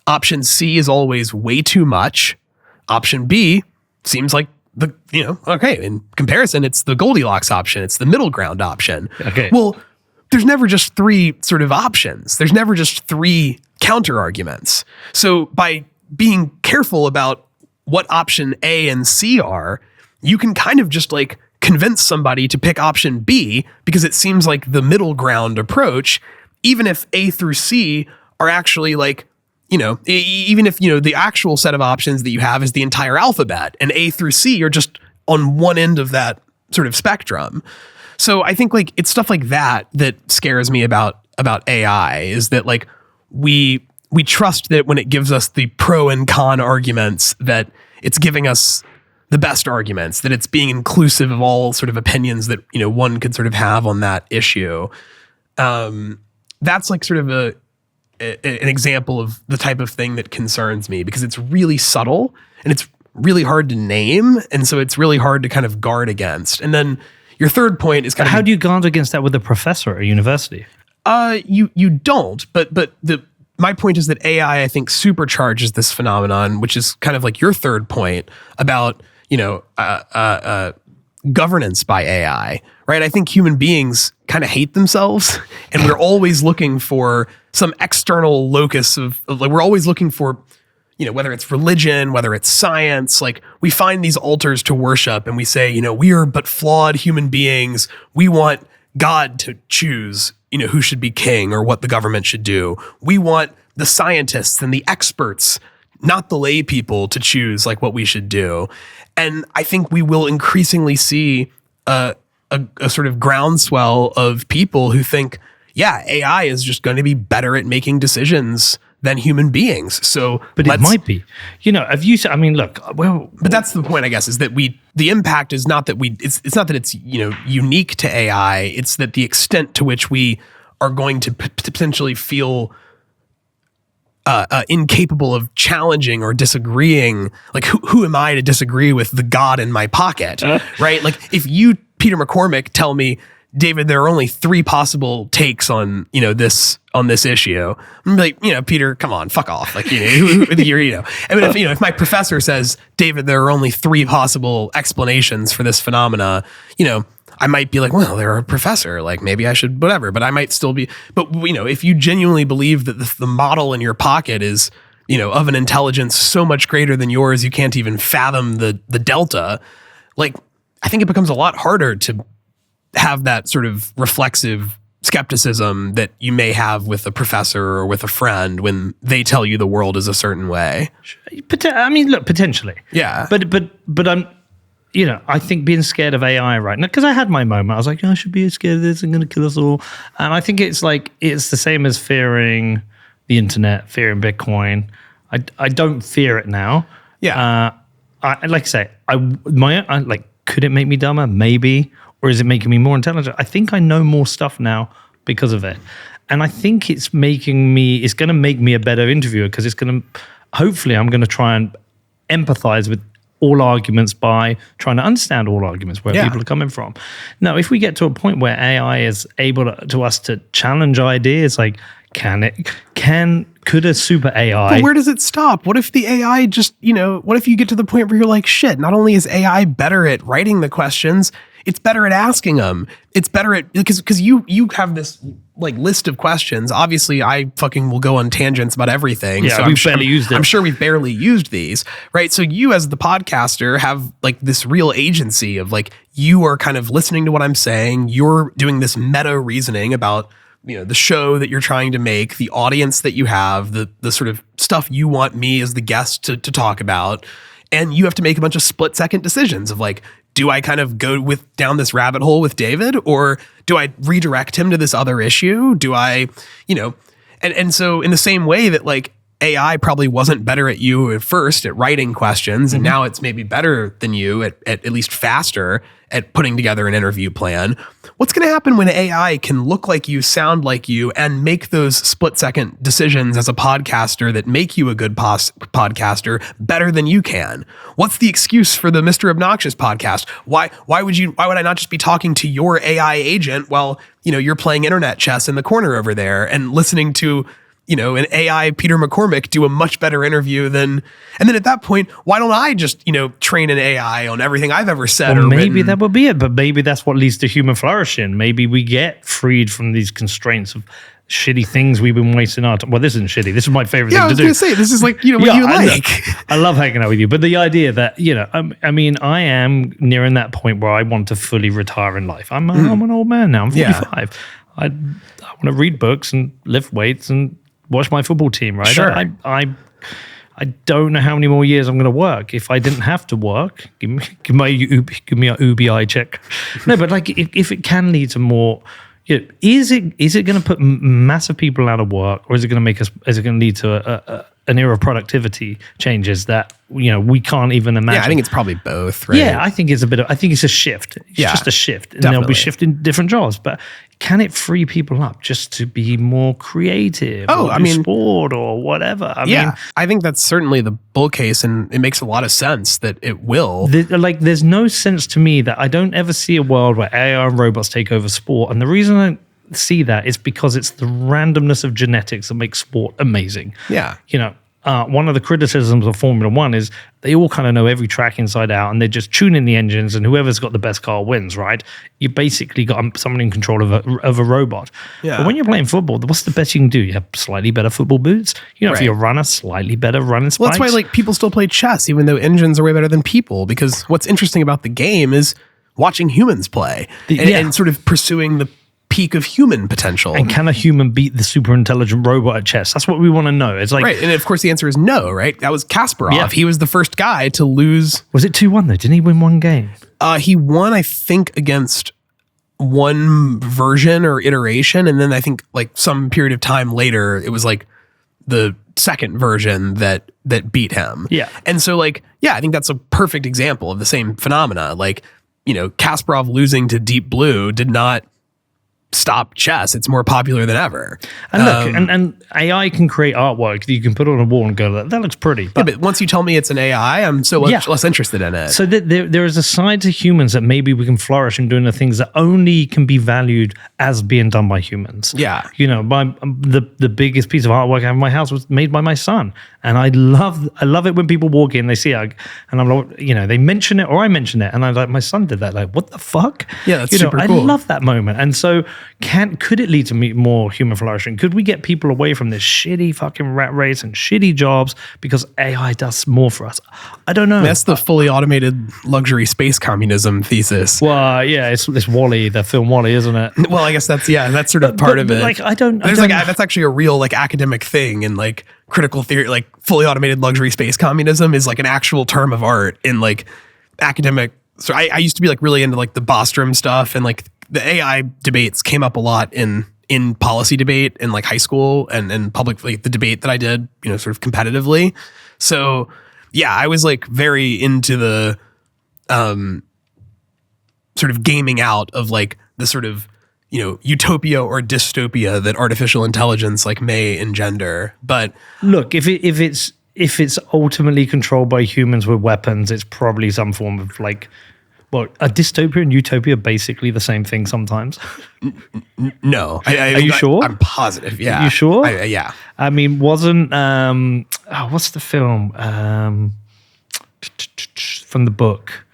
Option C is always way too much. Option B seems like in comparison, it's the Goldilocks option. It's the middle ground option. Okay. Well, there's never just 3 sort of options. There's never just 3 counter arguments. So by being careful about what option A and C are, you can kind of just like convince somebody to pick option B because it seems like the middle ground approach, even if A through C are actually like, even if, the actual set of options that you have is the entire alphabet and A through C are just on one end of that sort of spectrum. So I think like it's stuff like that scares me about AI is that like we trust that when it gives us the pro and con arguments that it's giving us the best arguments, that it's being inclusive of all sort of opinions that, you know, one could sort of have on that issue. That's like sort of an example of the type of thing that concerns me, because it's really subtle and it's really hard to name. And so it's really hard to kind of guard against. And then your third point is kind of— How do you guard against that with a professor at a university? You don't, but my point is that AI, I think, supercharges this phenomenon, which is kind of like your third point about, you know, governance by AI, right? I think human beings kind of hate themselves, and we're always looking for some external locus of like, we're always looking for, you know, whether it's religion, whether it's science, like we find these altars to worship and we say, you know, we are but flawed human beings. We want God to choose, you know, who should be king or what the government should do. We want the scientists and the experts, not the lay people, to choose like what we should do. And I think we will increasingly see a sort of groundswell of people who think, yeah, AI is just going to be better at making decisions than human beings. So, but it might be, you know, have you, I mean, look, well, but that's the point, I guess, is that the impact is not that it's not that it's, you know, unique to AI. It's that the extent to which we are going to potentially feel incapable of challenging or disagreeing. Like, who am I to disagree with the God in my pocket, right? Like, if you, Peter McCormack, tell me, David, there are only 3 possible takes on, you know, this issue, I'm like, you know, Peter, come on, fuck off. Like, you know, you know, I mean, if my professor says, David, there are only 3 possible explanations for this phenomena, you know, I might be like, well, they're a professor, like maybe I should, whatever, but I might still be, but you know, if you genuinely believe that the model in your pocket is, you know, of an intelligence so much greater than yours, you can't even fathom the delta, like, I think it becomes a lot harder to have that sort of reflexive skepticism that you may have with a professor or with a friend when they tell you the world is a certain way. I mean, look, potentially. Yeah. But I'm, you know, I think being scared of AI right now, because I had my moment, I was like, oh, I should be scared of this, I'm going to kill us all. And I think it's like, it's the same as fearing the internet, fearing Bitcoin. I don't fear it now. Yeah. I like I say, like, could it make me dumber? Maybe. Or is it making me more intelligent? I think I know more stuff now because of it. And I think it's going to make me a better interviewer, because it's going to, hopefully I'm going to try and empathize with all arguments by trying to understand all arguments, where people are coming from. Now, if we get to a point where AI is able to us to challenge ideas, like, could a super AI... But where does it stop? What if the AI just, you know, what if you get to the point where you're like, shit, not only is AI better at writing the questions, it's better at asking them. It's better at, because you have this like list of questions. Obviously, I fucking will go on tangents about everything. Yeah, so we've barely used it. I'm sure we've barely used these, right? So you as the podcaster have like this real agency of like, you are kind of listening to what I'm saying. You're doing this meta reasoning about, you know, the show that you're trying to make, the audience that you have, the sort of stuff you want me as the guest to talk about. And you have to make a bunch of split-second decisions of like, do I kind of go down this rabbit hole with David, or do I redirect him to this other issue? Do I, you know, and so in the same way that like AI probably wasn't better at you at first at writing questions, and now it's maybe better than you at least faster at putting together an interview plan. What's going to happen when AI can look like you, sound like you, and make those split-second decisions as a podcaster that make you a good podcaster better than you can? What's the excuse for the Mr. Obnoxious podcast? Why would I not just be talking to your AI agent while, you know, you're playing internet chess in the corner over there and listening to, you know, an AI Peter McCormack do a much better interview than, and then at that point, why don't I just, you know, train an AI on everything I've ever said or maybe written? that would be it, but maybe that's what leads to human flourishing. Maybe we get freed from these constraints of shitty things we've been wasting our time. Well, this isn't shitty. This is my favorite thing to do. Yeah, I was going to say, this is like, you know, what you like. I love hanging out with you, but the idea that, you know, I mean, I am nearing that point where I want to fully retire in life. I'm an old man now. I'm 45. Yeah. I want to read books and lift weights and watch my football team, right? Sure. I don't know how many more years I'm going to work. If I didn't have to work, give me a UBI check. No, but like if it can lead to more, you know, is it going to put massive people out of work, or is it going to make us? Is it going to lead to an era of productivity changes that we can't even imagine. Yeah, I think it's probably both, right? Yeah, I think it's a shift. It's just a shift, and there'll be shifting different jobs. But can it free people up just to be more creative? Oh, or do sport or whatever. I mean, I think that's certainly the bull case, and it makes a lot of sense that it will. There's no sense to me that I don't ever see a world where AI and robots take over sport, and the reason I don't see that is because it's the randomness of genetics that makes sport amazing. Yeah. One of the criticisms of Formula One is they all kind of know every track inside out, and they just tune in the engines, and whoever's got the best car wins, right? You basically got someone in control of a robot. Yeah. But when you're playing football, what's the best you can do? You have slightly better football boots. If you're a runner, slightly better running spikes. Well, that's why people still play chess, even though engines are way better than people, because what's interesting about the game is watching humans play and sort of pursuing the peak of human potential. And can a human beat the super intelligent robot at chess? That's what we want to know. It's like, right, and of course the answer is no, right? That was Kasparov. Yeah. He was the first guy to lose. Was it 2-1 though? Didn't he win one game? He won, I think, against one version or iteration, and then I think some period of time later, it was the second version that beat him. Yeah. And so I think that's a perfect example of the same phenomena. Kasparov losing to Deep Blue did not stop chess. It's more popular than ever. And look, and AI can create artwork that you can put on a wall and go, that looks pretty. But once you tell me it's an AI, I'm so much less interested in it. So there is a side to humans that maybe we can flourish in doing the things that only can be valued as being done by humans. Yeah. The biggest piece of artwork I have in my house was made by my son. And I love it when people walk in, they see it, and I'm like, they mention it or I mention it. And I'm like, my son did that. Like, what the fuck? Yeah, that's super cool. I love that moment. And so could it lead to more human flourishing? Could we get people away from this shitty fucking rat race and shitty jobs because AI does more for us? I don't know. That's the fully automated luxury space communism thesis. Well, yeah, it's WALL-E, the film WALL-E, isn't it? Well, I guess that's sort of part of it. That's actually a real academic thing in critical theory. Fully automated luxury space communism is an actual term of art in academic. So I used to be really into the Bostrom stuff, and the AI debates came up a lot in policy debate in high school and public, the debate that I did, sort of competitively. So yeah, I was very into the sort of gaming out of the sort of utopia or dystopia that artificial intelligence may engender. But look, if it's ultimately controlled by humans with weapons, it's probably some form of a dystopia and utopia basically the same thing sometimes? No. Are you sure? I'm positive, yeah. Are you sure? Yeah. I mean, wasn't... what's the film? From the book.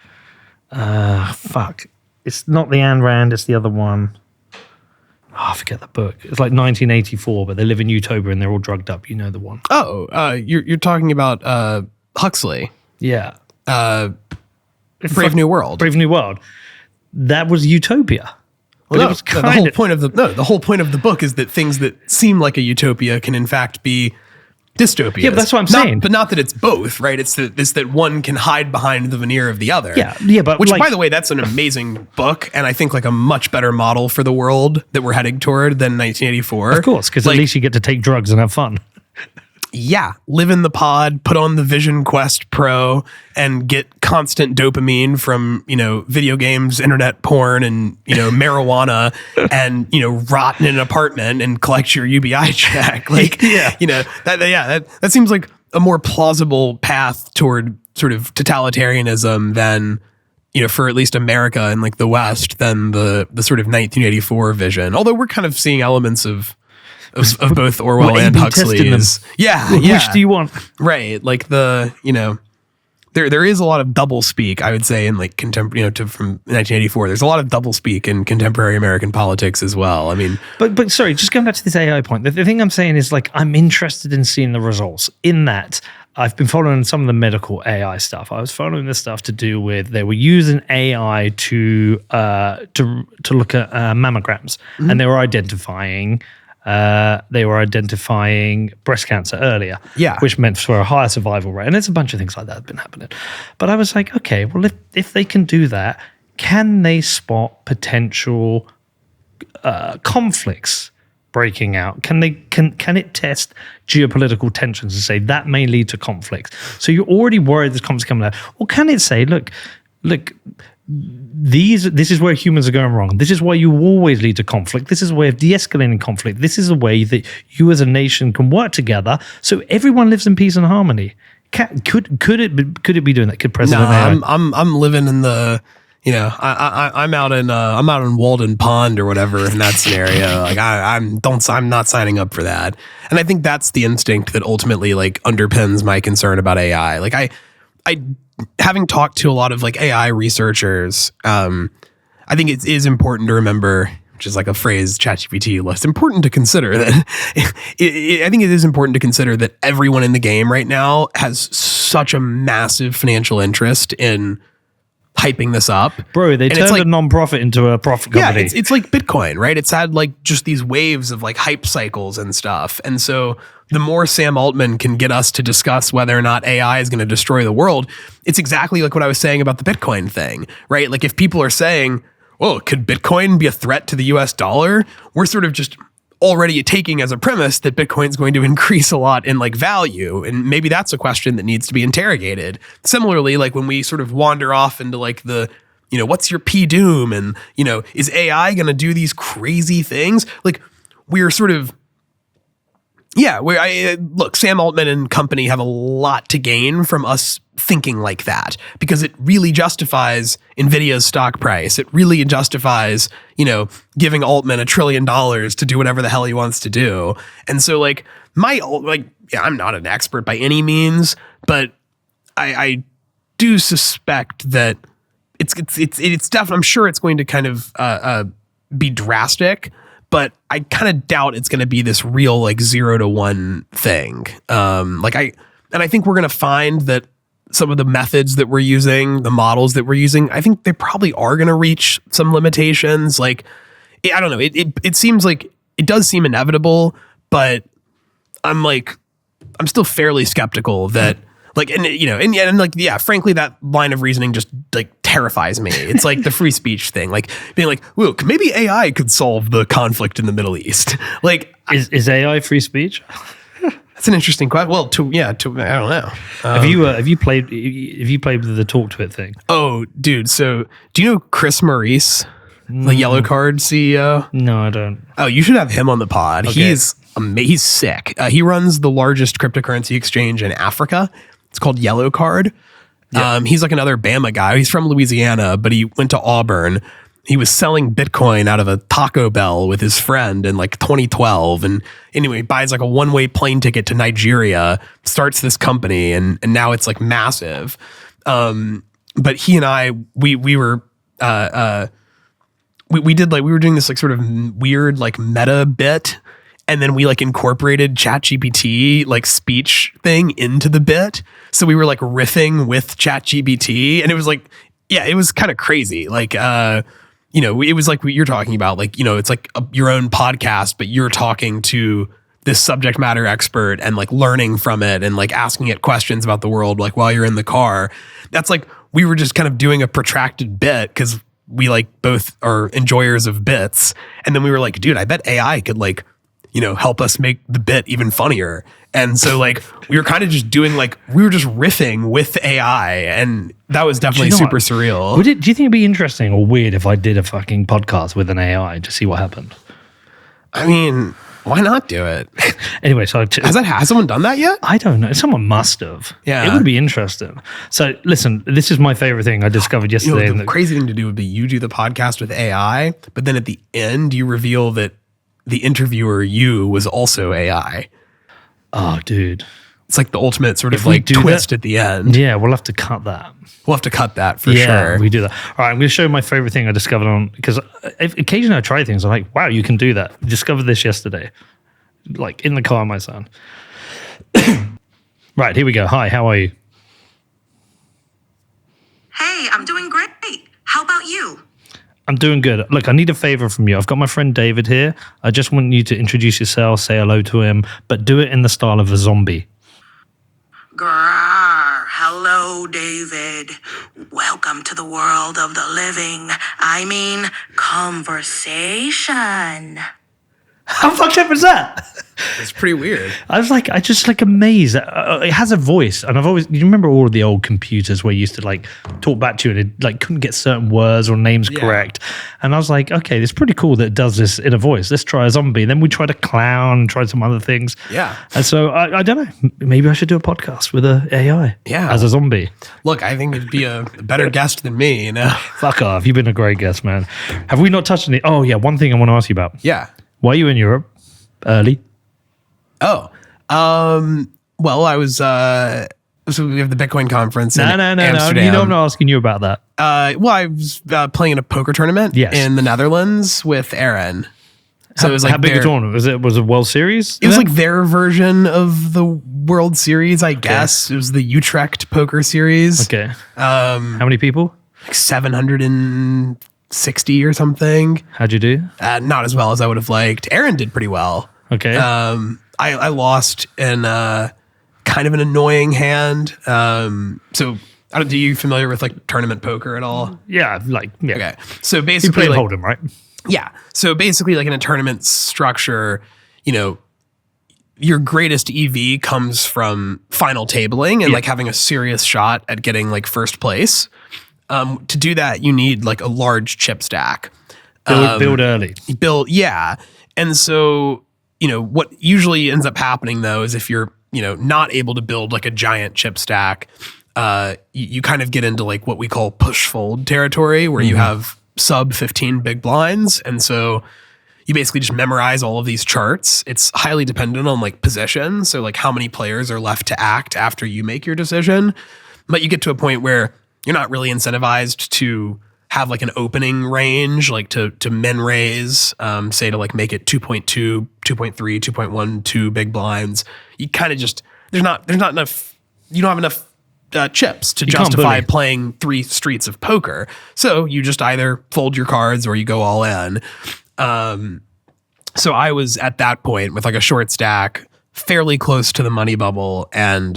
Fuck. It's not the Ayn Rand, it's the other one. I forget the book. It's 1984, but they live in utopia and they're all drugged up. You know the one. Oh, you're talking about Huxley. Yeah. Brave New World. Brave New World. That was utopia. Well, no, the whole point of the whole point of the book is that things that seem like a utopia can in fact be dystopias. Yeah, but that's what I'm saying. But not that it's both, right? It's that one can hide behind the veneer of the other. Yeah, but which, by the way, that's an amazing book, and I think a much better model for the world that we're heading toward than 1984. Of course, because at least you get to take drugs and have fun. Yeah, live in the pod, put on the Vision Quest Pro, and get constant dopamine from video games, internet porn, and marijuana, and rot in an apartment and collect your UBI check. That seems like a more plausible path toward sort of totalitarianism than for at least America and the West than the sort of 1984 vision. Although we're kind of seeing elements of both Orwell and Huxley's. Yeah. Which do you want? Right. There is a lot of double speak, I would say, in contemporary, from 1984. There's a lot of double speak in contemporary American politics as well. I mean, but sorry, just going back to this AI point. The thing I'm saying is I'm interested in seeing the results. In that, I've been following some of the medical AI stuff. I was following the stuff to do with they were using AI to look at mammograms, and they were identifying breast cancer earlier, which meant for a higher survival rate. And there's a bunch of things like that have been happening. But I was like, okay, well, if they can do that, can they spot potential conflicts breaking out? Can it test geopolitical tensions and say that may lead to conflict? So you're already worried this conflict's coming out. Or can it say, look, this is where humans are going wrong. This is why you always lead to conflict. This is a way of de-escalating conflict. This is a way that you as a nation can work together so everyone lives in peace and harmony. Could it be doing that? Could President AI? I'm living in the, I'm out in Walden Pond or whatever in that scenario. Like I'm not signing up for that. And I think that's the instinct that ultimately like underpins my concern about AI. Like I having talked to a lot of like AI researchers, I think it is important to remember, which is like a phrase ChatGPT lists, important to consider that I think it is important to consider that everyone in the game right now has such a massive financial interest in hyping this up. Bro, they turned a non-profit into a profit company. Yeah, it's like Bitcoin, right? It's had like just these waves of like hype cycles and stuff. And so the more Sam Altman can get us to discuss whether or not AI is going to destroy the world, it's exactly like what I was saying about the Bitcoin thing, right? Like if people are saying, oh, could Bitcoin be a threat to the US dollar? We're sort of just already taking as a premise that Bitcoin's going to increase a lot in like value. And maybe that's a question that needs to be interrogated. Similarly, like when we sort of wander off into like the, what's your P-doom? And, is AI going to do these crazy things? Like we're sort of, look, Sam Altman and company have a lot to gain from us thinking like that because it really justifies NVIDIA's stock price. It really justifies, giving Altman $1 trillion to do whatever the hell he wants to do. And so like I'm not an expert by any means, but I do suspect that it's definitely, I'm sure it's going to kind of be drastic, but I kind of doubt it's going to be this real like 0 to 1 thing. I think we're going to find that some of the methods that we're using, the models that we're using, I think they probably are going to reach some limitations. Like, I don't know. It seems like it does seem inevitable, but I'm still fairly skeptical that frankly, that line of reasoning just like terrifies me. It's like the free speech thing, like being like, look, maybe AI could solve the conflict in the Middle East. Like, is AI free speech? That's an interesting question. Well, I don't know. Have you played with the talk to it thing? Oh, dude. So do you know Chris Maurice, the Yellow Card CEO? No, I don't. Oh, you should have him on the pod. Okay. He's sick. He runs the largest cryptocurrency exchange in Africa. It's called Yellow Card. Yeah. He's like another Bama guy. He's from Louisiana, but he went to Auburn. He was selling Bitcoin out of a Taco Bell with his friend in like 2012. And anyway, he buys like a one-way plane ticket to Nigeria, starts this company, and now it's like massive. But he and I, we were doing this like sort of weird like meta bit. And then we like incorporated ChatGPT like speech thing into the bit. So we were like riffing with ChatGPT, and it was like, it was kind of crazy. Like, it was like what you're talking about. Like, it's like your own podcast, but you're talking to this subject matter expert and like learning from it and like asking it questions about the world, like while you're in the car. That's like, we were just kind of doing a protracted bit because we like both are enjoyers of bits. And then we were like, dude, I bet AI could like, help us make the bit even funnier. And so like, we were kind of just doing like, we were just riffing with AI, and that was definitely super surreal. Do you think it'd be interesting or weird if I did a fucking podcast with an AI to see what happened? I mean, why not do it? Anyway, so has someone done that yet? I don't know. Someone must have. Yeah. It would be interesting. So listen, this is my favorite thing I discovered yesterday. The crazy thing to do would be you do the podcast with AI, but then at the end you reveal that the interviewer was also AI. Oh, dude. It's like the ultimate sort of like twist at the end. Yeah, we'll have to cut that. We'll have to cut that for sure. Yeah, we do that. All right, I'm going to show you my favorite thing I discovered on, because occasionally I try things. I'm like, wow, you can do that. I discovered this yesterday, like in the car, my son. Right, here we go. Hi, how are you? Hey, I'm doing great. How about you? I'm doing good. Look, I need a favor from you. I've got my friend David here. I just want you to introduce yourself, say hello to him, but do it in the style of a zombie. Grrr. Hello, David. Welcome to the world of the living. I mean, conversation. How fucked up is that? It's pretty weird. I was like, I just like amazed. It has a voice, and I've always. You remember all of the old computers where you used to like talk back to you, and it like couldn't get certain words or names correct. And I was like, okay, it's pretty cool that it does this in a voice. Let's try a zombie. And then we tried a clown, tried some other things. Yeah. And so I don't know. Maybe I should do a podcast with a AI. Yeah. As a zombie. Look, I think it'd be a better guest than me. You know. Fuck off. You've been a great guest, man. Have we not touched on it? Oh yeah, one thing I want to ask you about. Yeah. Why are you in Europe early? Oh, well, I was, so we have the Bitcoin conference in Amsterdam. You know, I'm not asking you about that. Well, I was playing in a poker tournament in the Netherlands with Aaron. So it was like how big a tournament? Was it World Series? It was like their version of the World Series, I guess. It was the Utrecht Poker Series. Okay. How many people? Like 760 or something. How'd you do? Not as well as I would have liked. Aaron did pretty well. Okay. I lost in kind of an annoying hand. So are you familiar with like tournament poker at all? Yeah, Okay. So You basically, play Hold'em, right? yeah. So basically, like in a tournament structure, you know, your greatest EV comes from final tabling and like having a serious shot at getting like first place. To do that, you need like a large chip stack. Build early. Yeah. And so, you know, what usually ends up happening though is if you're, you know, not able to build like a giant chip stack, you kind of get into like what we call push fold territory where you have sub 15 big blinds. And so you basically just memorize all of these charts. It's highly dependent on like position. So like how many players are left to act after you make your decision. But you get to a point where you're not really incentivized to have like an opening range, like to min raise, say to like make it 2.2, 2.3, 2.12 big blinds. You kind of just, there's not enough, you don't have enough chips to justify playing 3 streets of poker. So you just either fold your cards or you go all in. So I was at that point with like a short stack, fairly close to the money bubble, and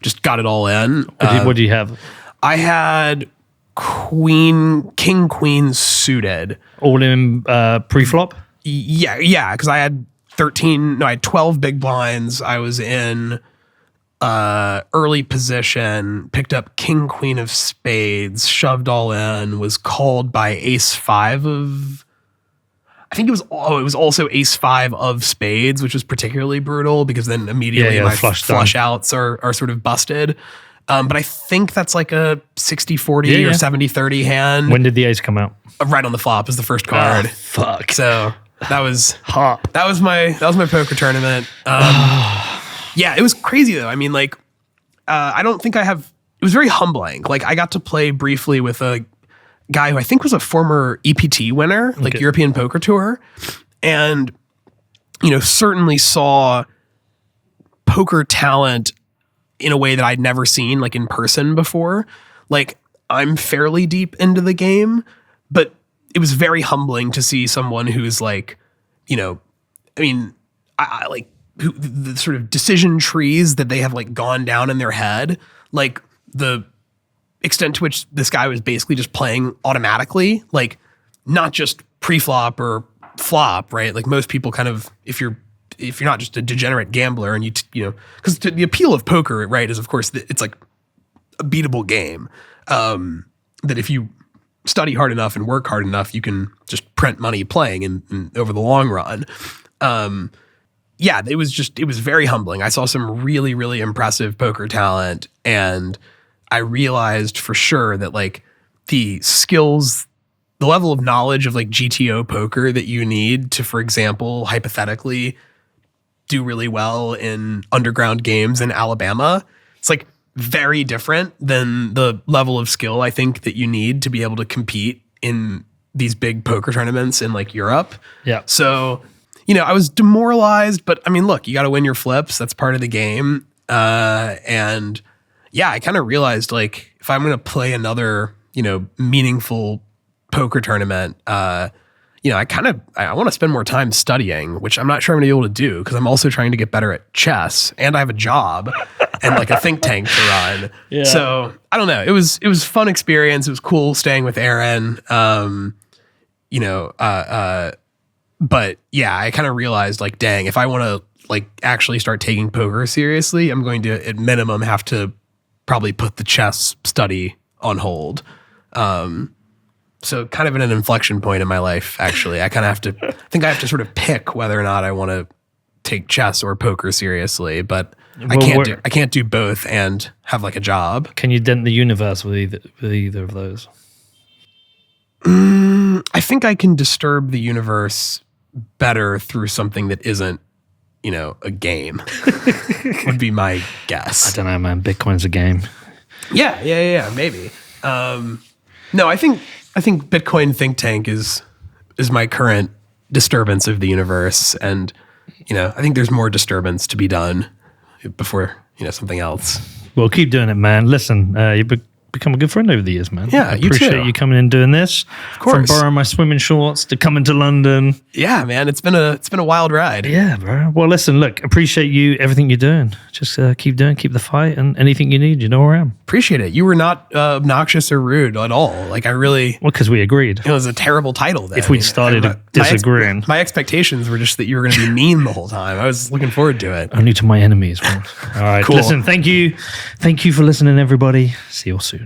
just got it all in. What do you have? I had king, queen suited. All in pre-flop? Yeah, because I had 12 big blinds. I was in early position, picked up king, queen of spades, shoved all in, was called by ace 5 of, I think it was also ace 5 of spades, which was particularly brutal because then immediately my flush outs are sort of busted. But I think that's like a 60-40 or 70-30 hand. When did the ace come out? Right on the flop is the first card. Oh, fuck. So that was hot. That was my poker tournament. Yeah, it was crazy though. I mean, like, I don't think it was very humbling. Like I got to play briefly with a guy who I think was a former EPT winner, like European Poker Tour. And, you know, certainly saw poker talent in a way that I'd never seen like in person before. Like I'm fairly deep into the game, but it was very humbling to see someone who's like, you know, I mean, I like the sort of decision trees that they have like gone down in their head, like the extent to which this guy was basically just playing automatically, like not just pre-flop or flop, right? Like most people kind of, if you're not just a degenerate gambler and you know, because the appeal of poker, right, is of course that it's like a beatable game. That if you study hard enough and work hard enough, you can just print money playing and over the long run. Yeah, it was very humbling. I saw some really, really impressive poker talent, and I realized for sure that like the skills, the level of knowledge of like GTO poker that you need to, for example, hypothetically do really well in underground games in Alabama, it's like very different than the level of skill I think that you need to be able to compete in these big poker tournaments in like Europe. Yeah. So, you know, I was demoralized, but I mean, look, you got to win your flips. That's part of the game. And yeah, I kind of realized like if I'm going to play another, you know, meaningful poker tournament, you know, I want to spend more time studying, which I'm not sure I'm going to be able to do because I'm also trying to get better at chess and I have a job and like a think tank to run. Yeah. So I don't know. It was a fun experience. It was cool staying with Aaron. You know, But yeah, I kind of realized like, dang, if I want to like actually start taking poker seriously, I'm going to at minimum have to probably put the chess study on hold. So kind of in an inflection point in my life, actually. I kind of I have to sort of pick whether or not I want to take chess or poker seriously, but I can't do both and have like a job. Can you dent the universe with either of those? I think I can disturb the universe better through something that isn't, a game. Would be my guess. I don't know, man. Bitcoin's a game. Yeah, maybe. No, I think Bitcoin think tank is my current disturbance of the universe, and I think there's more disturbance to be done before something else. Well, keep doing it, man. Listen, you've become a good friend over the years, man. Yeah, I you appreciate too. you coming in and doing this. Of course. From borrowing my swimming shorts to coming to London. Yeah, man, it's been a wild ride. Yeah, bro. Well, listen, look, appreciate you, everything you're doing. Just keep the fight, and anything you need, you know where I am. Appreciate it. You were not obnoxious or rude at all. Like I really. Well, because we agreed. It was a terrible title. Then. If we'd started disagreeing, my expectations were just that you were going to be mean the whole time. I was looking forward to it. Only to my enemies, man. All right, Cool. Listen, thank you for listening, everybody. See you all soon.